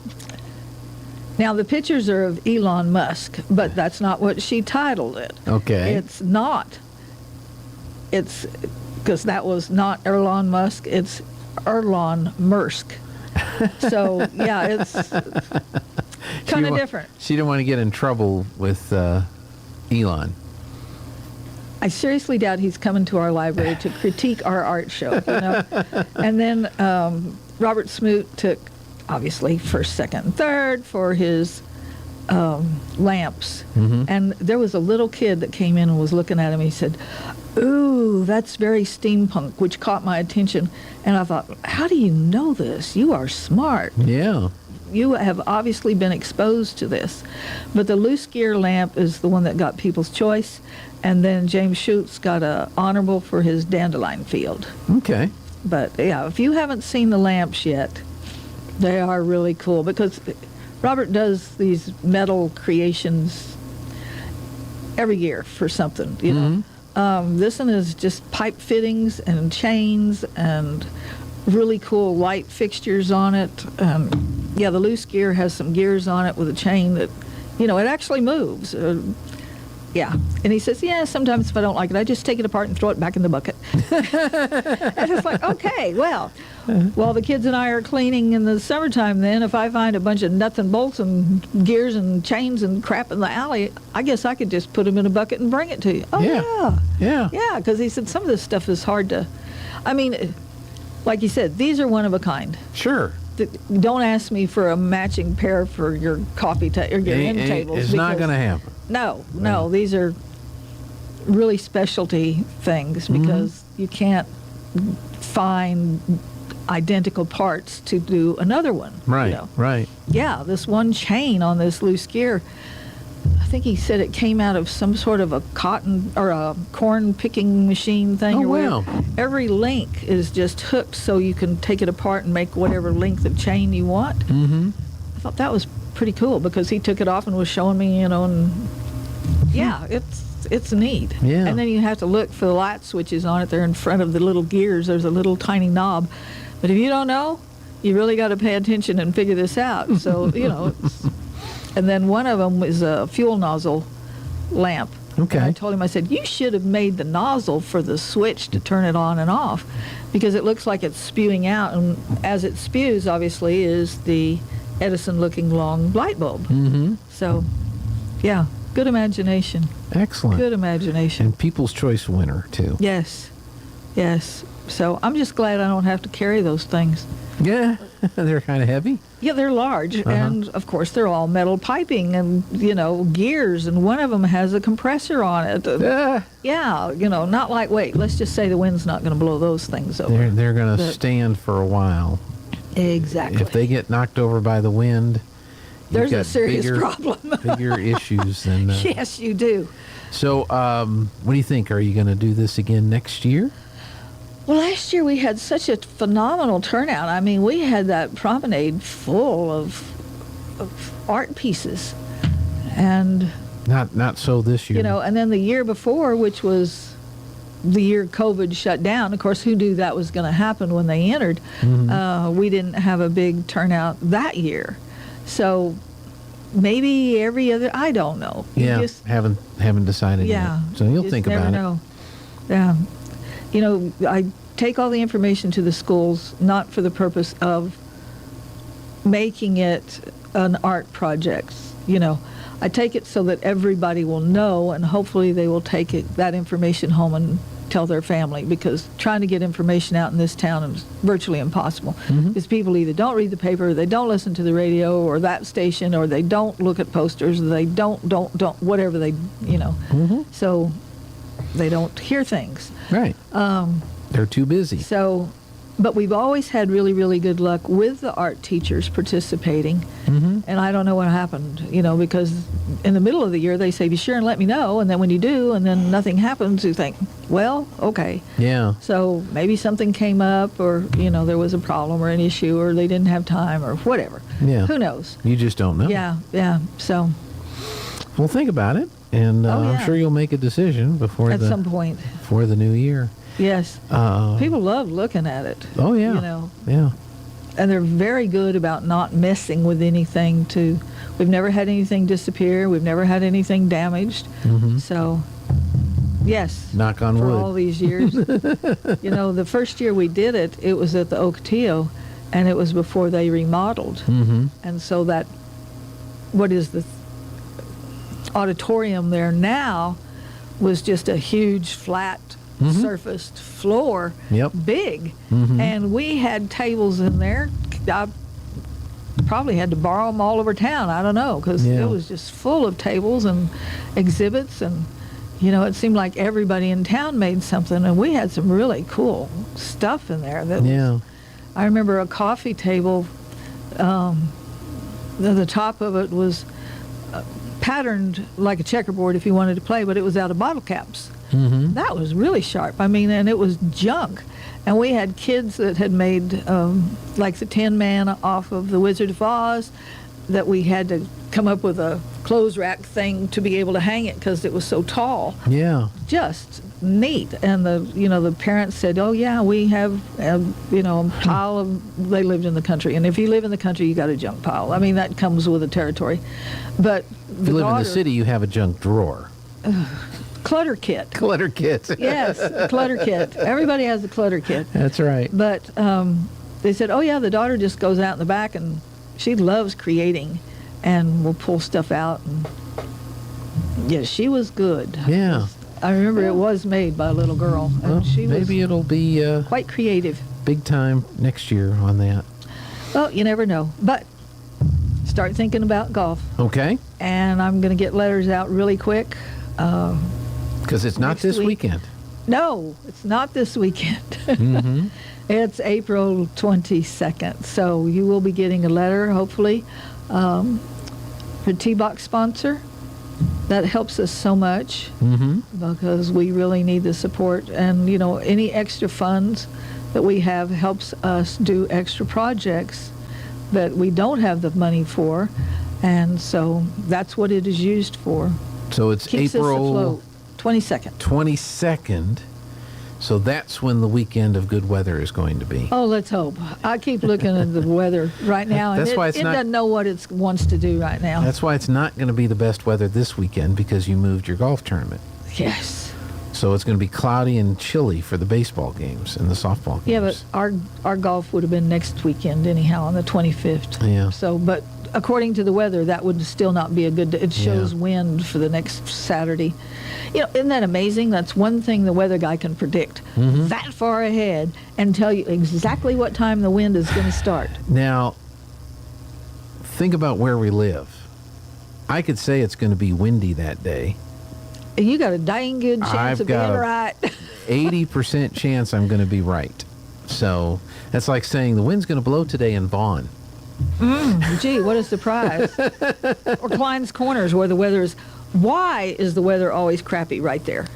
now the pictures are of Elon Musk, but that's not what she titled it. Okay. It's not. It's because that was not Elon Musk. It's Elon Musk. So yeah, it's kind of different. She didn't want to get in trouble with Elon. I seriously doubt he's coming to our library to critique our art show, And then Robert Smoot took, obviously, first, second, and third for his lamps. And there was a little kid that came in and was looking at him. He said, "Ooh, that's very steampunk," which caught my attention. And I thought, how do you know this? You are smart. Yeah. You have obviously been exposed to this. But the loose gear lamp is the one that got People's Choice. And then James Schutz got a honorable for his dandelion field. Okay. But yeah, if you haven't seen the lamps yet, they are really cool because Robert does these metal creations every year for something, This one is just pipe fittings and chains and really cool light fixtures on it. Yeah, the loose gear has some gears on it with a chain that, it actually moves. Yeah. And he says, yeah, sometimes if I don't like it, I just take it apart and throw it back in the bucket. And it's like, okay, well, while the kids and I are cleaning in the summertime then, if I find a bunch of nuts and bolts and gears and chains and crap in the alley, I guess I could just put them in a bucket and bring it to you. Oh, yeah. Yeah. Yeah, because he said some of this stuff is hard to, like you said, these are one of a kind. Sure. Don't ask me for a matching pair for your coffee or your end tables. It's not going to happen. No, these are really specialty things because you can't find identical parts to do another one. Right, right. Yeah, this one chain on this loose gear, I think he said it came out of some sort of a cotton or a corn picking machine thing. Oh, or whatever. wow. Every link is just hooked so you can take it apart and make whatever length of chain you want. Mm-hmm. I thought that was pretty cool because he took it off and was showing me, and yeah, it's neat. Yeah. And then you have to look for the light switches on it. They're in front of the little gears. There's a little tiny knob. But if you don't know, you really got to pay attention and figure this out. So, and then one of them is a fuel nozzle lamp. Okay. And I told him, I said, you should have made the nozzle for the switch to turn it on and off, because it looks like it's spewing out, and as it spews, obviously, is the Edison-looking long light bulb. Mm-hmm. So, yeah, good imagination. Excellent. Good imagination. And People's Choice winner, too. Yes, yes. So I'm just glad I don't have to carry those things. Yeah, they're kind of heavy. Yeah, they're large, and of course they're all metal piping and, gears, and one of them has a compressor on it. Yeah, not lightweight. Let's just say the wind's not going to blow those things over. They're going to stand for a while. Exactly. If they get knocked over by the wind, there's you've a got serious problem. bigger issues than. Yes, you do. So, what do you think? Are you going to do this again next year? Well, last year we had such a phenomenal turnout. I mean, we had that promenade full of art pieces, and not so this year. and then the year before, which was the year COVID shut down. Of course, who knew that was going to happen when they entered? We didn't have a big turnout that year, so maybe every other. I don't know. Yeah, haven't decided yeah, yet. So you'll just think never about know. Yeah. I take all the information to the schools, not for the purpose of making it an art project. I take it so that everybody will know, and hopefully they will take that information home and tell their family, because trying to get information out in this town is virtually impossible. Because people either don't read the paper, or they don't listen to the radio or that station, or they don't look at posters, or they don't, whatever they, So they don't hear things. Right. They're too busy. So, but we've always had really, really good luck with the art teachers participating. And I don't know what happened, because in the middle of the year they say, be sure and let me know. And then when you do, and then nothing happens, you think, well, okay. Yeah. So maybe something came up, or, there was a problem or an issue, or they didn't have time, or whatever. Yeah. Who knows? You just don't know. Yeah. So. Well, think about it, and I'm sure you'll make a decision before at some point. Before the new year. Yes. People love looking at it. Oh, yeah. Yeah. And they're very good about not messing with anything. We've never had anything disappear. We've never had anything damaged. So, yes. Knock on wood. For wood. all these years. The first year we did it, it was at the Ocotillo, and it was before they remodeled. And so what is the auditorium there now was just a huge flat surfaced floor, big, and we had tables in there. I probably had to borrow them all over town. I don't know, because it was just full of tables and exhibits, and it seemed like everybody in town made something, and we had some really cool stuff in there. I remember a coffee table. The top of it was patterned like a checkerboard if you wanted to play, but it was out of bottle caps. That was really sharp. And it was junk. And we had kids that had made like the Tin Man off of The Wizard of Oz, that we had to come up with a clothes rack thing to be able to hang it because it was so tall. Yeah. Just neat. And the parents said, oh yeah, we have a pile of, they lived in the country. And if you live in the country, you got a junk pile. That comes with the territory. But if you live in the city, you have a junk drawer. Clutter kit. Clutter kit. Yes, a clutter kit. Everybody has a clutter kit. That's right. But they said, oh yeah, the daughter just goes out in the back and she loves creating and will pull stuff out. And yeah, she was good. Yeah. I remember it was made by a little girl. And she was maybe it'll be quite creative. Big time next year on that. Well, you never know. But start thinking about golf. Okay. And I'm going to get letters out really quick. Because it's not this weekend. No, it's not this weekend. It's April 22nd. So you will be getting a letter, hopefully, for T-Box sponsor. That helps us so much because we really need the support. And, any extra funds that we have helps us do extra projects that we don't have the money for. And so that's what it is used for. So it's Keeps April us afloat. 22nd. 22nd. So that's when the weekend of good weather is going to be. Oh, let's hope. I keep looking at the weather right now, and That's why it it's not- doesn't know what it wants to do right now. That's why it's not going to be the best weather this weekend, because you moved your golf tournament. Yes. So it's going to be cloudy and chilly for the baseball games and the softball games. Yeah, but our golf would have been next weekend anyhow, on the 25th. Yeah. So, but according to the weather, that would still not be a good day. It shows wind for the next Saturday. You know, isn't that amazing? That's one thing the weather guy can predict that far ahead and tell you exactly what time the wind is going to start. Now, think about where we live. I could say it's going to be windy that day. And you got a dang good chance I've of being got a right. 80% chance I'm going to be right. So that's like saying the wind's going to blow today in Vaughan. Gee, what a surprise. Or Klein's Corners, where the weather is. Why is the weather always crappy right there?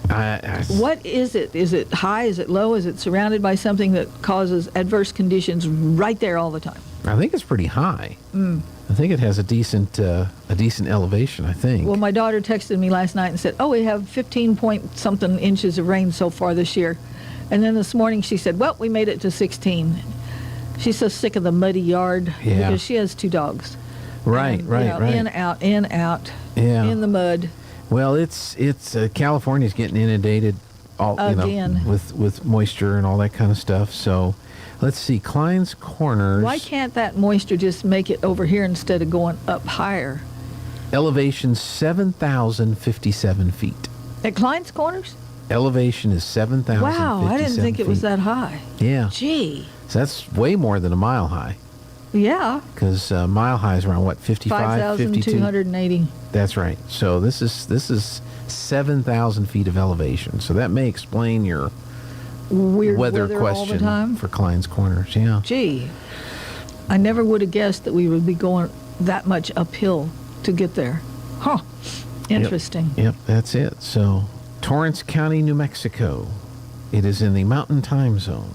What is it? Is it high? Is it low? Is it surrounded by something that causes adverse conditions right there all the time? I think it's pretty high. I think it has a decent elevation, I think. Well, my daughter texted me last night and said, oh, we have 15-point-something inches of rain so far this year. And then this morning she said, well, we made it to 16. She's so sick of the muddy yard because she has 2 dogs. Right, and, right, right. In, out, Yeah. in the mud. Well, it's California's getting inundated Again. with moisture and all that kind of stuff. So let's see, Klein's Corners. Why can't that moisture just make it over here instead of going up higher? Elevation 7,057 feet. At Klein's Corners? Elevation is 7,057 Wow, I didn't think it was that high. Yeah. Gee. So that's way more than a mile high. Yeah. Because mile high is around, what, 55, 52? 5,280. That's right. So this is 7,000 feet of elevation. So that may explain your Weird weather all the question time. for Klein's Corners. Yeah. Gee, I never would have guessed that we would be going that much uphill to get there. Huh. Interesting. Yep, that's it. So Torrance County, New Mexico. It is in the Mountain Time Zone.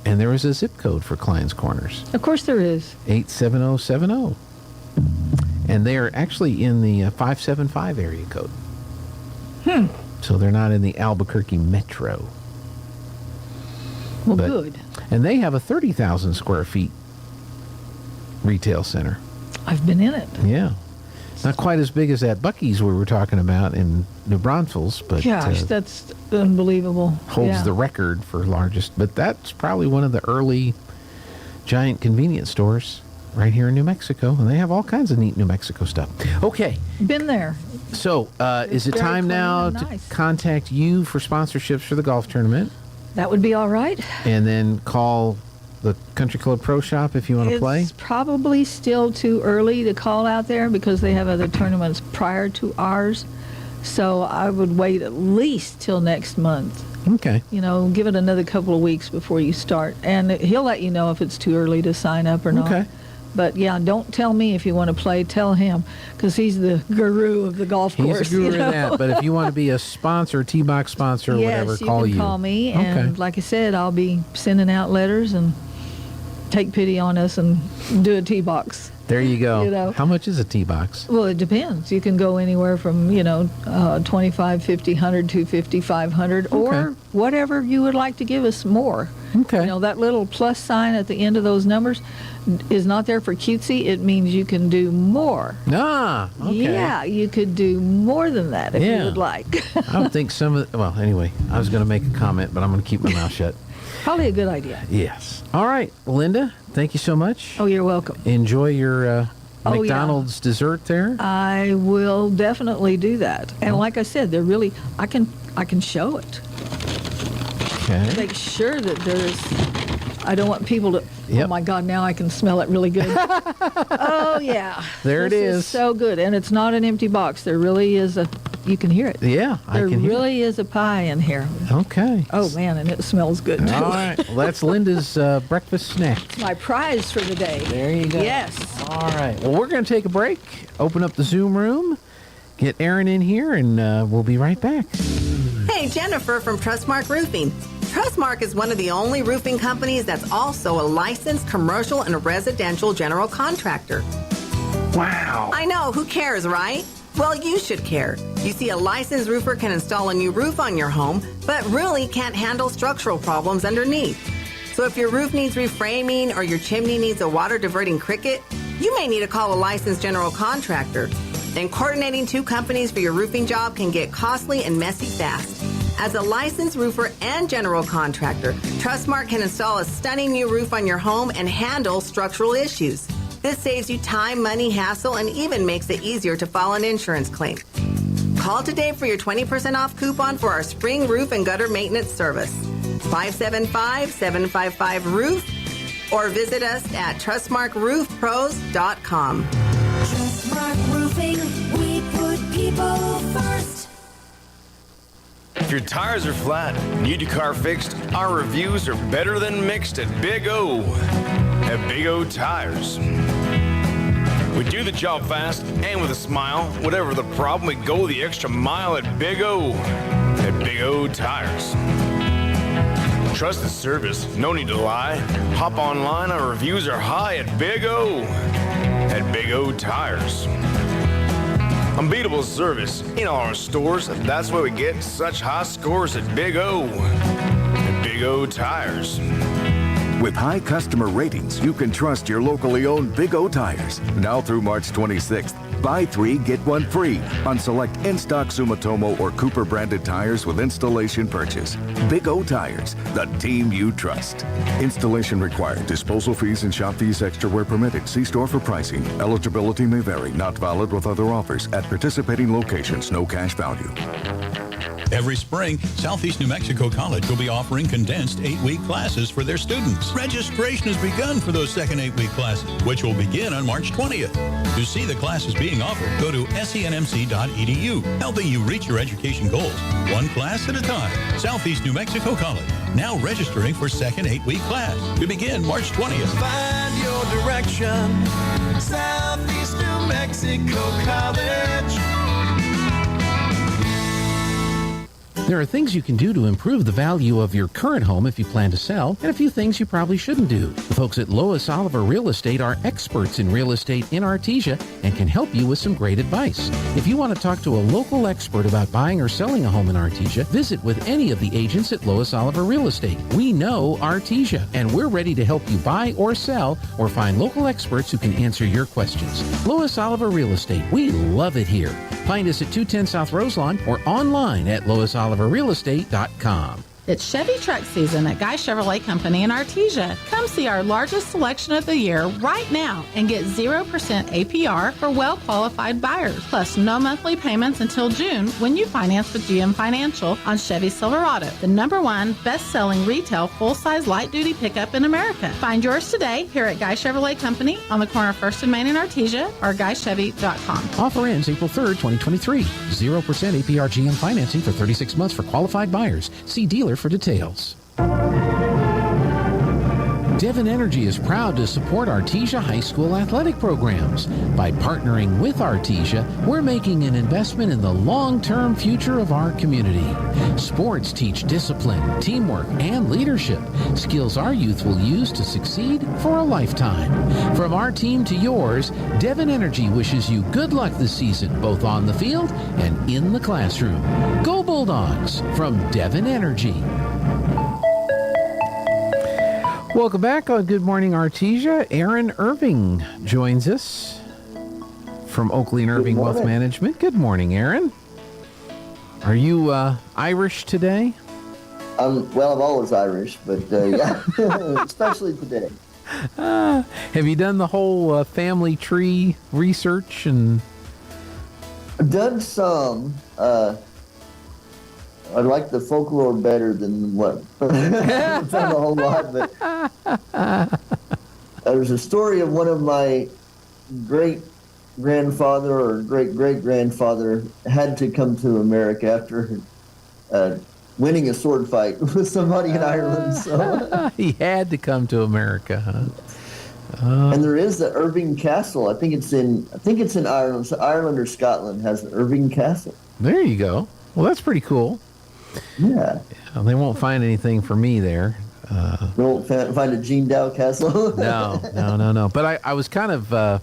And there is a zip code for Klein's Corners. Of course there is. 87070. And they are actually in the 575 area code. So they're not in the Albuquerque metro. Well, good. And they have a 30,000 square feet retail center. I've been in it. Yeah. Not quite as big as that Buc-ee's we were talking about in New Braunfels, but Gosh, that's unbelievable. holds the record for largest. But that's probably one of the early giant convenience stores right here in New Mexico, and they have all kinds of neat New Mexico stuff. Okay. Been there. So, is it very time clean now and to nice. contact you for sponsorships for the golf tournament? That would be all right. And then call the Country Club Pro Shop if you want to play? It's probably still too early to call out there because they have other tournaments prior to ours. So I would wait at least till next month. Okay. You know, give it another couple of weeks before you start. And he'll let you know if it's too early to sign up or not. Okay. But yeah, don't tell me if you want to play. Tell him, because he's the guru of the golf course. He's a guru you know? in that. But if you want to be a sponsor, T-Box sponsor, or yes, whatever, you call can you. call me. Okay. And like I said, I'll be sending out letters and take pity on us and do a T-box. There you go. You know. How much is a T-Box? Well, it depends. You can go anywhere from, 25, 50, 100, 250, 500, or whatever you would like to give us more. Okay. You know, that little plus sign at the end of those numbers is not there for cutesy. It means you can do more. Ah, okay. Yeah, you could do more than that if you would like. I don't think some of well, anyway, I was going to make a comment, but I'm going to keep my mouth shut. Probably a good idea. Yes. All right, Linda, thank you so much. Oh, you're welcome. Enjoy your Oh, McDonald's dessert there. I will definitely do that. And like I said, they're really, I can show it. Okay. Make sure that there's, I don't want people to, oh my God, now I can smell it really good. Oh yeah. There it This is. so good. And it's not an empty box. There really is you can hear it. Yeah, I There can hear really is a pie in here. Okay. Oh man, and it smells good too. All right. Well, that's Linda's breakfast snack. It's my prize for the day. There you go. Yes. All right. Well, we're going to take a break, open up the Zoom room, get Aaron in here, and we'll be right back. Hey, Jennifer from Trustmark Roofing. Trustmark is one of the only roofing companies that's also a licensed commercial and residential general contractor. Wow. I know, who cares, right? Well, you should care. You see, a licensed roofer can install a new roof on your home, but really can't handle structural problems underneath. So if your roof needs reframing or your chimney needs a water diverting cricket, you may need to call a licensed general contractor. And coordinating 2 companies for your roofing job can get costly and messy fast. As a licensed roofer and general contractor, Trustmark can install a stunning new roof on your home and handle structural issues. This saves you time, money, hassle, and even makes it easier to file an insurance claim. Call today for your 20% off coupon for our spring roof and gutter maintenance service. 575-755-ROOF or visit us at trustmarkroofpros.com. Trustmark Roofing, we put people first. If your tires are flat, need your car fixed, our reviews are better than mixed at Big O. At Big O Tires. We do the job fast and with a smile. Whatever the problem, we go the extra mile at Big O. At Big O Tires. Trusted service, no need to lie. Hop online, our reviews are high at Big O. At Big O Tires. Unbeatable service in all our stores. That's why we get such high scores at Big O. At Big O Tires. With high customer ratings, you can trust your locally owned Big O Tires. Now through March 26th, buy 3, get 1 free on select in-stock Sumitomo or Cooper branded tires with installation purchase. Big O Tires, the team you trust. Installation required. Disposal fees and shop fees extra where permitted. See store for pricing. Eligibility may vary. Not valid with other offers. At participating locations, no cash value. Every spring, Southeast New Mexico College will be offering condensed 8-week classes for their students. Registration has begun for those second 8-week classes, which will begin on March 20th. To see the classes being offered, go to senmc.edu, helping you reach your education goals, one class at a time. Southeast New Mexico College, now registering for second 8-week class to begin March 20th. Find your direction. Southeast New Mexico College. There are things you can do to improve the value of your current home if you plan to sell, and a few things you probably shouldn't do. The folks at Lois Oliver Real Estate are experts in real estate in Artesia and can help you with some great advice. If you want to talk to a local expert about buying or selling a home in Artesia, visit with any of the agents at Lois Oliver Real Estate. We know Artesia, and we're ready to help you buy or sell or find local experts who can answer your questions. Lois Oliver Real Estate, we love it here. Find us at 210 South Roselawn or online at loisoliverrealestate.com. It's Chevy truck season at Guy Chevrolet Company in Artesia. Come see our largest selection of the year right now and get 0% APR for well-qualified buyers, plus no monthly payments until June when you finance with GM Financial on Chevy Silverado, the #1 best-selling retail full-size light-duty pickup in America. Find yours today here at Guy Chevrolet Company on the corner of 1st and Main in Artesia or GuyChevy.com. Offer ends April 3rd, 2023. 0% APR GM financing for 36 months for qualified buyers. See dealer for details. Devon Energy is proud to support Artesia High School athletic programs. By partnering with Artesia, we're making an investment in the long-term future of our community. Sports teach discipline, teamwork, and leadership, skills our youth will use to succeed for a lifetime. From our team to yours, Devon Energy wishes you good luck this season, both on the field and in the classroom. Go Bulldogs from Devon Energy. Welcome back on Good Morning Artesia. Aaron Irving joins us from Oakley and Irving Wealth Management. Good morning, Aaron. Are you Irish today? Well, I'm always Irish, but yeah, especially today. Have you done the whole family tree research? And done some. I like the folklore better than what. I've done a whole lot, but there's a story of one of my great-grandfather or great-great-grandfather had to come to America after winning a sword fight with somebody in Ireland. So he had to come to America, huh? And there is the Irving Castle. I think it's in Ireland. So Ireland or Scotland has an Irving Castle. There you go. Well, that's pretty cool. Yeah. They won't find anything for me there. They won't find a Gene Dow castle? No. But I was kind of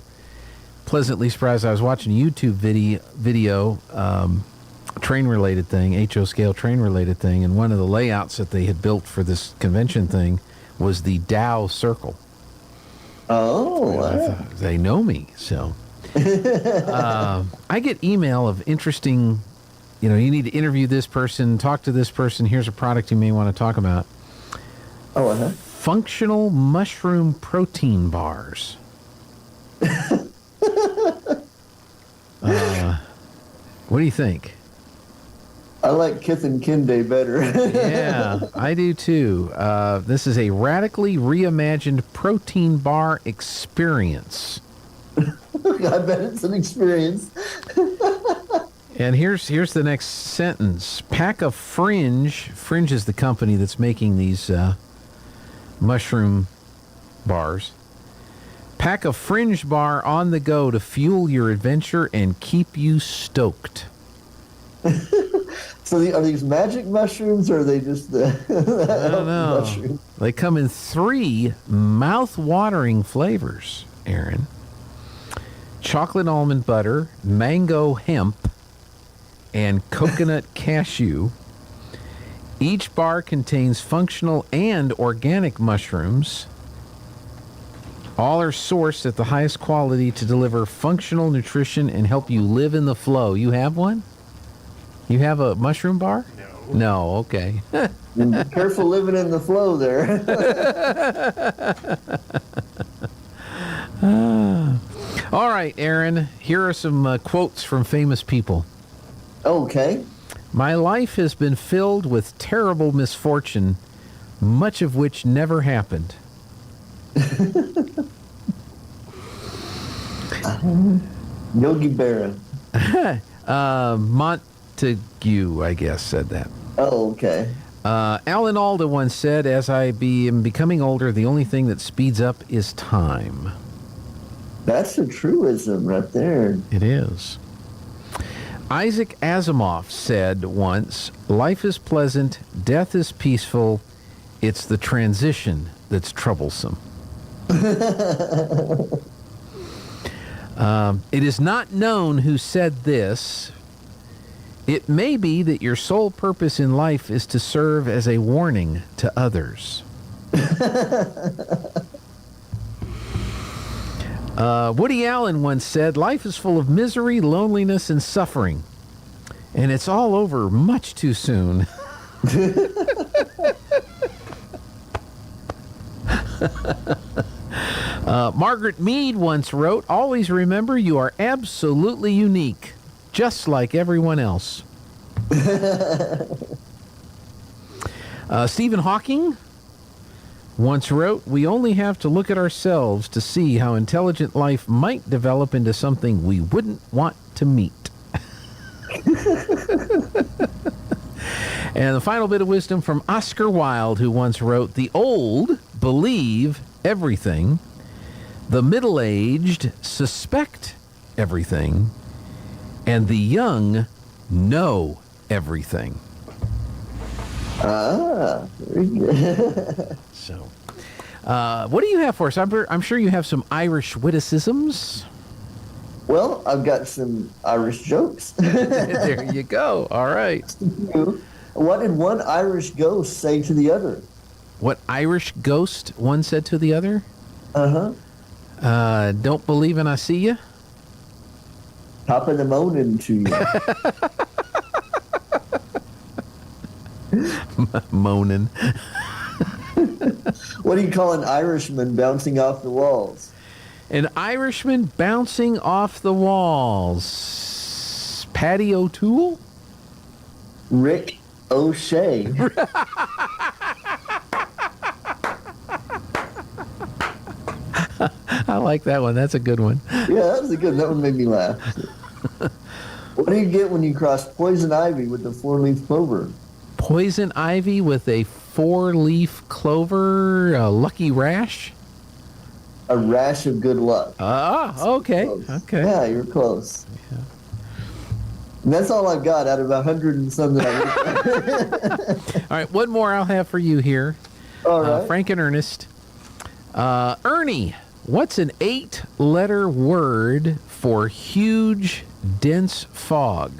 pleasantly surprised. I was watching a YouTube video train-related thing, HO scale train-related thing, and one of the layouts that they had built for this convention thing was the Dow circle. Oh, wow. They know me, so. I get email of interesting, you need to interview this person, talk to this person, here's a product you may want to talk about. Oh, uh-huh. Functional mushroom protein bars. What do you think? I like Kith and Kinde better. Yeah, I do too. This is a radically reimagined protein bar experience. I bet it's an experience. And here's the next sentence. Pack of Fringe. Fringe is the company that's making these mushroom bars. Pack a Fringe bar on the go to fuel your adventure and keep you stoked. So are these magic mushrooms, or are they just the I don't know. mushrooms? They come in 3 mouth-watering flavors, Aaron. Chocolate almond butter, mango hemp, and coconut cashew. Each bar contains functional and organic mushrooms. All are sourced at the highest quality to deliver functional nutrition and help you live in the flow. You have one? You have a mushroom bar? No. No, okay. Be careful living in the flow there. All right, Aaron, here are some quotes from famous people. Okay. My life has been filled with terrible misfortune, much of which never happened. Yogi Berra. Montague, I guess, said that. Oh, okay. Alan Alda once said, as I am becoming older, the only thing that speeds up is time. That's a truism right there. It is. Isaac Asimov said once, life is pleasant, death is peaceful, it's the transition that's troublesome. It is not known who said this. It may be that your sole purpose in life is to serve as a warning to others. Woody Allen once said, life is full of misery, loneliness, and suffering, and it's all over much too soon. Margaret Mead once wrote, always remember you are absolutely unique, just like everyone else. Stephen Hawking once wrote, we only have to look at ourselves to see how intelligent life might develop into something we wouldn't want to meet. And the final bit of wisdom from Oscar Wilde, who once wrote, the old believe everything, the middle-aged suspect everything, and the young know everything. Ah, very good. So, what do you have for us? I'm sure you have some Irish witticisms. Well, I've got some Irish jokes. There you go. All right. What did one Irish ghost say to the other? What Irish ghost one said to the other? Uh-huh. Don't believe and I see you? Top of the moaning to you. Moaning. What do you call an Irishman bouncing off the walls? An Irishman bouncing off the walls. Paddy O'Toole? Rick O'Shea. I like that one. That's a good one. Yeah, that was a good. That one made me laugh. What do you get when you cross poison ivy with the four-leaf clover? Poison ivy with a four-leaf clover, a lucky rash? A rash of good luck. Ah, okay. Close. Okay. Yeah, you're close. Yeah. And that's all I've got out of 100 and some that I looked at. All right, one more I'll have for you here. All right. Frank and Ernest. Ernie What's an 8-letter word for huge, dense fog?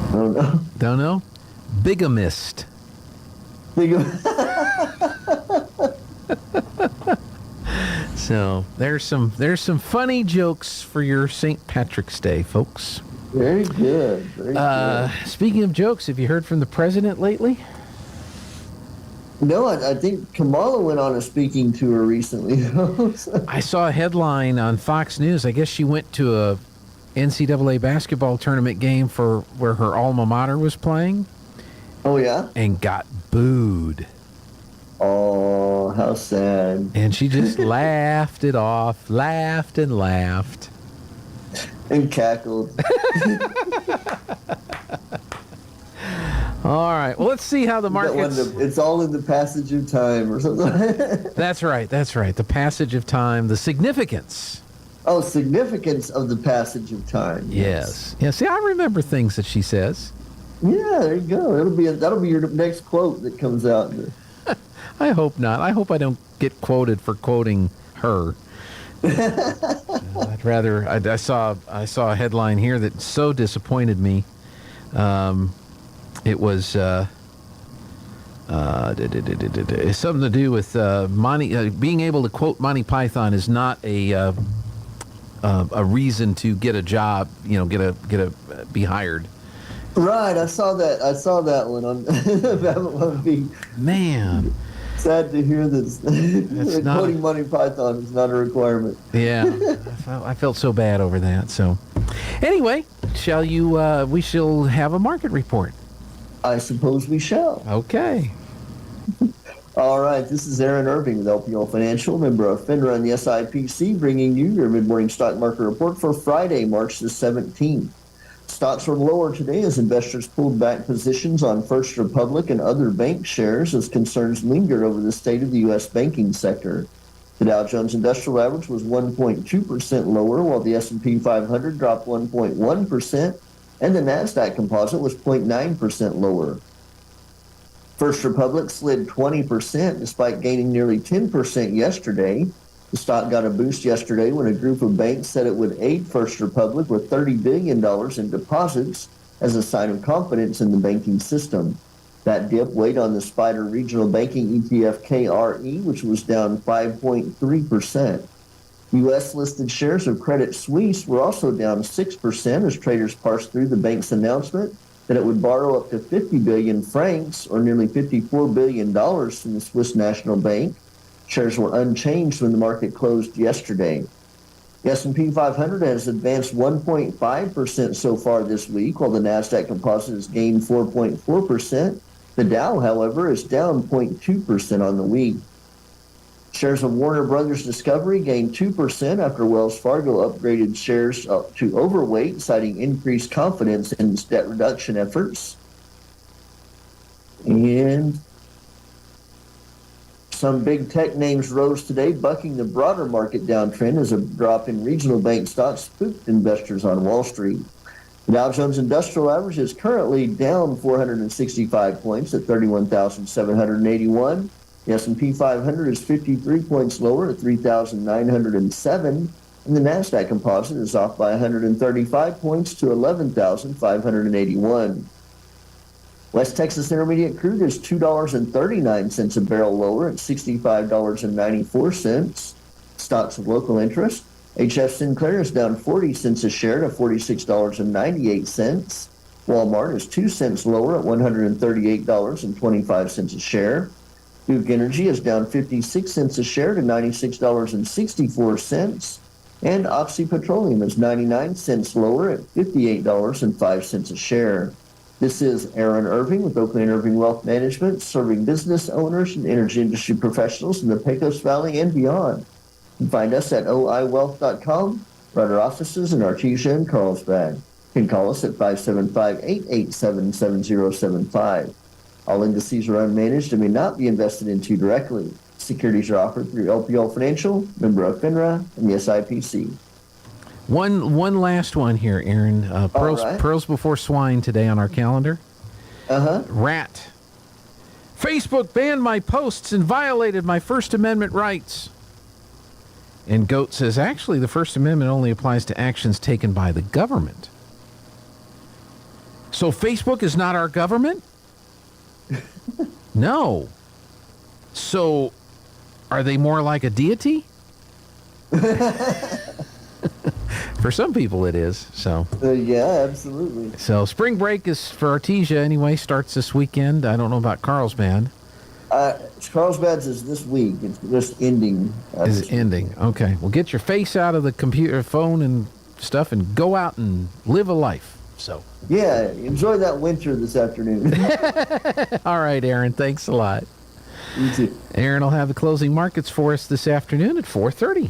I don't know. Don't know? Bigamist. So there's some funny jokes for your St. Patrick's Day, folks. Very good. Very good. Speaking of jokes, have you heard from the president lately? No, I think Kamala went on a speaking tour recently. I saw a headline on Fox News. I guess she went to a NCAA basketball tournament game for where her alma mater was playing. Oh, yeah? And got booed. Oh, how sad. And she just laughed it off, laughed and laughed. And cackled. All right. Well, let's see how the markets... It's all in the passage of time or something. That's right. The passage of time, the significance. Oh, significance of the passage of time. Yes. Yeah, see, I remember things that she says. Yeah, there you go. That'll be your next quote that comes out. I hope not. I hope I don't get quoted for quoting her. I'd rather. I saw a headline here that so disappointed me. It was it's something to do with Monty. Being able to quote Monty Python is not a reason to get a job. Be hired. Right, I saw that one on that would be man. Sad to hear this. Quoting Monty Python is not a requirement. Yeah, I felt so bad over that. So, anyway, we shall have a market report. I suppose we shall. Okay. All right, this is Aaron Irving with LPL Financial, member of FINRA and the SIPC, bringing you your mid-morning stock market report for Friday, March the 17th. Stocks were lower today as investors pulled back positions on First Republic and other bank shares as concerns lingered over the state of the U.S. banking sector. The Dow Jones Industrial Average was 1.2% lower, while the S&P 500 dropped 1.1%, and the NASDAQ Composite was 0.9% lower. First Republic slid 20% despite gaining nearly 10% yesterday. The stock got a boost yesterday when a group of banks said it would aid First Republic with $30 billion in deposits as a sign of confidence in the banking system. That dip weighed on the SPDR Regional Banking ETF KRE, which was down 5.3%. U.S.-listed shares of Credit Suisse were also down 6% as traders parsed through the bank's announcement that it would borrow up to 50 billion francs, or nearly $54 billion, from the Swiss National Bank. Shares were unchanged when the market closed yesterday. The S&P 500 has advanced 1.5% so far this week, while the NASDAQ Composite has gained 4.4%. The Dow, however, is down 0.2% on the week. Shares of Warner Brothers Discovery gained 2% after Wells Fargo upgraded shares up to overweight, citing increased confidence in its debt reduction efforts. And some big tech names rose today, bucking the broader market downtrend as a drop in regional bank stocks spooked investors on Wall Street. The Dow Jones Industrial Average is currently down 465 points at 31,781. The S&P 500 is 53 points lower at 3,907, and the NASDAQ Composite is off by 135 points to 11,581. West Texas Intermediate crude is $2.39 a barrel lower at $65.94. Stocks of local interest. HF Sinclair is down 40 cents a share to $46.98. Walmart is 2 cents lower at $138.25 a share. Duke Energy is down 56 cents a share to $96.64. And Oxy Petroleum is 99 cents lower at $58.05 a share. This is Aaron Irving with Oakley & Irving Wealth Management, serving business owners and energy industry professionals in the Pecos Valley and beyond. You can find us at oiwealth.com, or at our offices in Artesia and Carlsbad. You can call us at 575-887-7075. All indices are unmanaged and may not be invested into directly. Securities are offered through LPL Financial, member of FINRA, and the SIPC. One last one here, Aaron. Pearls Before Swine today on our calendar. Rat. Facebook banned my posts and violated my First Amendment rights. And Goat says, actually, the First Amendment only applies to actions taken by the government. So Facebook is not our government? No. So are they more like a deity? For some people it is. So yeah, absolutely. So spring break is for Artesia anyway, starts this weekend. I don't know about Carlsbad. Carlsbad's is this week. It's just ending. Ending. Okay. Well, get your face out of the computer, phone, and stuff, and go out and live a life. So. Yeah, enjoy that winter this afternoon. All right, Aaron. Thanks a lot. You too. Aaron will have the closing markets for us this afternoon at 4:30.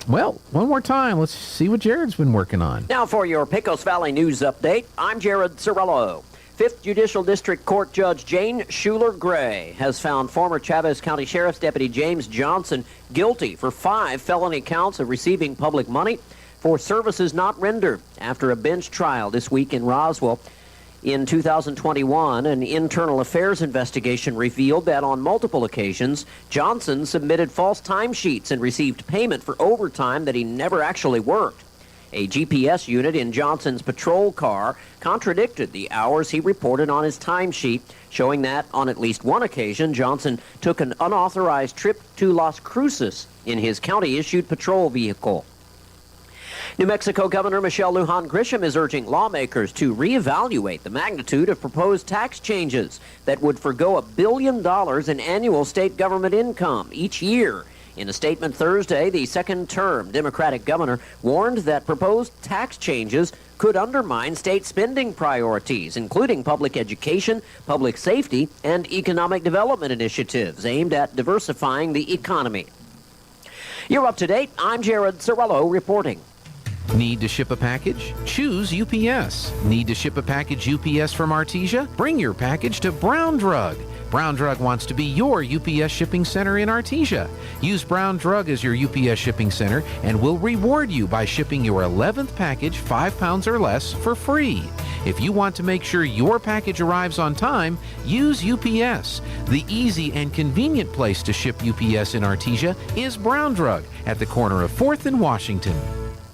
Well, one more time. Let's see what Jared's been working on. Now for your Pecos Valley News Update, I'm Jared Cirillo. 5th Judicial District Court Judge Jane Schuler Gray has found former Chavez County Sheriff's Deputy James Johnson guilty for 5 felony counts of receiving public money for services not rendered after a bench trial this week in Roswell. In 2021, an internal affairs investigation revealed that on multiple occasions, Johnson submitted false timesheets and received payment for overtime that he never actually worked. A GPS unit in Johnson's patrol car contradicted the hours he reported on his timesheet, showing that on at least one occasion, Johnson took an unauthorized trip to Las Cruces in his county-issued patrol vehicle. New Mexico Governor Michelle Lujan Grisham is urging lawmakers to reevaluate the magnitude of proposed tax changes that would forgo $1 billion in annual state government income each year. In a statement Thursday, the second-term Democratic governor warned that proposed tax changes could undermine state spending priorities, including public education, public safety, and economic development initiatives aimed at diversifying the economy. You're up to date. I'm Jared Cirillo reporting. Need to ship a package? Choose UPS. Need to ship a package UPS from Artesia? Bring your package to Brown Drug. Brown Drug wants to be your UPS shipping center in Artesia. Use Brown Drug as your UPS shipping center and we'll reward you by shipping your 11th package 5 pounds or less for free. If you want to make sure your package arrives on time, use UPS. The easy and convenient place to ship UPS in Artesia is Brown Drug at the corner of 4th and Washington.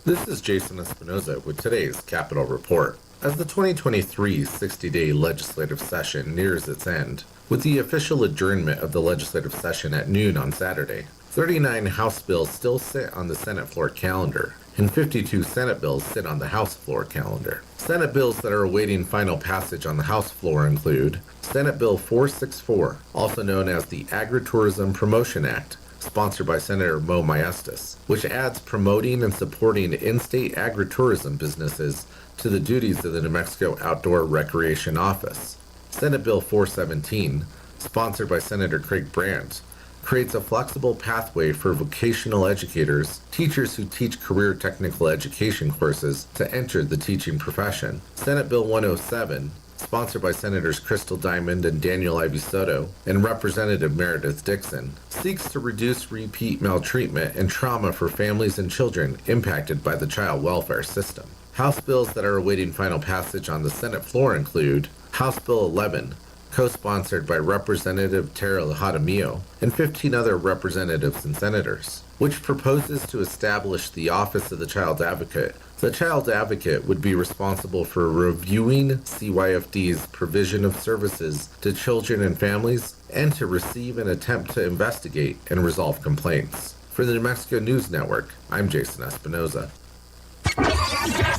This is Jason Espinoza with today's Capitol Report. As the 2023 60-day legislative session nears its end, with the official adjournment of the legislative session at noon on Saturday, 39 House bills still sit on the Senate floor calendar, and 52 Senate bills sit on the House floor calendar. Senate bills that are awaiting final passage on the House floor include Senate Bill 464, also known as the Agritourism Promotion Act, sponsored by Senator Mo Maestas, which adds promoting and supporting in-state agritourism businesses to the duties of the New Mexico Outdoor Recreation Office. Senate Bill 417, sponsored by Senator Craig Brandt, creates a flexible pathway for vocational educators, teachers who teach career technical education courses, to enter the teaching profession. Senate Bill 107, sponsored by Senators Crystal Diamond and Daniel Ivey Soto and Representative Meredith Dixon, seeks to reduce repeat maltreatment and trauma for families and children impacted by the child welfare system. House bills that are awaiting final passage on the Senate floor include House Bill 11, co-sponsored by Representative Tara Jaramillo and 15 other representatives and senators, which proposes to establish the Office of the Child Advocate. The Child Advocate would be responsible for reviewing CYFD's provision of services to children and families and to receive and attempt to investigate and resolve complaints. For the New Mexico News Network, I'm Jason Espinoza.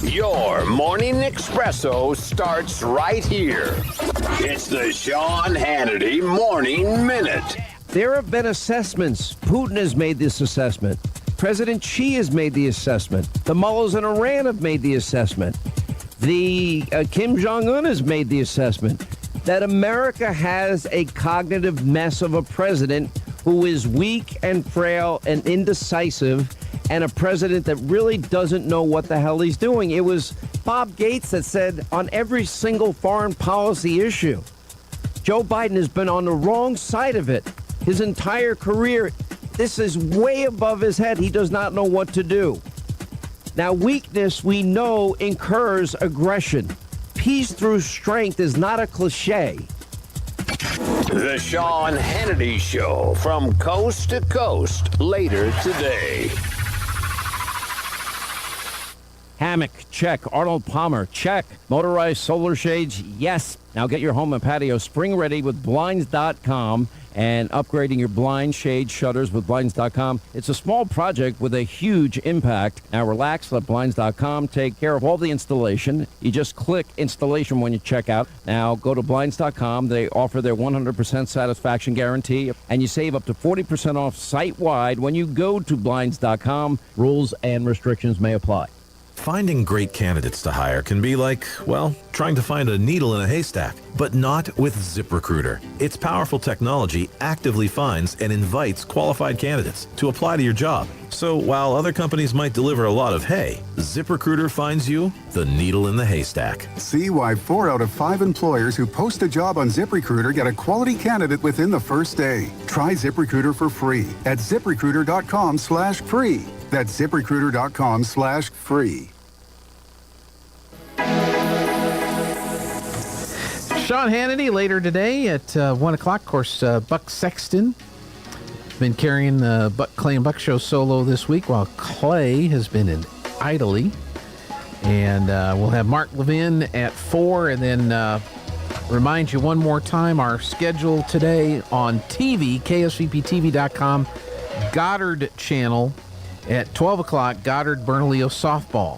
Your morning espresso starts right here. It's the Sean Hannity Morning Minute. There have been assessments. Putin has made this assessment. President Xi has made the assessment. The mullahs in Iran have made the assessment. The Kim Jong-un has made the assessment that America has a cognitive mess of a president who is weak and frail and indecisive, and a president that really doesn't know what the hell he's doing. It was Bob Gates that said on every single foreign policy issue, Joe Biden has been on the wrong side of it his entire career. This is way above his head. He does not know what to do. Now, weakness, we know, incurs aggression. Peace through strength is not a cliche. The Sean Hannity Show from coast to coast later today. Hammock, check. Arnold Palmer, check. Motorized solar shades, yes. Now get your home and patio spring ready with Blinds.com and upgrading your blind shade shutters with Blinds.com. It's a small project with a huge impact. Now relax, let Blinds.com take care of all the installation. You just click installation when you check out. Now go to Blinds.com. They offer their 100% satisfaction guarantee, and you save up to 40% off site-wide when you go to Blinds.com. Rules and restrictions may apply. Finding great candidates to hire can be like, well, trying to find a needle in a haystack, but not with ZipRecruiter. Its powerful technology actively finds and invites qualified candidates to apply to your job. So while other companies might deliver a lot of hay, ZipRecruiter finds you the needle in the haystack. See why 4 out of 5 employers who post a job on ZipRecruiter get a quality candidate within the first day. Try ZipRecruiter for free at ZipRecruiter.com/free. That's ZipRecruiter.com/free. Sean Hannity later today at 1 o'clock. Of course, Buck Sexton been carrying the Clay and Buck Show solo this week, while Clay has been in Italy. And we'll have Mark Levin at 4. And then remind you one more time, our schedule today on TV, KSVPTV.com, Goddard channel at 12 o'clock, Goddard Bernalillo softball.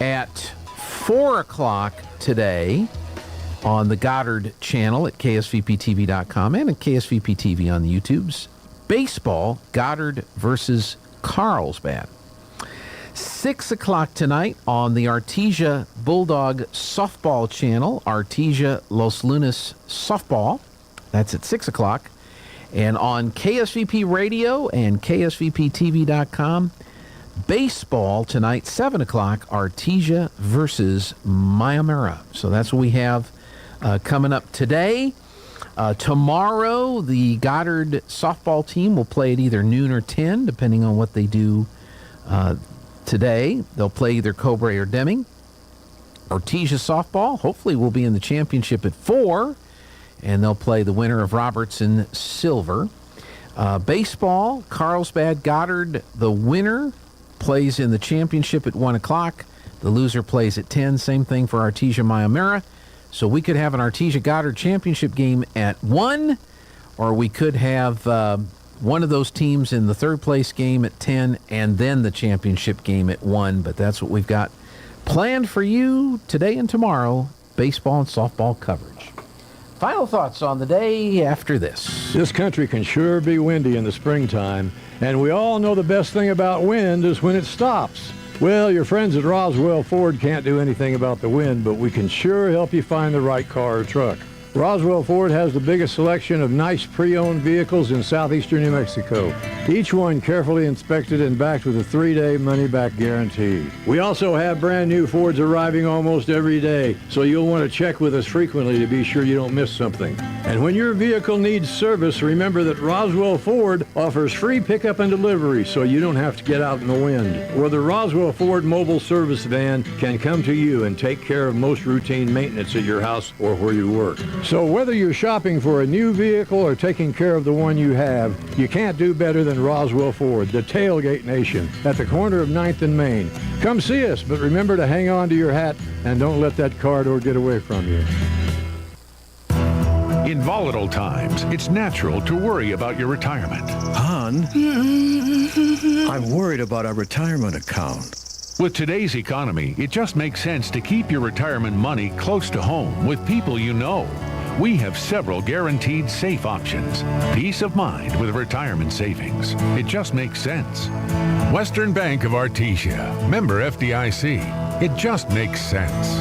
At 4 o'clock today, on the Goddard channel at KSVPTV.com and at KSVP TV on the YouTubes, baseball, Goddard versus Carlsbad. 6 o'clock tonight on the Artesia Bulldog softball channel, Artesia Los Lunas softball. That's at 6 o'clock. And on KSVP Radio and KSVPTV.com, baseball tonight, 7 o'clock, Artesia versus Mayamura. So that's what we have coming up today. Tomorrow, the Goddard softball team will play at either noon or 10, depending on what they do today. They'll play either Cobre or Deming. Artesia softball, hopefully, will be in the championship at 4, and they'll play the winner of Roberts and Silver. Baseball, Carlsbad, Goddard, the winner plays in the championship at 1 o'clock. The loser plays at 10. Same thing for Artesia Mayamura. So we could have an Artesia Goddard championship game at 1, or we could have one of those teams in the third place game at 10, and then the championship game at 1. But that's what we've got planned for you today and tomorrow, baseball and softball coverage. Final thoughts on the day after this. This country can sure be windy in the springtime, and we all know the best thing about wind is when it stops. Well, your friends at Roswell Ford can't do anything about the wind, but we can sure help you find the right car or truck. Roswell Ford has the biggest selection of nice pre-owned vehicles in southeastern New Mexico. Each one carefully inspected and backed with a 3-day money-back guarantee. We also have brand new Fords arriving almost every day, so you'll want to check with us frequently to be sure you don't miss something. And when your vehicle needs service, remember that Roswell Ford offers free pickup and delivery, so you don't have to get out in the wind. Or the Roswell Ford mobile service van can come to you and take care of most routine maintenance at your house or where you work. So whether you're shopping for a new vehicle or taking care of the one you have, you can't do better than Roswell Ford, the Tailgate Nation, at the corner of 9th and Main. Come see us, but remember to hang on to your hat and don't let that car door get away from you. In volatile times, it's natural to worry about your retirement. Hon, I'm worried about our retirement account. With today's economy, it just makes sense to keep your retirement money close to home with people you know. We have several guaranteed safe options. Peace of mind with retirement savings. It just makes sense. Western Bank of Artesia. Member FDIC. It just makes sense.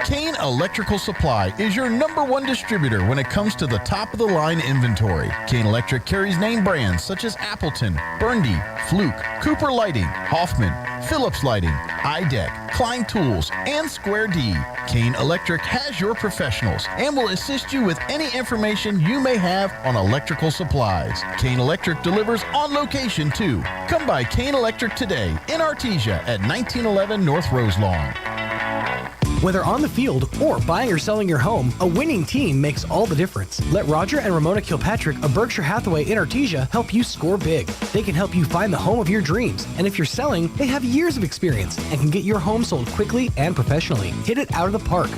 Kane Electrical Supply is your #1 distributor when it comes to the top-of-the-line inventory. Kane Electric carries name brands such as Appleton, Burndy, Fluke, Cooper Lighting, Hoffman, Phillips Lighting, iDeck, Klein Tools, and Square D. Kane Electric has your professionals and will assist you with any information you may have on electrical supplies. Kane Electric delivers on location too. Come by Kane Electric today in Artesia at 1911 North Roselawn. Whether on the field or buying or selling your home, a winning team makes all the difference. Let Roger and Ramona Kilpatrick of Berkshire Hathaway in Artesia help you score big. They can help you find the home of your dreams, and if you're selling, they have years of experience and can get your home sold quickly and professionally. Hit it out of the park.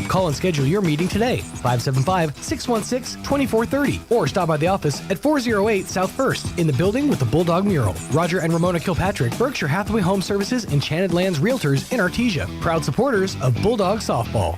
Call and schedule your meeting today, 575-616-2430, or stop by the office at 408 South 1st in the building with the Bulldog mural. Roger and Ramona Kilpatrick, Berkshire Hathaway Home Services, Enchanted Lands Realtors in Artesia, proud supporters of Bulldog Softball.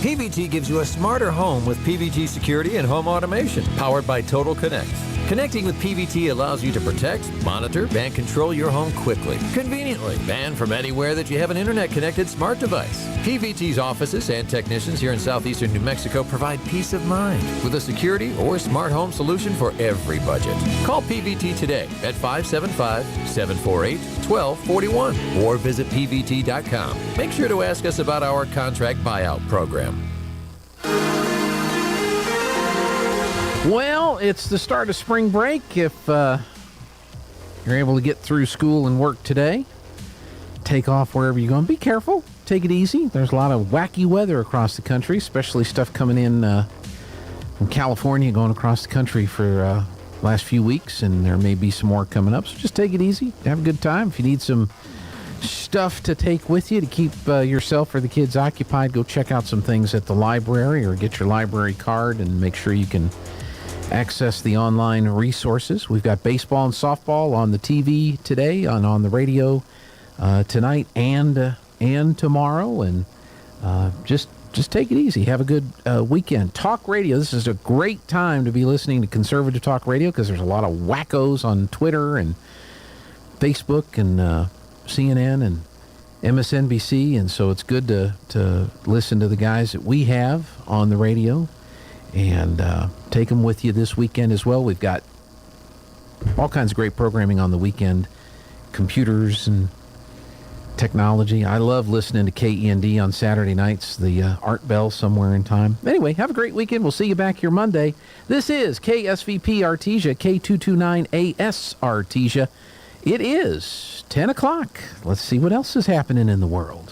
PVT gives you a smarter home with PVT security and home automation, powered by Total Connect. Connecting with PVT allows you to protect, monitor, and control your home quickly, conveniently, and from anywhere that you have an internet-connected smart device. PVT's offices and technicians here in southeastern New Mexico provide peace of mind with a security or smart home solution for every budget. Call PVT today at 575-748-1241 or visit pvt.com. Make sure to ask us about our contract buyout program. Well, it's the start of spring break. If you're able to get through school and work today, take off wherever you're going. Be careful. Take it easy. There's a lot of wacky weather across the country, especially stuff coming in from California going across the country for last few weeks, and there may be some more coming up. So just take it easy. Have a good time. If you need some stuff to take with you to keep yourself or the kids occupied, go check out some things at the library or get your library card and make sure you can access the online resources. We've got baseball and softball on the TV today, on the radio tonight and tomorrow, and just take it easy. Have a good weekend. Talk radio. This is a great time to be listening to conservative talk radio because there's a lot of wackos on Twitter and Facebook and CNN and MSNBC, and so it's good to listen to the guys that we have on the radio and take them with you this weekend as well. We've got all kinds of great programming on the weekend, computers and technology. I love listening to KEND on Saturday nights, the Art Bell somewhere in time. Anyway, have a great weekend. We'll see you back here Monday. This is KSVP Artesia, K229AS Artesia. It is 10 o'clock. Let's see what else is happening in the world.